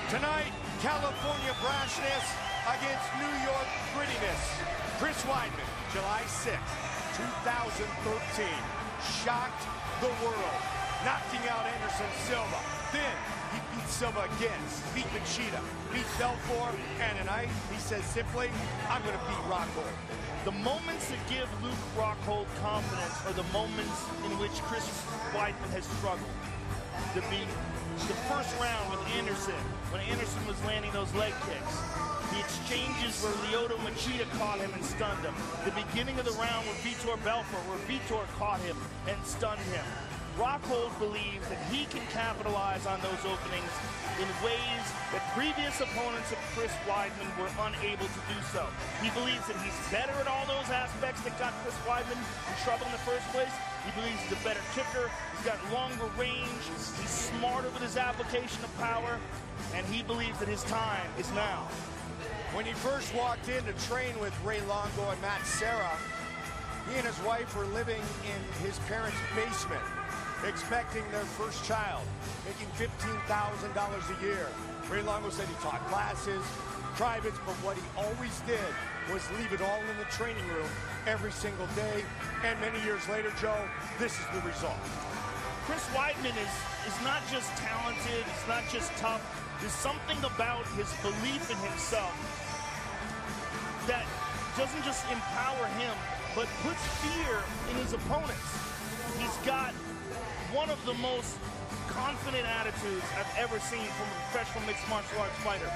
Tonight, California brashness against New York grittiness. Chris Weidman, July 6th, 2013, shocked the world, knocking out Anderson Silva. Then he beat Silva again, beat Machida, beat Belfort, and tonight he says simply, I'm going to beat Rockhold. The moments that give Luke Rockhold confidence are the moments in which Chris Weidman has struggled. The first round with Anderson, when Anderson was landing those leg kicks. The exchanges where Lyoto Machida caught him and stunned him. The beginning of the round with Vitor Belfort, where Vitor caught him and stunned him. Rockhold believes that he can capitalize on those openings in ways that previous opponents of Chris Weidman were unable to do so. He believes that he's better at all those aspects that got Chris Weidman in trouble in the first place. He believes he's a better kicker, he's got longer range, he's smarter with his application of power, and he believes that his time is now. When he first walked in to train with Ray Longo and Matt Serra, he and his wife were living in his parents' basement, expecting their first child, making $15,000 a year. Ray Longo said he taught classes, privates, but what he always did was leave it all in the training room every single day. And many years later, Joe, this is the result. Chris Weidman is not just talented, he's not just tough. There's something about his belief in himself that doesn't just empower him, but puts fear in his opponents. He's got one of the most confident attitudes I've ever seen from a professional mixed martial arts fighter.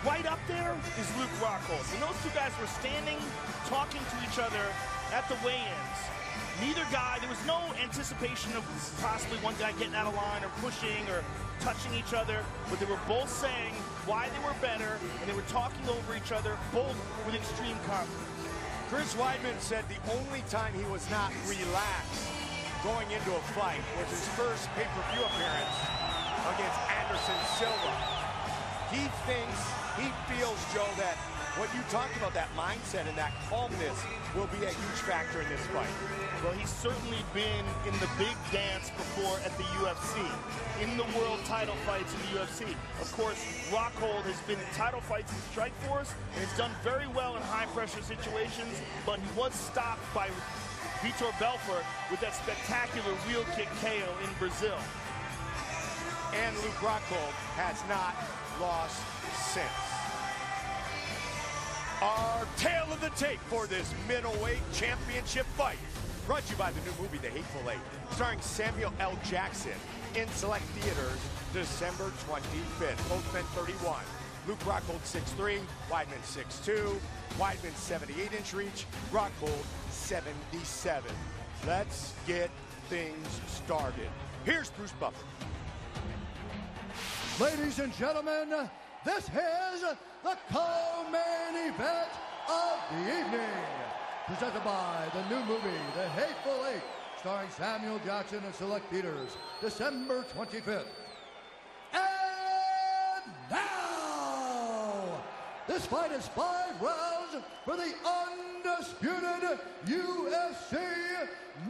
Right up there is Luke Rockhold. When those two guys were standing, talking to each other at the weigh-ins, neither guy, there was no anticipation of possibly one guy getting out of line or pushing or touching each other, but they were both saying why they were better, and they were talking over each other, both with extreme confidence. Chris Weidman said the only time he was not relaxed going into a fight was his first pay-per-view appearance against Anderson Silva. He feels, Joe, that what you talked about, that mindset and that calmness will be a huge factor in this fight. Well, he's certainly been in the big dance before at the UFC, in the world title fights in the UFC. Of course, Rockhold has been in title fights in Strikeforce and has done very well in high-pressure situations, but he was stopped by Vitor Belfort with that spectacular wheel kick KO in Brazil. And Luke Rockhold has not lost since. Our tale of the tape for this middleweight championship fight, brought to you by the new movie, The Hateful Eight, starring Samuel L. Jackson, in select theaters December 25th. Both men 31. Luke Rockhold 6'3", Weidman 6'2", Weidman 78-inch reach, Rockhold 77. Let's get things started. Here's Bruce Buffer. Ladies and gentlemen, this is the co-main event of the evening. Presented by the new movie, The Hateful Eight, starring Samuel Jackson in select theaters, December 25th. And now, this fight is 5 rounds for the undisputed UFC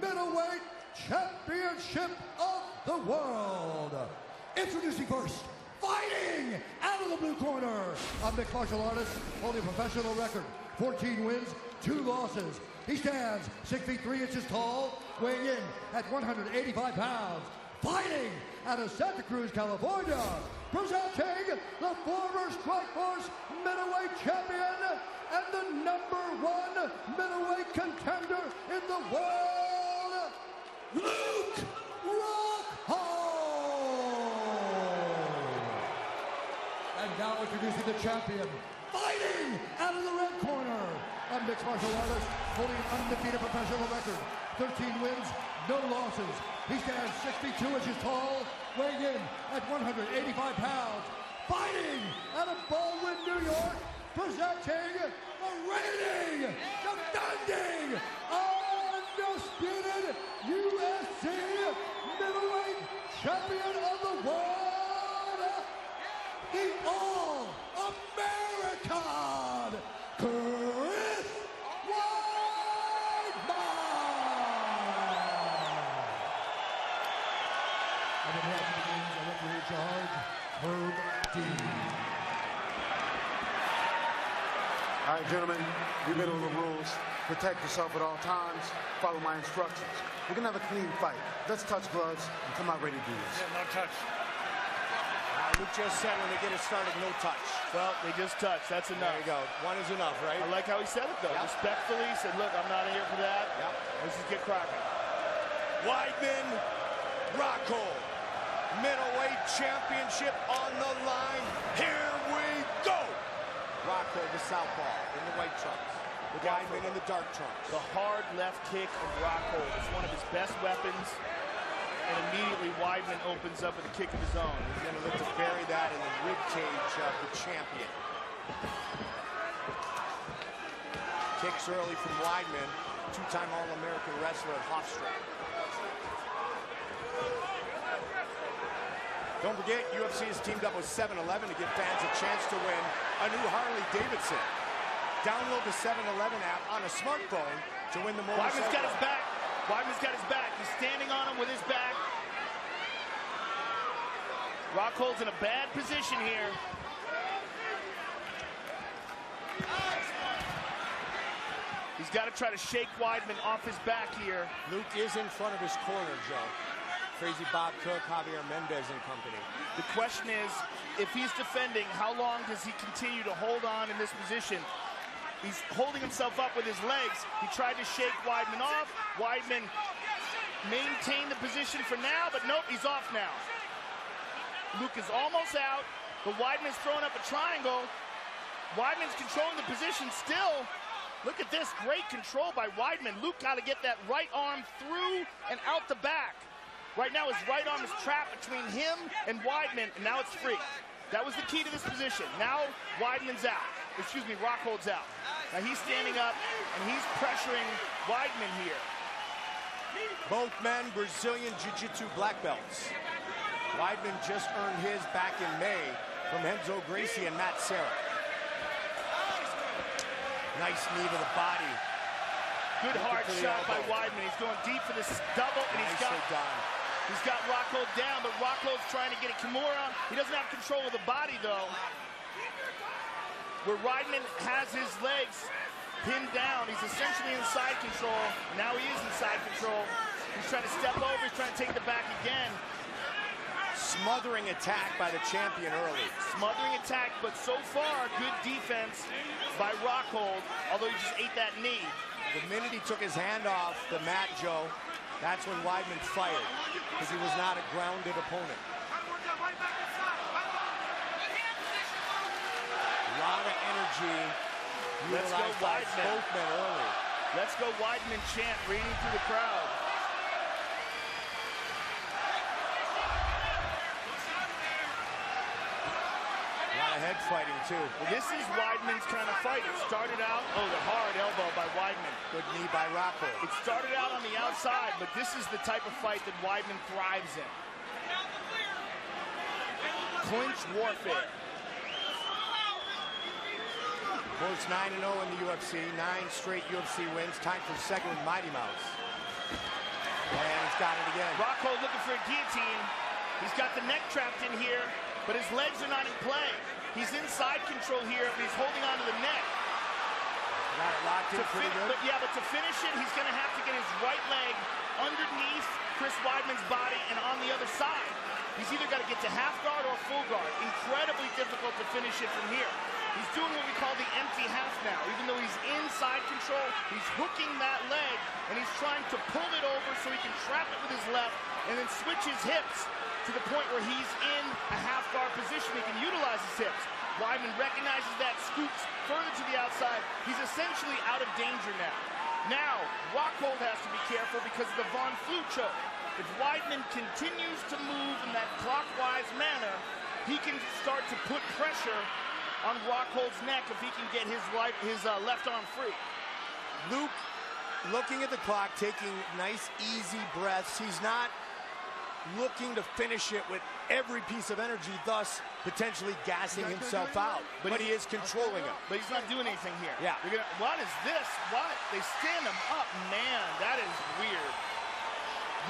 middleweight championship of the world. Introducing first, fighting out of the blue corner, a mixed martial artist holding a professional record, 14 wins, 2 losses. He stands 6 feet 3 inches tall, weighing in at 185 pounds. Fighting out of Santa Cruz, California, presenting the former Strikeforce middleweight champion and the #1 middleweight contender in the world, Luke Rockhold. And now introducing the champion, fighting out of the red corner, a mixed martial artist holding an undefeated professional record, 13 wins, no losses. He stands 6 feet 2 inches tall, weighing in at 185 pounds. Fighting out of Baldwin, New York, presenting the reigning, defending, undisputed UFC middleweight champion of the world, the All-American, Chris Weidman. And the match begins, the referee in charge, Herb Dean. All right, gentlemen, we've been on the rules. Protect yourself at all times. Follow my instructions. We're going to have a clean fight. Let's touch gloves and come out ready to do this. Yeah, no touch. Luke just said when they get it started, no touch. Well, they just touched. That's enough. There you go. One is enough, right? I like how he said it, though. Yep. Respectfully, he said, look, I'm not here for that. Yep. Let's just get cracking. Weidman, Rockhold, middleweight championship on the line. Here we go. Rockhold, the southpaw, in the white trunks. Weidman in the dark trunks. The hard left kick of Rockhold is one of his best weapons. And immediately Weidman opens up with a kick of his own. He's going to look to bury that in the rib cage of the champion. Kicks early from Weidman, 2-time All-American wrestler at Hofstra. Don't forget, UFC has teamed up with 7-Eleven to give fans a chance to win a new Harley Davidson. Download the 7-Eleven app on a smartphone to win the motorcycle. Weidman's got his back. Weidman's got his back. He's standing on him with his back. Rockhold's in a bad position here. He's got to try to shake Weidman off his back here. Luke is in front of his corner, Joe. Crazy Bob Cook, Javier Mendez and company. The question is, if he's defending, how long does he continue to hold on in this position? He's holding himself up with his legs. He tried to shake Weidman off. Weidman maintained the position for now, but nope, he's off now. Luke is almost out, but Weidman's throwing up a triangle. Weidman's controlling the position still. Look at this, great control by Weidman. Luke got to get that right arm through and out the back. Right now his right arm is trapped between him and Weidman, and now it's free. That was the key to this position. Now Weidman's out. Excuse me, Rockhold's out. Now he's standing up, and he's pressuring Weidman here. Both men Brazilian Jiu-Jitsu black belts. Weidman just earned his back in May from Renzo Gracie and Matt Serra. Nice knee to the body. Good hard shot by Weidman. He's going deep for this double, and he's got Rockhold down, but Rockhold's trying to get a Kimura. He doesn't have control of the body, though. Where Weidman has his legs pinned down, he's essentially in side control. Now he is in side control. He's trying to step over, he's trying to take the back again. Smothering attack by the champion early. Smothering attack, but so far, good defense by Rockhold, although he just ate that knee. The minute he took his hand off the mat, Joe, that's when Weidman fired, because he was not a grounded opponent. A lot of energy. Let's go Weidman. Both men early. Let's go Weidman chant raining through the crowd. A lot of head fighting, too. Well, this is Weidman's kind of fight. It started out, the hard elbow by Weidman. Good knee by Rockhold. It started out on the outside, but this is the type of fight that Weidman thrives in. Clinch warfare. Both 9-0 in the UFC, 9 straight UFC wins. Time for second with Mighty Mouse. And he's got it again. Rockhold looking for a guillotine. He's got the neck trapped in here, but his legs are not in play. He's inside control here, but he's holding onto the neck. Got it locked in pretty good. But to finish it, he's going to have to get his right leg underneath Chris Weidman's body and on the other side. He's either got to get to half guard or full guard. Incredibly difficult to finish it from here. He's doing what we call the empty half now. Even though he's inside control, he's hooking that leg, and he's trying to pull it over so he can trap it with his left and then switch his hips to the point where he's in a half guard position. He can utilize his hips. Weidman recognizes that, scoops further to the outside. He's essentially out of danger now. Now, Rockhold has to be careful because of the Von Flue choke. If Weidman continues to move in that clockwise manner, he can start to put pressure on Rockhold's neck if he can get his left arm free. Luke looking at the clock, taking nice, easy breaths. He's not looking to finish it with every piece of energy, thus potentially gassing himself out. But he is controlling it. But he's not doing anything here. Yeah. What is this? What? They stand him up. Man, that is weird.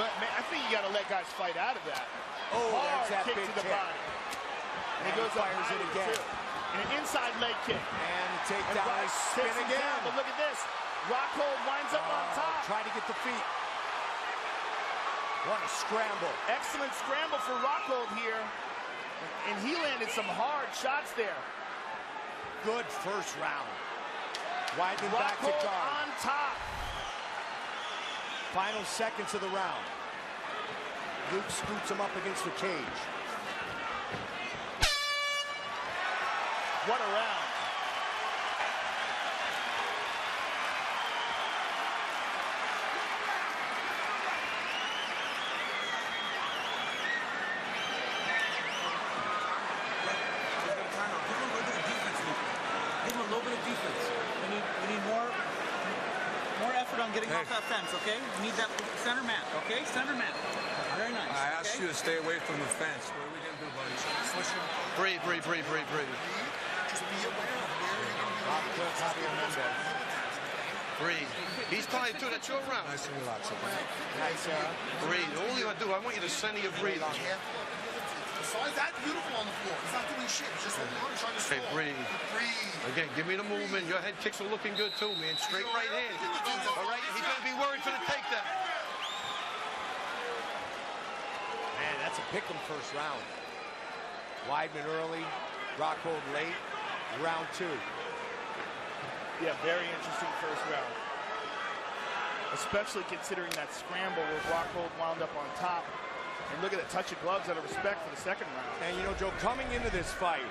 But man, I think you got to let guys fight out of that. Oh, hard that's that kick big to the body. And he goes up fires it again. too. And an inside leg kick. And the takedown, spin again. Down, but look at this. Rockhold winds up on top. Try to get the feet. What a scramble. Excellent scramble for Rockhold here. And he landed some hard shots there. Good first round. Weidman back to guard. On top. Final seconds of the round. Luke scoots him up against the cage. What a round. Getting off that fence, okay? You need that center mat, okay? Center mat. Very nice. I asked you to stay away from the fence. What are we going to do, buddy? Breathe. Just be aware of where you're going to be. Breathe. He's tired too. That's your round. Nice and relaxed. Nice. Breathe. All you want to do, I want you to center your breathing. So that's beautiful on the floor. He's not doing shit. He's just holding on and trying to score. Okay, breathe. Again, give me the movement. Your head kicks are looking good too, man. Straight right hand. All right, he's going to be worried for the takedown. Man, that's a pick'em first round. Weidman early, Rockhold late. Round 2. Yeah, very interesting first round. Especially considering that scramble where Rockhold wound up on top. And look at that touch of gloves out of respect for the second round. And you know, Joe, coming into this fight,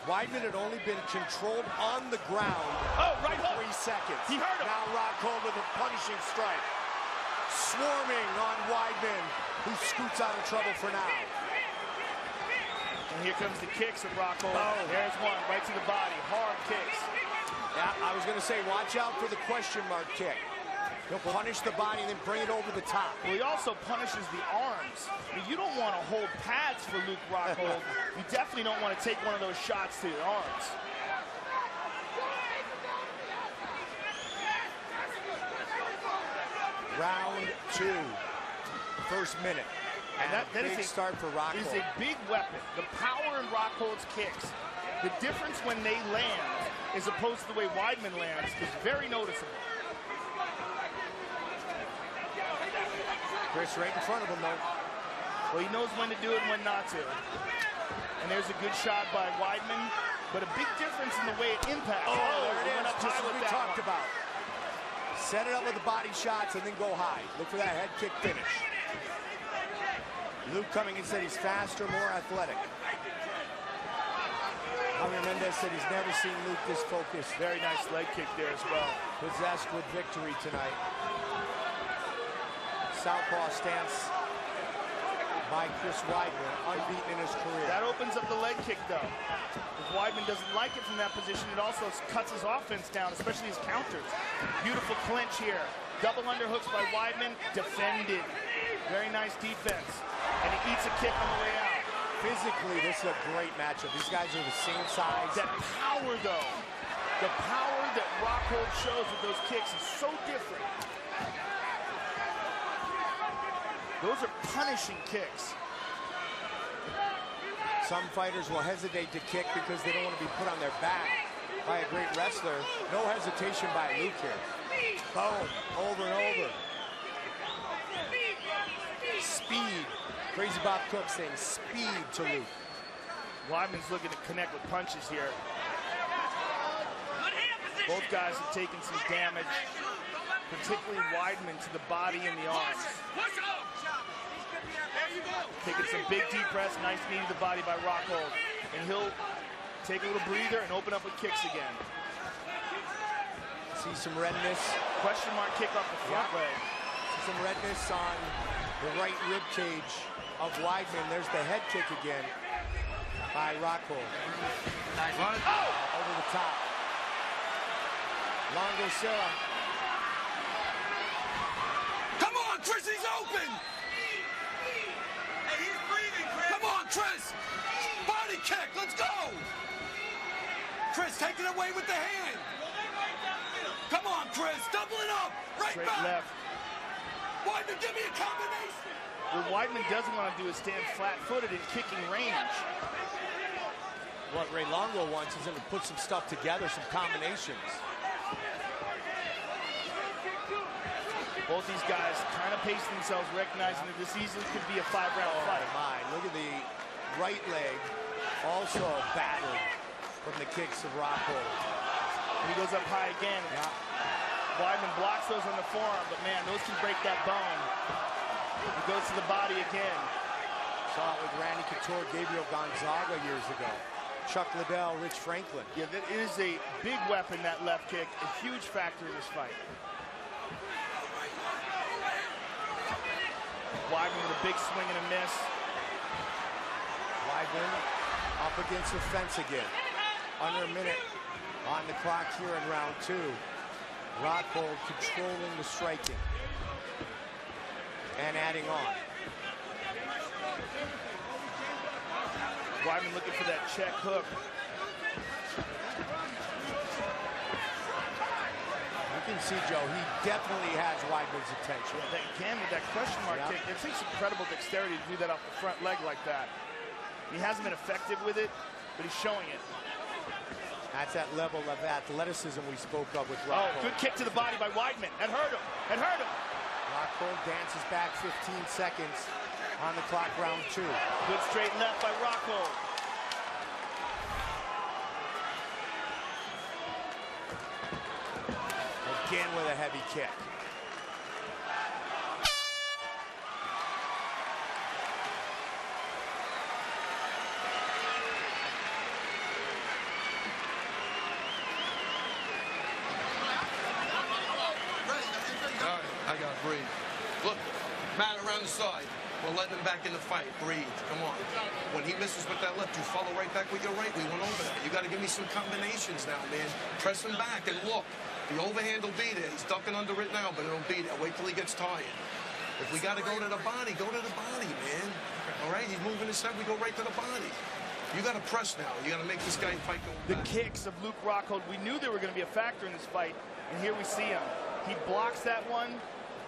Weidman had only been controlled on the ground for 3 seconds. He hurt him. Now Rockhold with a punishing strike. Swarming on Weidman, who scoots out of trouble for now. And here comes the kicks of Rockhold. Oh, there's one right to the body. Hard kicks. Yeah, I was going to say, watch out for the question mark kick. He'll punish the body and then bring it over the top. Well, he also punishes the arms. I mean, you don't want to hold pads for Luke Rockhold. You definitely don't want to take one of those shots to the arms. Round 2, first minute. And that big is start for Rockhold. Is a big weapon. The power in Rockhold's kicks, the difference when they land as opposed to the way Weidman lands is very noticeable. Chris right in front of him, though. Well, he knows when to do it and when not to. And there's a good shot by Weidman, but a big difference in the way it impacts. Oh, there it is, just what we talked about. Set it up with the body shots and then go high. Look for that head kick finish. Luke coming in said he's faster, more athletic. Javier Mendez said he's never seen Luke this focused. Very nice leg kick there as well. Possessed with victory tonight. Southpaw stance by Chris Weidman, unbeaten in his career. That opens up the leg kick, though. If Weidman doesn't like it from that position, it also cuts his offense down, especially his counters. Beautiful clinch here. Double underhooks by Weidman, defended. Very nice defense. And he eats a kick on the way out. Physically, this is a great matchup. These guys are the same size. That power, though. The power that Rockhold shows with those kicks is so different. Those are punishing kicks. Some fighters will hesitate to kick because they don't want to be put on their back by a great wrestler. No hesitation by Luke here. Boom, over and over. Speed. Crazy Bob Cook saying speed to Luke. Weidman's looking to connect with punches here. Both guys have taken some damage, particularly Weidman to the body and the arms. Taking some big deep breaths, nice knee to the body by Rockhold. And he'll take a little breather and open up with kicks again. See some redness. Question mark kick off the front leg. See some redness on the right rib cage of Weidman. There's the head kick again by Rockhold. Nice. Oh! Over the top. Longo Serra. Come on, Chris, he's open! Hey, he's breathing, Chris! Come on, Chris! Body kick, let's go! Chris, take it away with the hand! Come on, Chris, double it up! Right Straight back! left. Weidman, give me a combination! What Weidman doesn't want to do is stand flat-footed in kicking range. What Ray Longo wants is him to put some stuff together, some combinations. Both these guys kind of pace themselves, recognizing that this easily could be a 5-round fight. My, look at the right leg, also battered from the kicks of Rockhold. And he goes up high again. Yeah. Weidman blocks those on the forearm, but man, those can break that bone. He goes to the body again. Saw it with Randy Couture, Gabriel Gonzaga years ago. Chuck Liddell, Rich Franklin. Yeah, that is a big weapon, that left kick, a huge factor in this fight. Weidman with a big swing and a miss. Weidman up against the fence again. Under a minute on the clock here in round 2. Rockhold controlling the striking and adding on. Weidman looking for that check hook. You can see, Joe, he definitely has Weidman's attention. Yeah, again, with that question mark kick, it takes incredible dexterity to do that off the front leg like that. He hasn't been effective with it, but he's showing it. That's that level of athleticism we spoke of with Rockhold. Oh, good kick to the body by Weidman. That hurt him. That hurt him. Rockhold dances back 15 seconds on the clock, round 2. Good straight left by Rockhold. Again with a heavy kick. I got to breathe. Look, Matt around the side. We're letting him back in the fight. Breathe. Come on. When he misses with that left, you follow right back with your right. We went over that. You got to give me some combinations now, man. Press him back and look. The overhand will be there. He's ducking under it now, but it'll be there. Wait till he gets tired. If we got to go to the body, go to the body, man. All right? He's moving his head. We go right to the body. You got to press now. You got to make this guy fight go back. The kicks of Luke Rockhold, we knew they were going to be a factor in this fight, and here we see him. He blocks that one,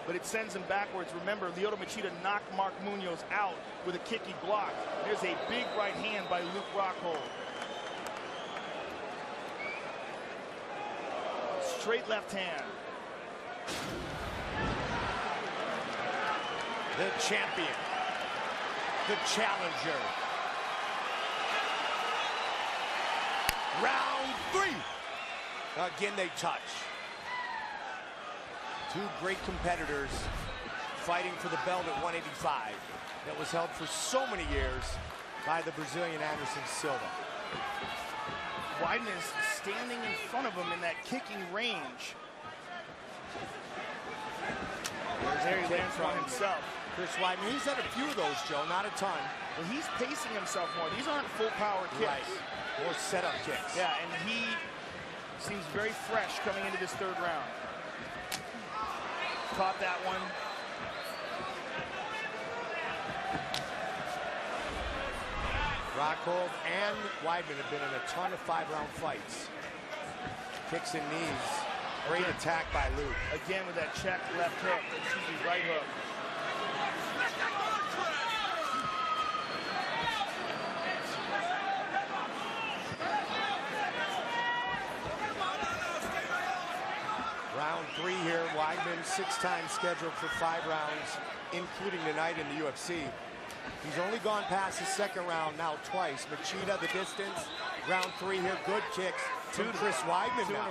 but it sends him backwards. Remember, Lyoto Machida knocked Mark Munoz out with a kick he blocked. There's a big right hand by Luke Rockhold. Straight left hand. The champion, the challenger. Round 3. Again, they touch. Two great competitors fighting for the belt at 185 that was held for so many years by the Brazilian Anderson Silva. Weidman is standing in front of him in that kicking range. There he lands on himself. Chris Weidman, he's had a few of those, Joe, not a ton. Well, he's pacing himself more. These aren't full power kicks. Right. More setup kicks. Yeah, and he seems very fresh coming into this third round. Caught that one. Rockhold and Weidman have been in a ton of 5-round fights. Kicks and knees. Great attack by Luke. Again with that check left hook. Excuse me, right hook. Round 3 here. Weidman 6 times scheduled for 5 rounds, including tonight in the UFC. He's only gone past the second round now twice. Machida, the distance. Round 3 here. Good kicks to Chris Weidman now.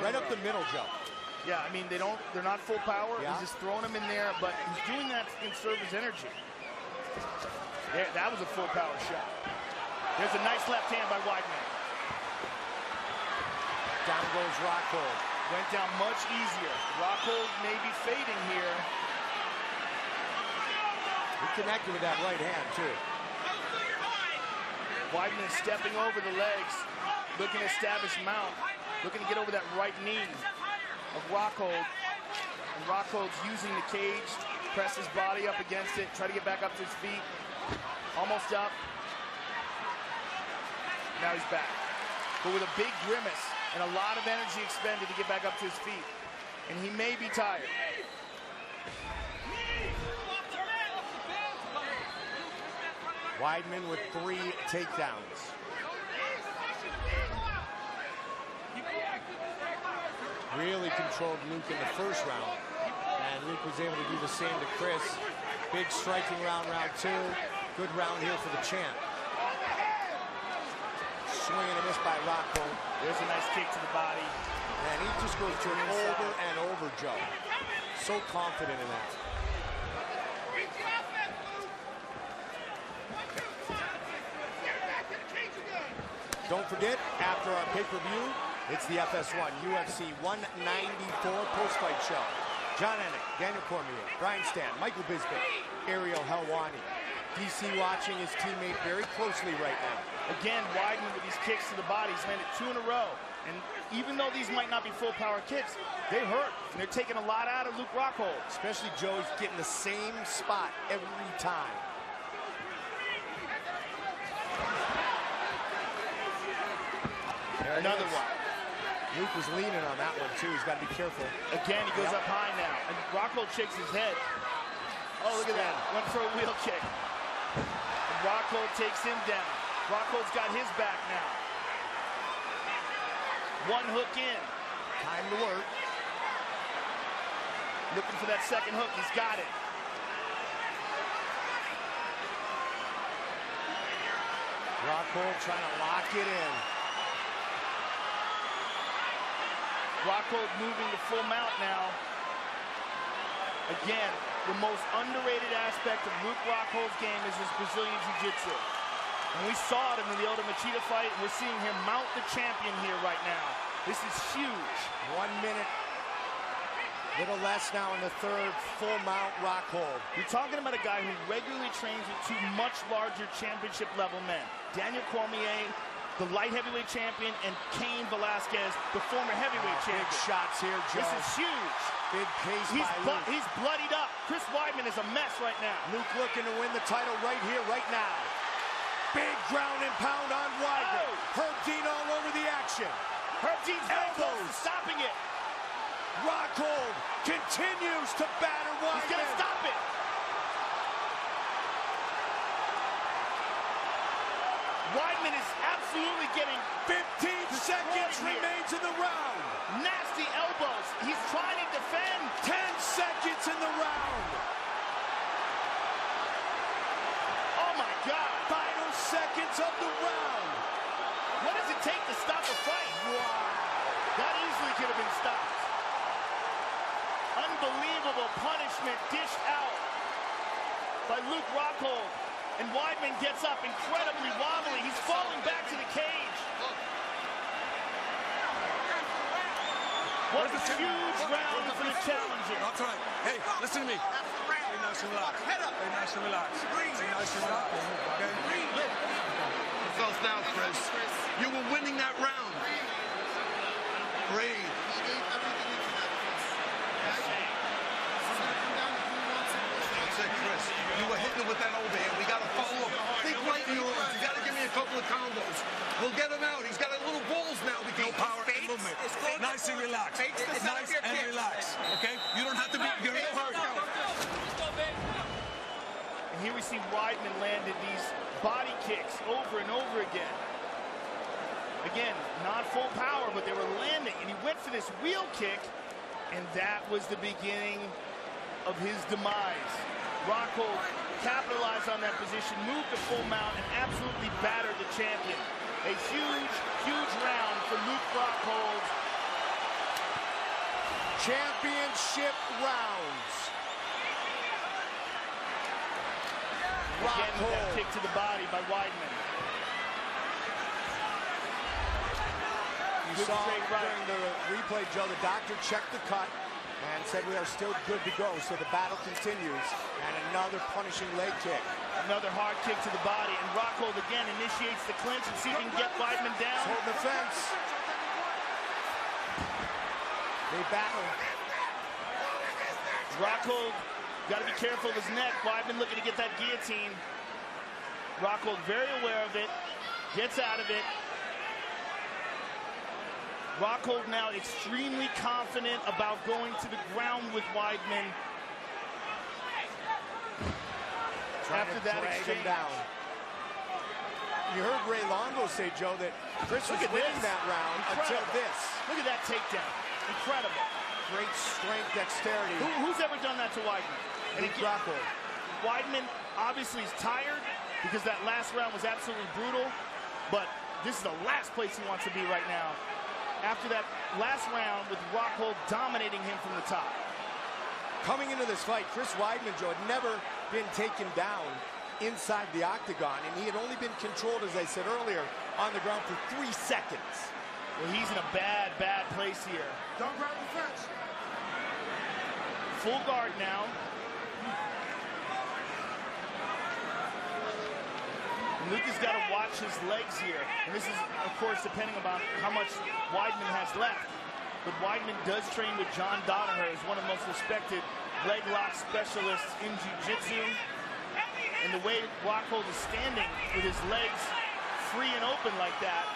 Right up the middle, Joe. Yeah, I mean, they're not full power. Yeah. He's just throwing them in there, but he's doing that to conserve his energy. There, that was a full power shot. There's a nice left hand by Weidman. Down goes Rockhold. Went down much easier. Rockhold may be fading here. He connected with that right hand, too. Weidman stepping over the legs, looking to establish mount, looking to get over that right knee of Rockhold. And Rockhold's using the cage, press his body up against it, try to get back up to his feet. Almost up. Now he's back. But with a big grimace and a lot of energy expended to get back up to his feet. And he may be tired. Weidman with 3 takedowns. Really controlled Luke in the first round. And Luke was able to do the same to Chris. Big striking round, round 2. Good round here for the champ. Swing and a miss by Rockhold. There's a nice kick to the body. And he just goes to it over and over, Joe. So confident in that. Don't forget, after our pay-per-view, it's the FS1 UFC 194 post-fight show. John Anik, Daniel Cormier, Brian Stan, Michael Bisping, Ariel Helwani. DC watching his teammate very closely right now. Again, Weidman with these kicks to the body. He's landed 2 in a row. And even though these might not be full power kicks, they hurt. And they're taking a lot out of Luke Rockhold. Especially Joe's getting the same spot every time. Another one. Luke was leaning on that one, too. He's got to be careful. Again, he goes up high now. And Rockhold shakes his head. Oh, look at that. Went for a wheel kick. And Rockhold takes him down. Rockhold's got his back now. 1 hook in. Time to work. Looking for that second hook. He's got it. Rockhold trying to lock it in. Rockhold moving to full mount now. Again, the most underrated aspect of Luke Rockhold's game is his Brazilian Jiu-Jitsu. And we saw it in the Lyoto Machida fight. We're seeing him mount the champion here right now. This is huge. 1 minute. Little less now in the third. Full mount Rockhold. You're talking about a guy who regularly trains with 2 much larger championship level men. Daniel Cormier, the light heavyweight champion, and Cain Velasquez, the former heavyweight champion. Big shots here, Joe. This is huge. Big pace by Luke. He's bloodied up. Chris Weidman is a mess right now. Luke looking to win the title right here, right now. Big ground and pound on Weidman. Oh. Herb Dean all over the action. Herb Dean's elbows stopping it. Rockhold continues to batter Weidman. He's gonna stop it. Weidman is absolutely getting 15 seconds remains in the round. Nasty elbows. He's trying to defend. 10 seconds in the round. Oh my God. Final seconds of the round. What does it take to stop a fight? Wow. That easily could have been stopped. Unbelievable punishment dished out by Luke Rockhold. And Weidman gets up incredibly wobbly. He's falling back to the cage. What a huge round for the challenger. That's right. Hey, listen to me. Hey, nice and relax. Head up. Hey, nice and relax. Hey, nice and relax. Okay? Yourself now, Chris. You were winning that round. Breathe. That's it, Chris. You were hitting it with that overhand. We got to follow up. Think right in your arms. You got to give me a couple of combos. We'll get him out. He's got a little balls now. No power and movement. Nice and relaxed. Nice and relaxed. Okay? You don't have to be. You're in no hurry. And here we see Weidman landed these body kicks over and over again. Again, not full power, but they were landing. And he went for this wheel kick, and that was the beginning of his demise. Rockhold capitalized on that position, moved to full mount, and absolutely battered the champion. A huge, huge round for Luke Rockhold. Championship rounds. Again with that kick to the body by Weidman. You saw during the replay, Joe, the doctor checked the cut and said we are still good to go. So the battle continues. And another punishing leg kick. Another hard kick to the body. And Rockhold again initiates the clinch and see if he can get Weidman down. Hold the fence. They battle. Rockhold got to be careful of his neck. Weidman looking to get that guillotine. Rockhold very aware of it. Gets out of it. Rockhold now extremely confident about going to the ground with Weidman. After that exchange. Him down. You heard Ray Longo say, Joe, that Chris was winning that round until this. Look at that takedown. Incredible. Great strength, dexterity. Who's ever done that to Weidman? And Rockhold. Weidman obviously is tired because that last round was absolutely brutal, but this is the last place he wants to be right now. After that last round with Rockhold dominating him from the top. Coming into this fight, Chris Weidman, Joe, had never been taken down inside the octagon, and he had only been controlled, as I said earlier, on the ground for 3 seconds. Well, he's in a bad, bad place here. Don't grab the fence. Full guard now. Luke has got to watch his legs here. And this is, of course, depending upon how much Weidman has left. But Weidman does train with John Danaher, as one of the most respected leg lock specialists in jiu-jitsu. And the way Rockhold is standing with his legs free and open like that.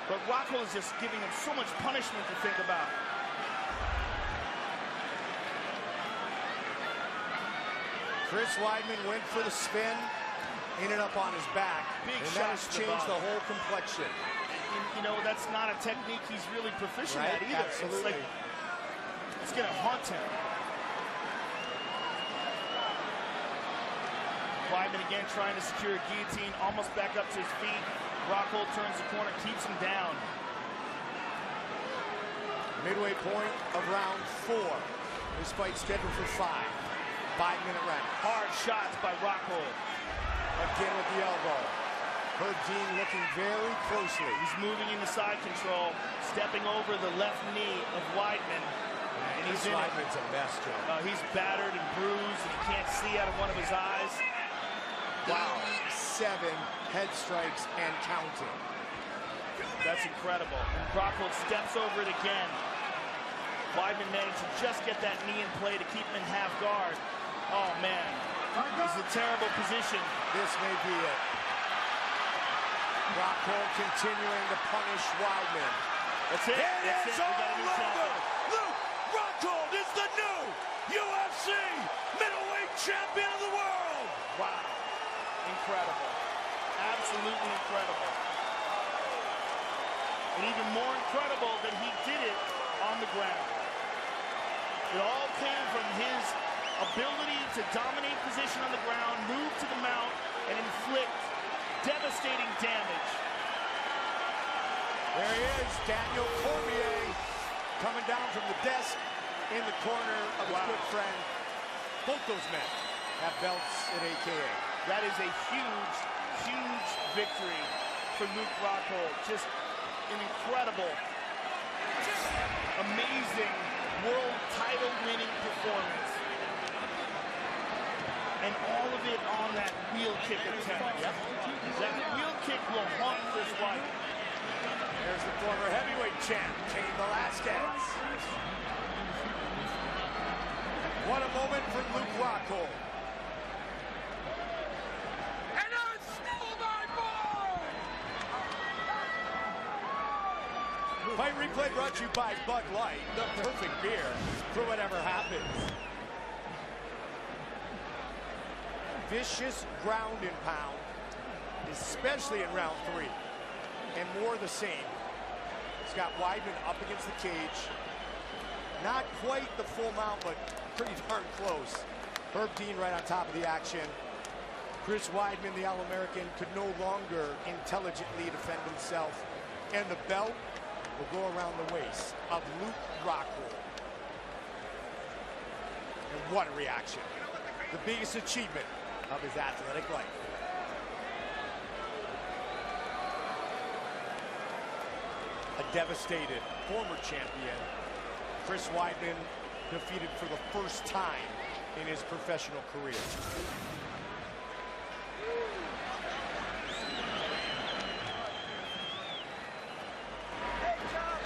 But Rockhold is just giving him so much punishment to think about. Chris Weidman went for the spin. Ended up on his back, Big and that has changed the whole complexion. And, you know, that's not a technique he's really proficient at either. Absolutely. It's going to haunt him. Weidman again trying to secure a guillotine, almost back up to his feet. Rockhold turns the corner, keeps him down. Midway point of round 4. This fight scheduled for 5. 5-minute round. Hard shots by Rockhold. Again with the elbow. Herb Dean looking very closely. He's moving into side control, stepping over the left knee of Weidman. And he's in Weidman's a mess, Joe. He's battered and bruised, and you can't see out of one of his eyes. Wow. 7 head strikes and counting. That's incredible. And Rockhold steps over it again. Weidman managed to just get that knee in play to keep him in half guard. Oh, man. This is a terrible position. This may be it. Rockhold continuing to punish Weidman. That's it. It is all over. Luke Rockhold is the new champion of the world. Wow. Incredible. Absolutely incredible. And even more incredible that he did it on the ground. It all came from his ability to dominate position on the ground, move to the mount, and inflict devastating damage. There he is, Daniel Cormier, coming down from the desk in the corner of his good friend. Both those men have belts at AKA. That is a huge, huge victory for Luke Rockhold. Just an incredible, amazing world title winning performance. And all of it on that wheel kick attempt. Yep. That wheel kick will haunt Chris Weidman. There's the former heavyweight champ, Cain Velasquez. What a moment for Luke Rockhold. And it's still my boy! Fight Replay brought to you by Bud Light, the perfect beer for whatever happens. Vicious ground and pound, especially in round 3. And more the same. He's got Weidman up against the cage. Not quite the full mount, but pretty darn close. Herb Dean right on top of the action. Chris Weidman, the All-American, could no longer intelligently defend himself. And the belt will go around the waist of Luke Rockhold. And what a reaction. The biggest achievement of his athletic life. A devastated former champion, Chris Weidman, defeated for the first time in his professional career.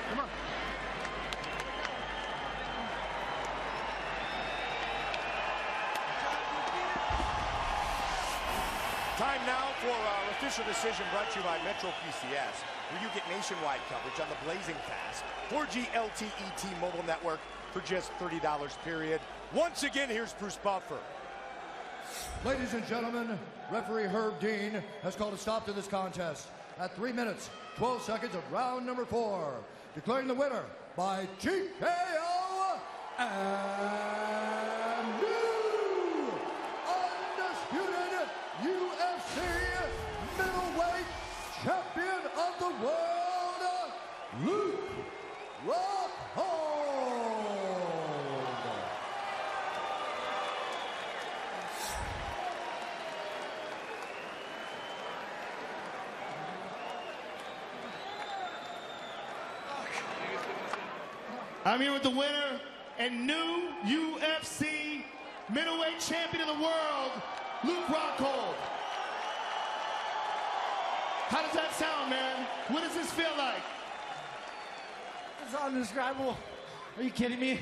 Come on. Time now for our official decision brought to you by Metro PCS, where you get nationwide coverage on the blazing fast 4G LTE T-Mobile network for just $30 period. Once again, here's Bruce Buffer. Ladies and gentlemen, referee Herb Dean has called a stop to this contest at 3 minutes, 12 seconds of round number 4, declaring the winner by TKO and new undisputed UFC middleweight champion of the world, Luke Rockhold. I'm here with the winner and new UFC middleweight champion of the world, Luke Rockhold. How does that sound, man? What does this feel like? It's indescribable. Are you kidding me?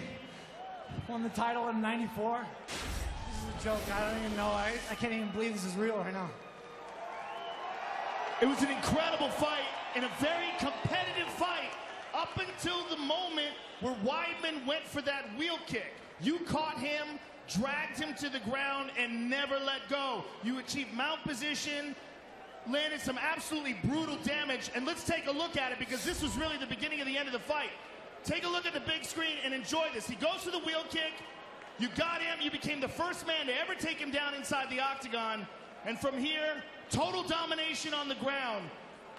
Won the title in '94. This is a joke. I don't even know. I can't even believe this is real right now. It was an incredible fight and a very competitive fight up until the moment where Weidman went for that wheel kick. You caught him, dragged him to the ground, and never let go. You achieved mount position, landed some absolutely brutal damage, and let's take a look at it because this was really the beginning of the end of the fight. Take a look at the big screen and enjoy this. He goes for the wheel kick. You got him. You became the first man to ever take him down inside the octagon. And from here, total domination on the ground.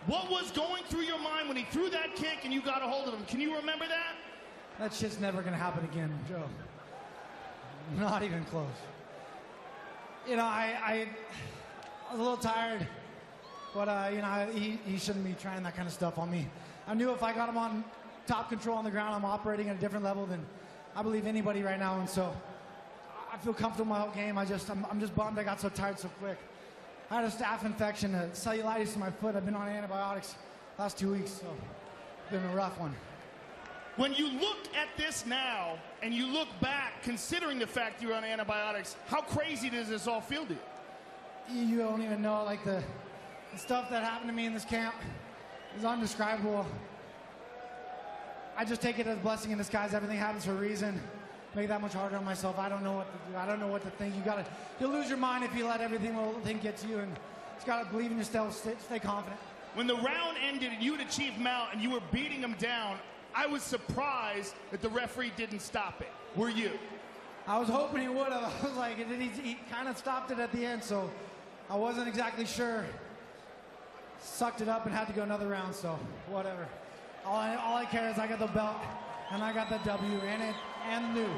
What was going through your mind when he threw that kick and you got a hold of him? Can you remember that? That shit's never gonna happen again, Joe. Not even close. You know, I was a little tired, but you know, he shouldn't be trying that kind of stuff on me. I knew if I got him on top control on the ground, I'm operating at a different level than I believe anybody right now, and so I feel comfortable in my whole game. I'm just bummed I got so tired so quick. I had a staph infection, a cellulitis in my foot. I've been on antibiotics last 2 weeks, so it's been a rough one. When you look at this now, and you look back, considering the fact you're on antibiotics, how crazy does this all feel to you? You don't even know, like the stuff that happened to me in this camp is indescribable. I just take it as a blessing in disguise. Everything happens for a reason. make it that much harder on myself. I don't know what to do. I don't know what to think. You'll lose your mind if you let everything get to you, and just got to believe in yourself, stay confident. When the round ended and you had achieved mount and you were beating him down, I was surprised that the referee didn't stop it. Were you? I was hoping he would have. I was like, he kind of stopped it at the end, so I wasn't exactly sure. Sucked it up and had to go another round, so whatever. All I care is I got the belt and I got the W and new.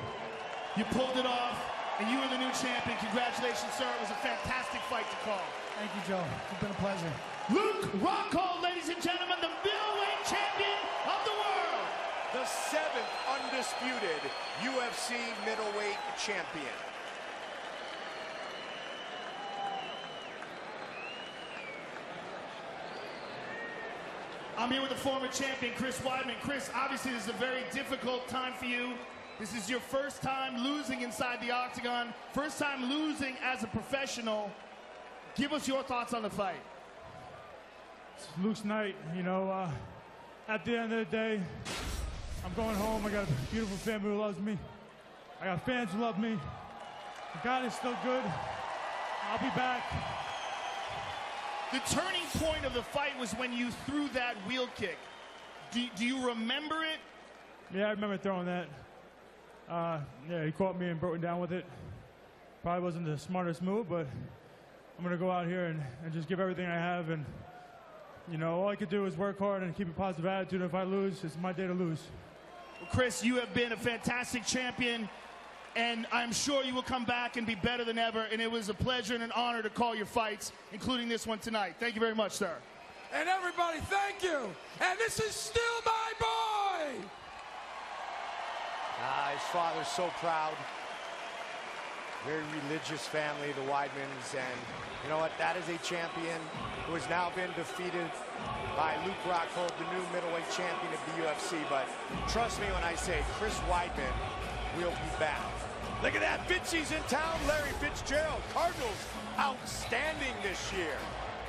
You pulled it off, and you were the new champion. Congratulations, sir. It was a fantastic fight to call. Thank you, Joe. It's been a pleasure. Luke Rockhold, ladies and gentlemen, the middleweight champion of the world. The 7th undisputed UFC middleweight champion. I'm here with the former champion, Chris Weidman. Chris, obviously this is a very difficult time for you. This is your first time losing inside the octagon, first time losing as a professional. Give us your thoughts on the fight. It's Luke's night, you know. At the end of the day, I'm going home. I got a beautiful family who loves me. I got fans who love me. God is still good. I'll be back. The turning point of the fight was when you threw that wheel kick. Do you remember it? Yeah, I remember throwing that. Yeah, he caught me and broke me down with it. Probably wasn't the smartest move, but I'm going to go out here and just give everything I have. And, you know, all I could do is work hard and keep a positive attitude. If I lose, it's my day to lose. Well, Chris, you have been a fantastic champion, and I'm sure you will come back and be better than ever. And it was a pleasure and an honor to call your fights, including this one tonight. Thank you very much, sir. And everybody, thank you. And this is still my boy. His father's so proud. Very religious family, the Weidmans, and you know what? That is a champion who has now been defeated by Luke Rockhold, the new middleweight champion of the UFC. But trust me when I say Chris Weidman will be back. Look at that, Fitzy's in town. Larry Fitzgerald, Cardinals, outstanding this year.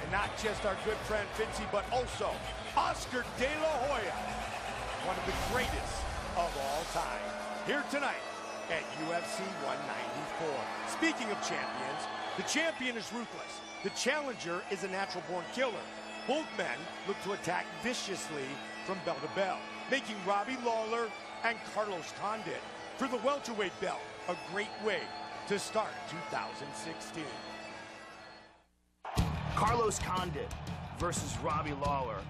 And not just our good friend Fitzy, but also Oscar De La Hoya, one of the greatest of all time, here tonight at UFC 194. Speaking of champions, the champion is ruthless. The challenger is a natural-born killer. Both men look to attack viciously from bell to bell, making Robbie Lawler and Carlos Condit for the welterweight belt a great way to start 2016. Carlos Condit versus Robbie Lawler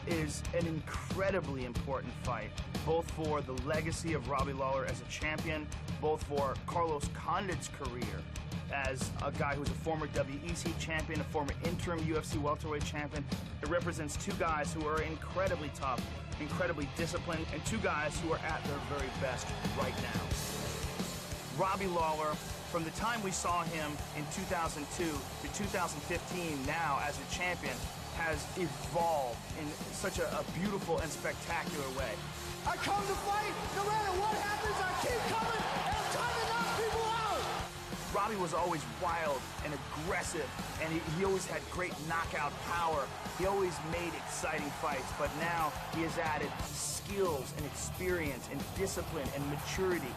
is an incredibly important fight, both for the legacy of Robbie Lawler as a champion, both for Carlos Condit's career as a guy who's a former WEC champion, a former interim UFC welterweight champion. It represents two guys who are incredibly tough, incredibly disciplined, and two guys who are at their very best right now. Robbie Lawler, from the time we saw him in 2002 to 2015 now as a champion, has evolved in such a beautiful and spectacular way. I come to fight, no matter what happens, I keep coming, and I'm trying to knock people out. Robbie was always wild and aggressive, and he always had great knockout power. He always made exciting fights, but now he has added skills and experience and discipline and maturity.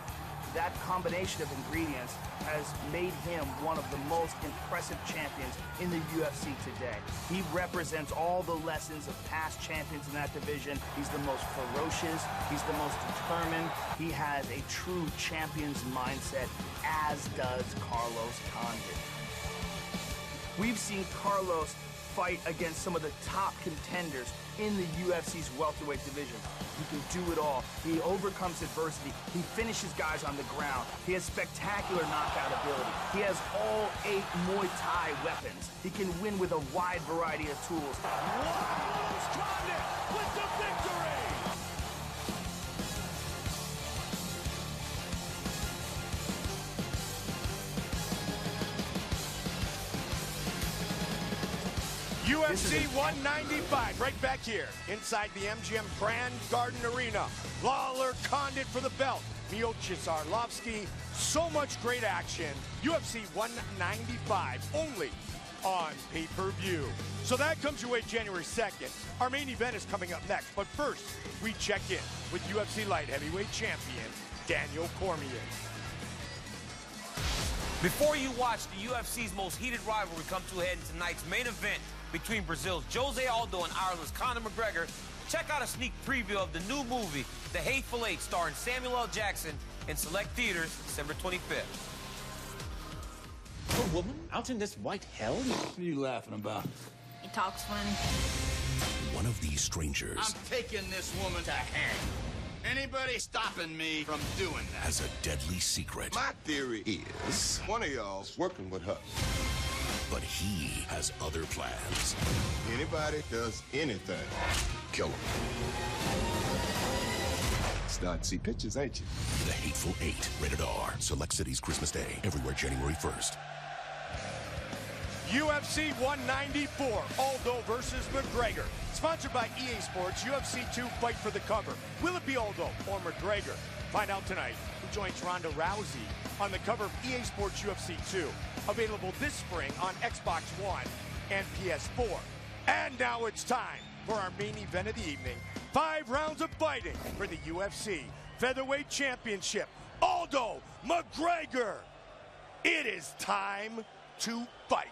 That combination of ingredients has made him one of the most impressive champions in the UFC today. He represents all the lessons of past champions in that division. He's the most ferocious, he's the most determined. He has a true champion's mindset, as does Carlos Condit. We've seen Carlos fight against some of the top contenders in the UFC's welterweight division. He can do it all. He overcomes adversity. He finishes guys on the ground. He has spectacular knockout ability. He has all 8 Muay Thai weapons. He can win with a wide variety of tools. Carlos Condit with the victory! UFC 195, right back here inside the MGM Grand Garden Arena. Lawler, Condit for the belt. Miocic, Arlovsky, so much great action. UFC 195, only on pay-per-view. So that comes your way January 2nd. Our main event is coming up next. But first, we check in with UFC light heavyweight champion Daniel Cormier. Before you watch the UFC's most heated rivalry come to a head in tonight's main event between Brazil's Jose Aldo and Ireland's Conor McGregor, check out a sneak preview of the new movie, The Hateful Eight, starring Samuel L. Jackson, in select theaters December 25th. A woman out in this white hell? What are you laughing about? He talks funny. One of these strangers I'm taking this woman to hang. Anybody stopping me from doing that? has a deadly secret. My theory is one of y'all's working with her. But he has other plans. Anybody does anything, kill him. Starting to see pictures, ain't you? The Hateful Eight, rated R. Select cities Christmas Day, everywhere January 1st. UFC 194, Aldo versus McGregor. Sponsored by EA Sports, UFC 2 Fight for the Cover. Will it be Aldo or McGregor? Find out tonight who joins Ronda Rousey on the cover of EA Sports UFC 2. Available this spring on Xbox One and PS4. And now it's time for our main event of the evening. 5 rounds of fighting for the UFC Featherweight Championship. Aldo McGregor. It is time to fight.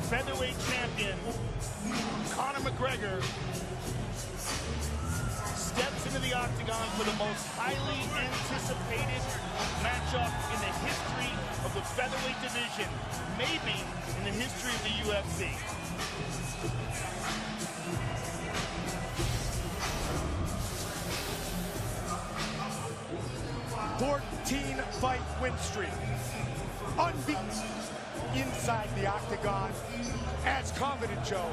Featherweight champion Conor McGregor steps into the octagon for the most highly anticipated matchup in the history of the featherweight division, maybe in the history of the UFC. Fight win streak, unbeaten inside the octagon, as confident, Joe,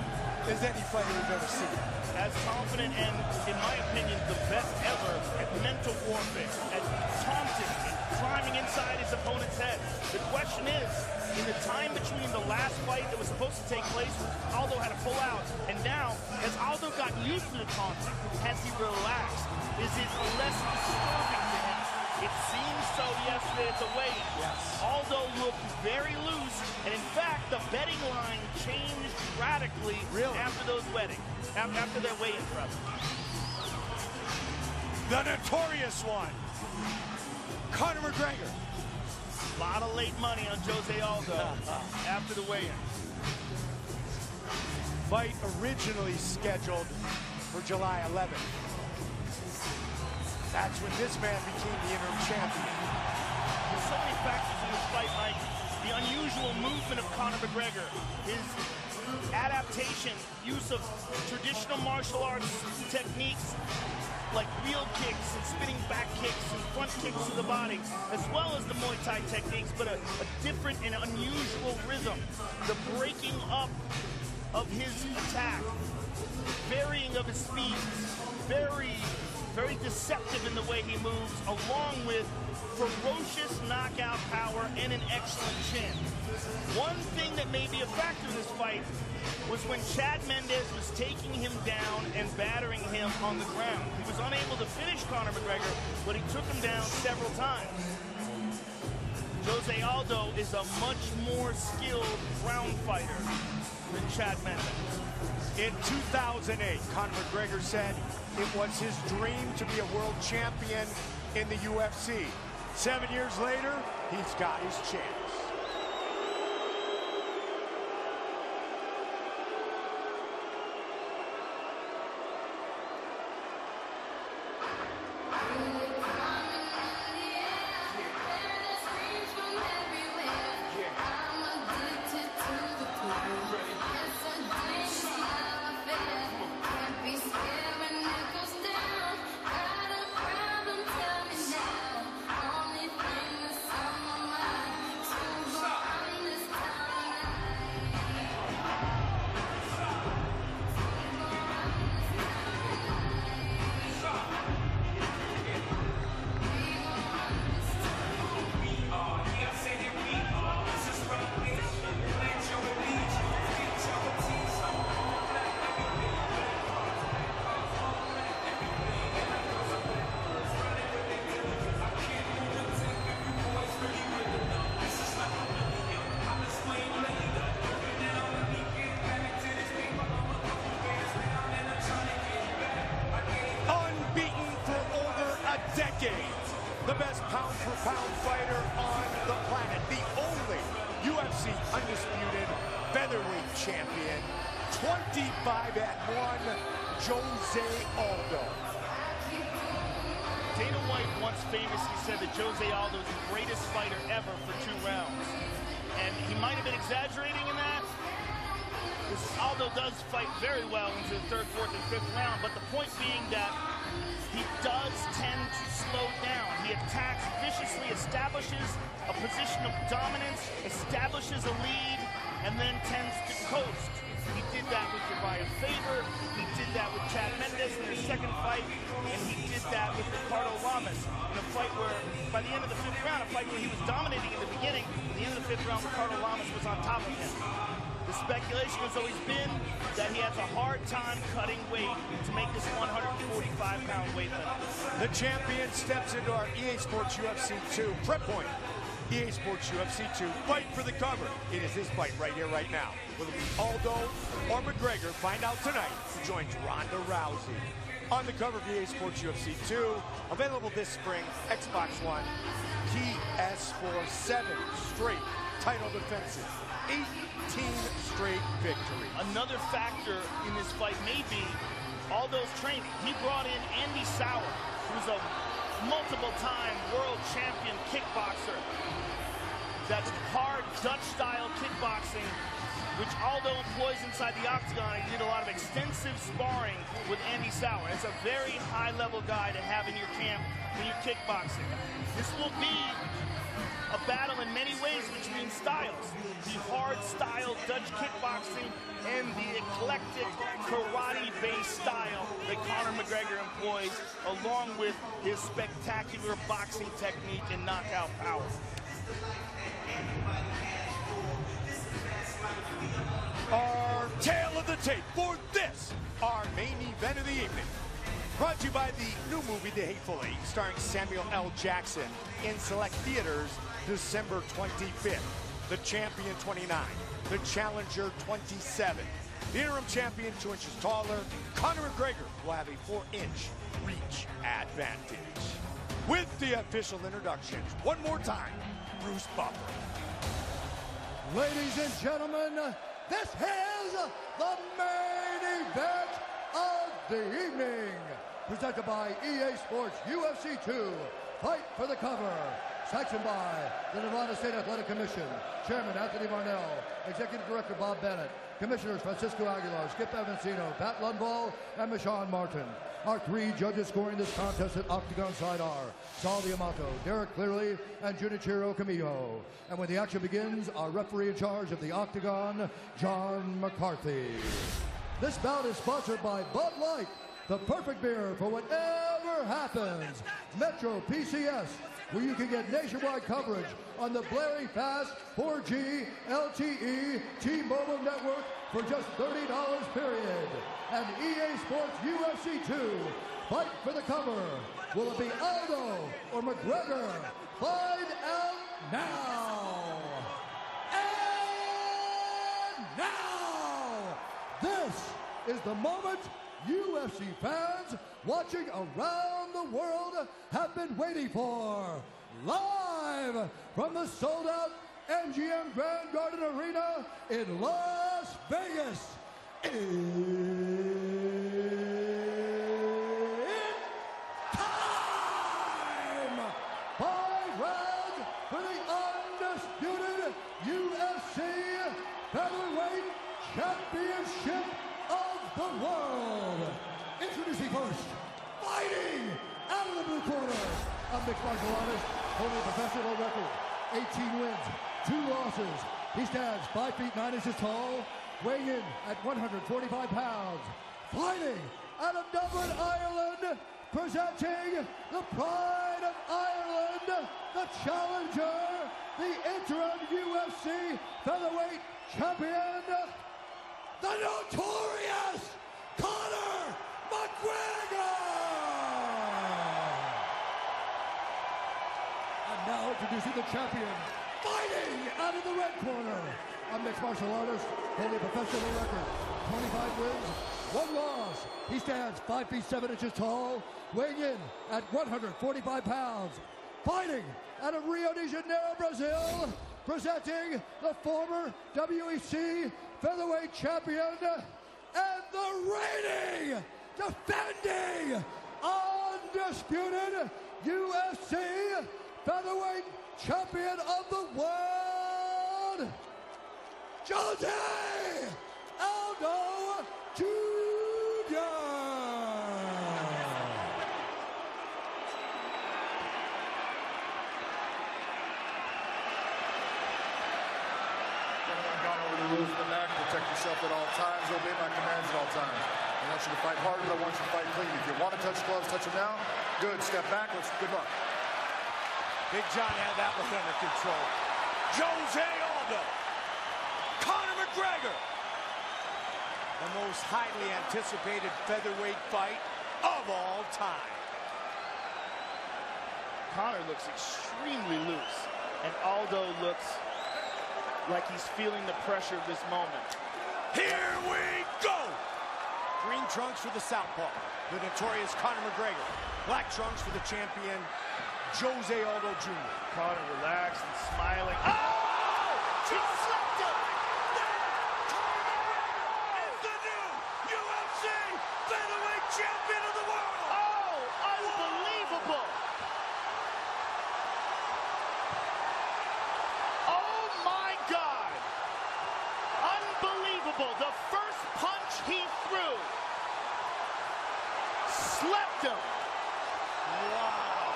as any fighter we've ever seen. As confident and, in my opinion, the best ever at mental warfare, at taunting and climbing inside his opponent's head. The question is, in the time between the last fight that was supposed to take place, Aldo had to pull out, and now, has Aldo gotten used to the taunting? Has he relaxed? Is it less disturbing to him? It seems so yesterday at the weigh-in. Yes. Aldo looked very loose, and in fact, the betting line changed radically after those weigh-ins, after their weigh-ins, rather. The notorious one, Conor McGregor. A lot of late money on Jose Aldo after the weigh-in. Fight originally scheduled for July 11th. That's when this man became the interim champion. There's so many factors in this fight, Mike. The unusual movement of Conor McGregor, his adaptation, use of traditional martial arts techniques like wheel kicks and spinning back kicks and front kicks to the body, as well as the Muay Thai techniques, but a different and unusual rhythm. The breaking up of his attack, varying of his speed, very deceptive in the way he moves, along with ferocious knockout power and an excellent chin. One thing that may be a factor in this fight was when Chad Mendes was taking him down and battering him on the ground. He was unable to finish Conor McGregor, but he took him down several times. Jose Aldo is a much more skilled ground fighter than Chad Mendes. In 2008, Conor McGregor said it was his dream to be a world champion in the UFC. 7 years later, he's got his chance. The best pound-for-pound fighter on the planet. The only UFC undisputed featherweight champion. 25-1, Jose Aldo. Dana White once famously said that Jose Aldo is the greatest fighter ever for 2 rounds. And he might have been exaggerating in that, because Aldo does fight very well into the 3rd, 4th, and 5th round, but the point being that he does tend to slow down. He attacks viciously, establishes a position of dominance, establishes a lead, and then tends to coast. He did that with Uriah Faber, he did that with Chad Mendes in their 2nd fight, and he did that with Ricardo Lamas in a fight where, by the end of the 5th round, a fight where he was dominating in the beginning, at the end of the 5th round, Ricardo Lamas was on top of him. The speculation has always been that he has a hard time cutting weight to make this 145-pound weight limit. The champion steps into our EA Sports UFC 2 prep point. EA Sports UFC 2, fight for the cover. It is his fight right here, right now. Will it be Aldo or McGregor? Find out tonight. Who joins Ronda Rousey on the cover of EA Sports UFC 2. Available this spring, Xbox One, PS4, 7 straight title defenses. 18 straight victories. Another factor in this fight may be Aldo's training. He brought in Andy Sauer, who's a multiple-time world champion kickboxer. That's hard Dutch-style kickboxing, which Aldo employs inside the octagon. He did a lot of extensive sparring with Andy Sauer. It's a very high-level guy to have in your camp when you're kickboxing. This will be a battle in many ways between styles. The hard-style Dutch kickboxing and the eclectic karate-based style that Conor McGregor employs, along with his spectacular boxing technique and knockout power. Our tale of the tape for this, our main event of the evening. Brought to you by the new movie, The Hateful Eight, starring Samuel L. Jackson, in select theaters December 25th. The champion, 29. The challenger, 27. The interim champion, 2 inches taller. Conor McGregor will have a 4-inch reach advantage. With the official introductions, one more time, Bruce Buffer. Ladies and gentlemen, this is the main event of the evening. Presented by EA Sports UFC 2, Fight for the Cover. Sanctioned by the Nevada State Athletic Commission. Chairman Anthony Marnell. Executive Director Bob Bennett. Commissioners Francisco Aguilar, Skip Evansino, Pat Lundvall, and Michon Martin. Our 3 judges scoring this contest at Octagon side are Sal Diamato, Derek Clearly, and Junichiro Camillo. And when the action begins, our referee in charge of the Octagon, John McCarthy. This bout is sponsored by Bud Light, the perfect beer for whatever happens. Metro PCS, where you can get nationwide coverage on the blaring fast 4G LTE T-Mobile network for just $30 period. And EA Sports UFC 2, Fight for the Cover. Will it be Aldo or McGregor? Find out now. And now, this is the moment UFC fans watching around the world have been waiting for. Live from the sold-out MGM Grand Garden Arena in Las Vegas. It's time! 5 rounds for the undisputed UFC Featherweight Championship of the world. Introducing first, fighting out of the blue corner, a mixed martial artist holding a professional record, 18 wins, 2 losses. He stands 5 feet 9 inches tall, weighing in at 145 pounds. Fighting out of Dublin, Ireland, presenting the pride of Ireland, the challenger, the interim UFC Featherweight Champion, the notorious Conor McGregor! And now introducing the champion, fighting out of the red corner, a mixed martial artist holding a professional record, 25 wins, 1 loss. He stands 5 feet 7 inches tall, weighing in at 145 pounds. Fighting out of Rio de Janeiro, Brazil, presenting the former WEC Featherweight Champion and the reigning, defending, undisputed UFC Featherweight Champion of the world, Jose Aldo Jr. Gone over the rules of the match. Protect yourself at all times. Obey my commands at all times. I want you to fight hard, but I want you to fight clean. If you want to touch gloves, touch them now. Good. Step back. Good luck. Big John had that one under control. Jose Aldo. Conor McGregor. The most highly anticipated featherweight fight of all time. Conor looks extremely loose, and Aldo looks like he's feeling the pressure of this moment. Here we go! Green trunks for the southpaw, the notorious Conor McGregor. Black trunks for the champion, Jose Aldo Jr. Conor relaxed and smiling. Oh! Just slapped him! Conor McGregor is the new UFC Featherweight Champion of the world! Oh, unbelievable! Oh my God! Unbelievable! The first punch he threw slept him. Wow.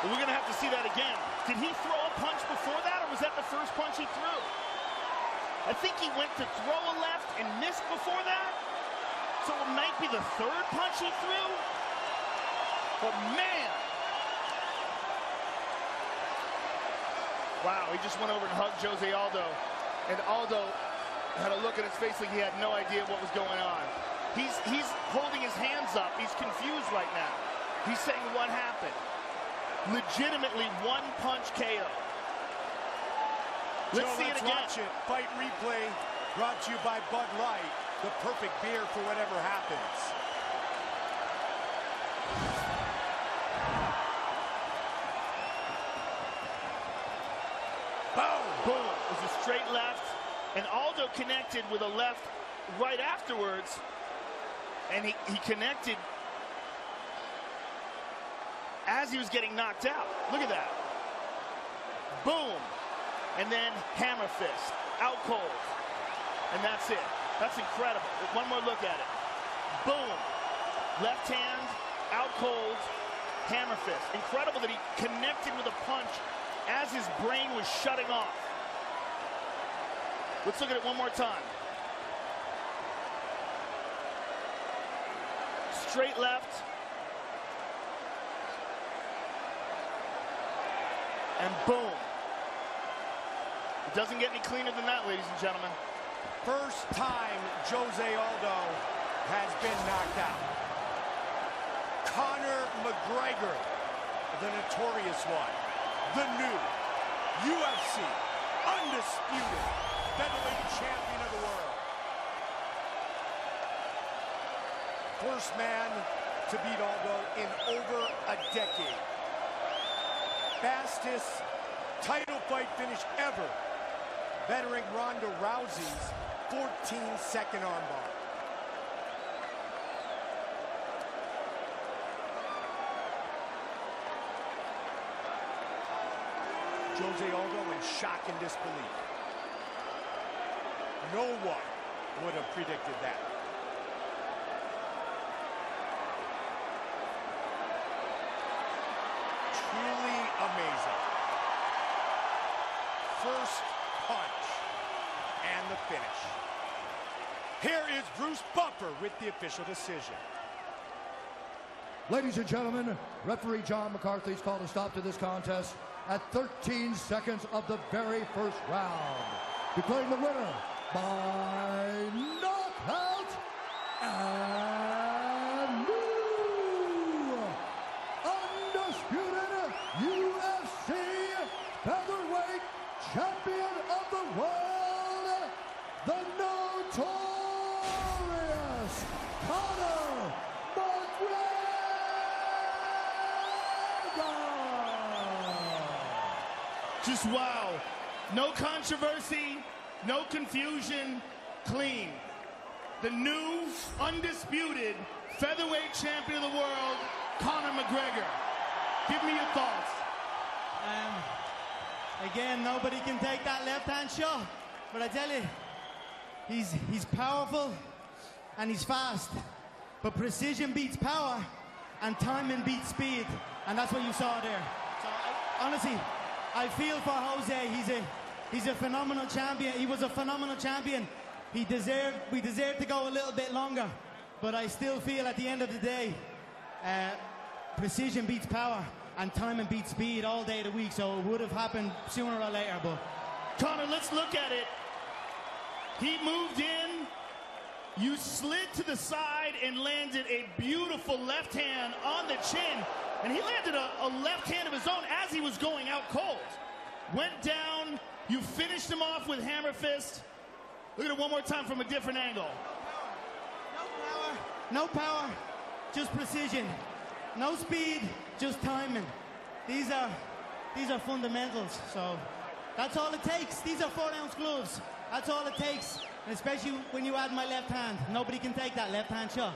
We're going to have to see that again. Did he throw a punch before that, or was that the first punch he threw? I think he went to throw a left and missed before that. So it might be the third punch he threw. But man. Wow, he just went over and hugged Jose Aldo. And Aldo had a look at his face like he had no idea what was going on. He's holding his hands up. He's confused right now. He's saying, what happened? Legitimately one punch KO. Let's Joe, see it let's again. watch it. Fight replay brought to you by Bud Light, the perfect beer for whatever happens. Boom! Boom. It was a straight left, and Aldo connected with a left right afterwards, and he connected as he was getting knocked out. Look at that. Boom. And then hammer fist, out cold. And that's it. That's incredible. One more look at it. Boom. Left hand, out cold, hammer fist. Incredible that he connected with a punch as his brain was shutting off. Let's look at it one more time. Straight left. And boom. It doesn't get any cleaner than that, ladies and gentlemen. First time Jose Aldo has been knocked out. Conor McGregor, the notorious one, the new UFC undisputed featherweight champion of the world. First man to beat Aldo in over a decade. Fastest title fight finish ever, bettering Ronda Rousey's 14-second armbar. Jose Aldo in shock and disbelief. No one would have predicted that. Truly amazing. First punch and the finish. Here is Bruce Buffer with the official decision. Ladies and gentlemen, referee John McCarthy's called a stop to this contest at 13 seconds of the very first round, declaring the winner by knockout and new undisputed UFC featherweight champion of the world, the notorious Conor McGregor. Just wow. No controversy, no confusion, clean. The new, undisputed featherweight champion of the world, Conor McGregor. Give me your thoughts. Again, nobody can take that left-hand shot. But I tell you, he's powerful and he's fast. But precision beats power and timing beats speed. And that's what you saw there. So honestly, I feel for Jose. He's a phenomenal champion. He was a phenomenal champion. We deserved to go a little bit longer. But I still feel at the end of the day, precision beats power and timing beats speed all day of the week. So it would have happened sooner or later. But Conor, let's look at it. He moved in. You slid to the side and landed a beautiful left hand on the chin. And he landed a left hand of his own as he was going out cold. Went down. You finished him off with hammer fist. Look at it one more time from a different angle. no power, just precision. No speed, just timing. These are fundamentals. So that's all it takes. These are 4-ounce gloves. That's all it takes. And especially when you add my left hand. Nobody can take that left-hand shot.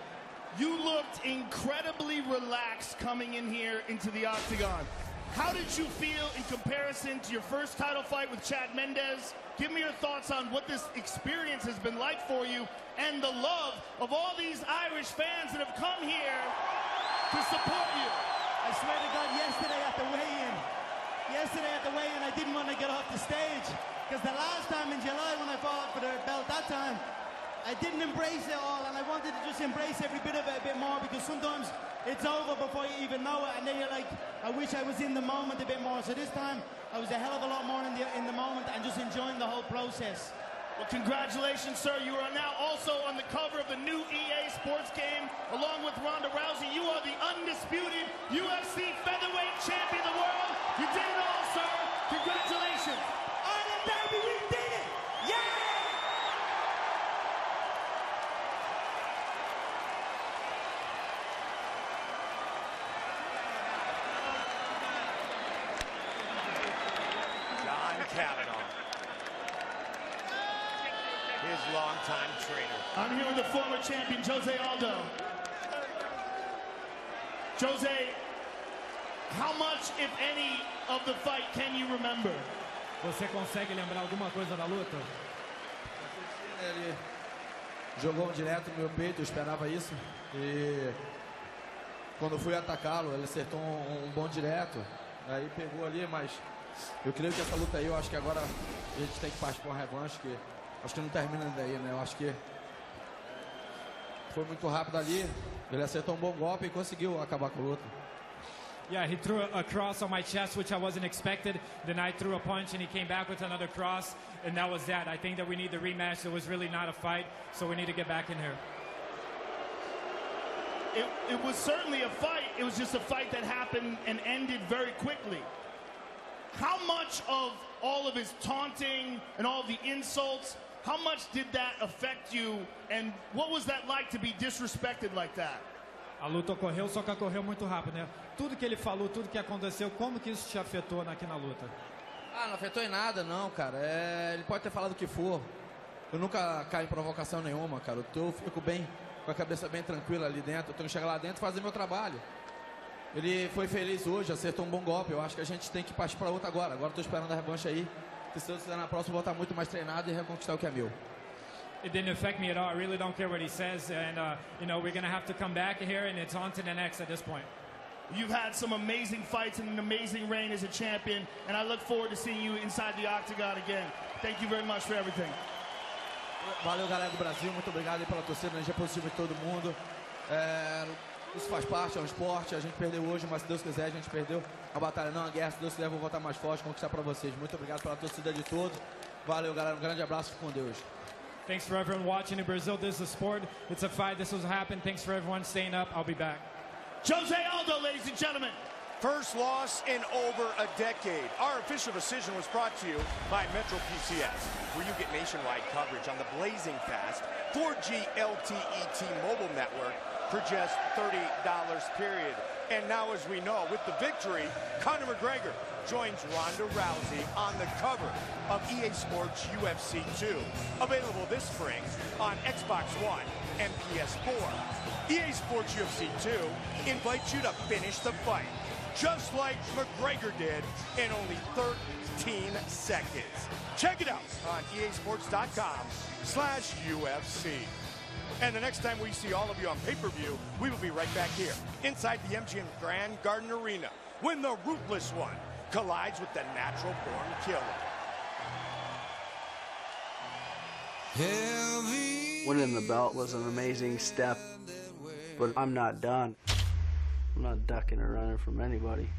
You looked incredibly relaxed coming in here into the octagon. How did you feel in comparison to your first title fight with Chad Mendes? Give me your thoughts on what this experience has been like for you and the love of all these Irish fans that have come here to support you. I swear to God, yesterday at the weigh-in, I didn't want to get off the stage. Because the last time in July when I fought for the belt, that time, I didn't embrace it all, and I wanted to just embrace every bit of it a bit more, because sometimes it's over before you even know it, and then you're like, I wish I was in the moment a bit more. So this time, I was a hell of a lot more in the moment and just enjoying the whole process. Well, congratulations, sir. You are now also on the cover of the new EA Sports game, along with Ronda Rousey. You are the undisputed UFC featherweight champion of the world. You did it all, sir. Congratulations. Ireland, baby. Kavanaugh, his longtime trainer. I'm here with the former champion, Jose Aldo. Jose, how much, if any, of the fight can you remember? Você consegue lembrar alguma coisa da luta? Ele jogou direto no meu peito, eu esperava isso. E quando eu fui atacá-lo, ele acertou um bom direto. Aí pegou ali, mas eu creio que essa luta aí, eu acho que agora a gente tem que partir para uma revanche, que acho que não termina daí, né? Eu acho que foi muito rápido ali. Ele acertou um bom golpe e conseguiu acabar com a luta. Yeah, he threw a cross on my chest, which I wasn't expected. Then I threw a punch, and he came back with another cross, and that was that. I think that we need the rematch. It was really not a fight, so we need to get back in here. It was certainly a fight. It was just a fight that happened and ended very quickly. How much of all of his taunting and all of the insults, how much did that affect you, and what was that like to be disrespected like that? A luta ocorreu, só que ocorreu muito rápido, né? Tudo que ele falou, tudo que aconteceu, como que isso te afetou aqui na luta? Ah, não afetou em nada, não, cara. Ele pode ter falado o que for. Eu nunca caio em provocação nenhuma, cara. Eu fico bem, com a cabeça bem tranquila ali dentro. Eu tenho que chegar lá dentro e fazer meu trabalho. Ele foi feliz hoje, acertou um bom golpe. Eu acho que a gente tem que partir para outra agora. Agora eu tô esperando a revanche aí. Se Deus quiser, na próxima, eu vou estar muito mais treinado e reconquistar o que é meu. It didn't affect me at all. I really don't care what he says, and you know, we're gonna have to come back here, and it's on to the next at this point. You've had some amazing fights and an amazing reign as a champion, and I look forward to seeing you inside the octagon again. Thank you very much for everything. Valeu, galera do Brasil. Muito obrigado aí pela torcida, energia positiva de todo mundo. Isso faz parte, é um esporte. A gente perdeu hoje, mas se Deus quiser, a gente perdeu a batalha, não a guerra. Se Deus quiser, eu vou voltar mais forte, conquistar para vocês. Muito obrigado pela torcida de todos. Valeu, galera. Um grande abraço com Deus. Thanks for everyone watching in Brazil. This is a sport. It's a fight. This was happen. Thanks for everyone staying up. I'll be back. Jose Aldo, ladies and gentlemen. First loss in over a decade. Our official decision was brought to you by Metro PCS, where you get nationwide coverage on the blazing fast 4G LTE T-Mobile network for just $30 period. And now, as we know, with the victory, Conor McGregor joins Ronda Rousey on the cover of EA Sports UFC 2, available this spring on Xbox One and PS4. EA Sports UFC 2 invites you to finish the fight, just like McGregor did in only 13 seconds. Check it out on easports.com/UFC. And the next time we see all of you on pay-per-view, we will be right back here inside the MGM Grand Garden Arena when the Ruthless One collides with the natural-born killer. Winning the belt was an amazing step, but I'm not done. I'm not ducking or running from anybody.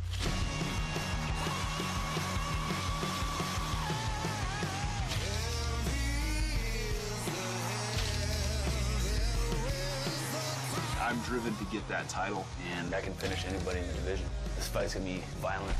I'm driven to get that title, and I can finish anybody in the division. This fight's gonna be violent.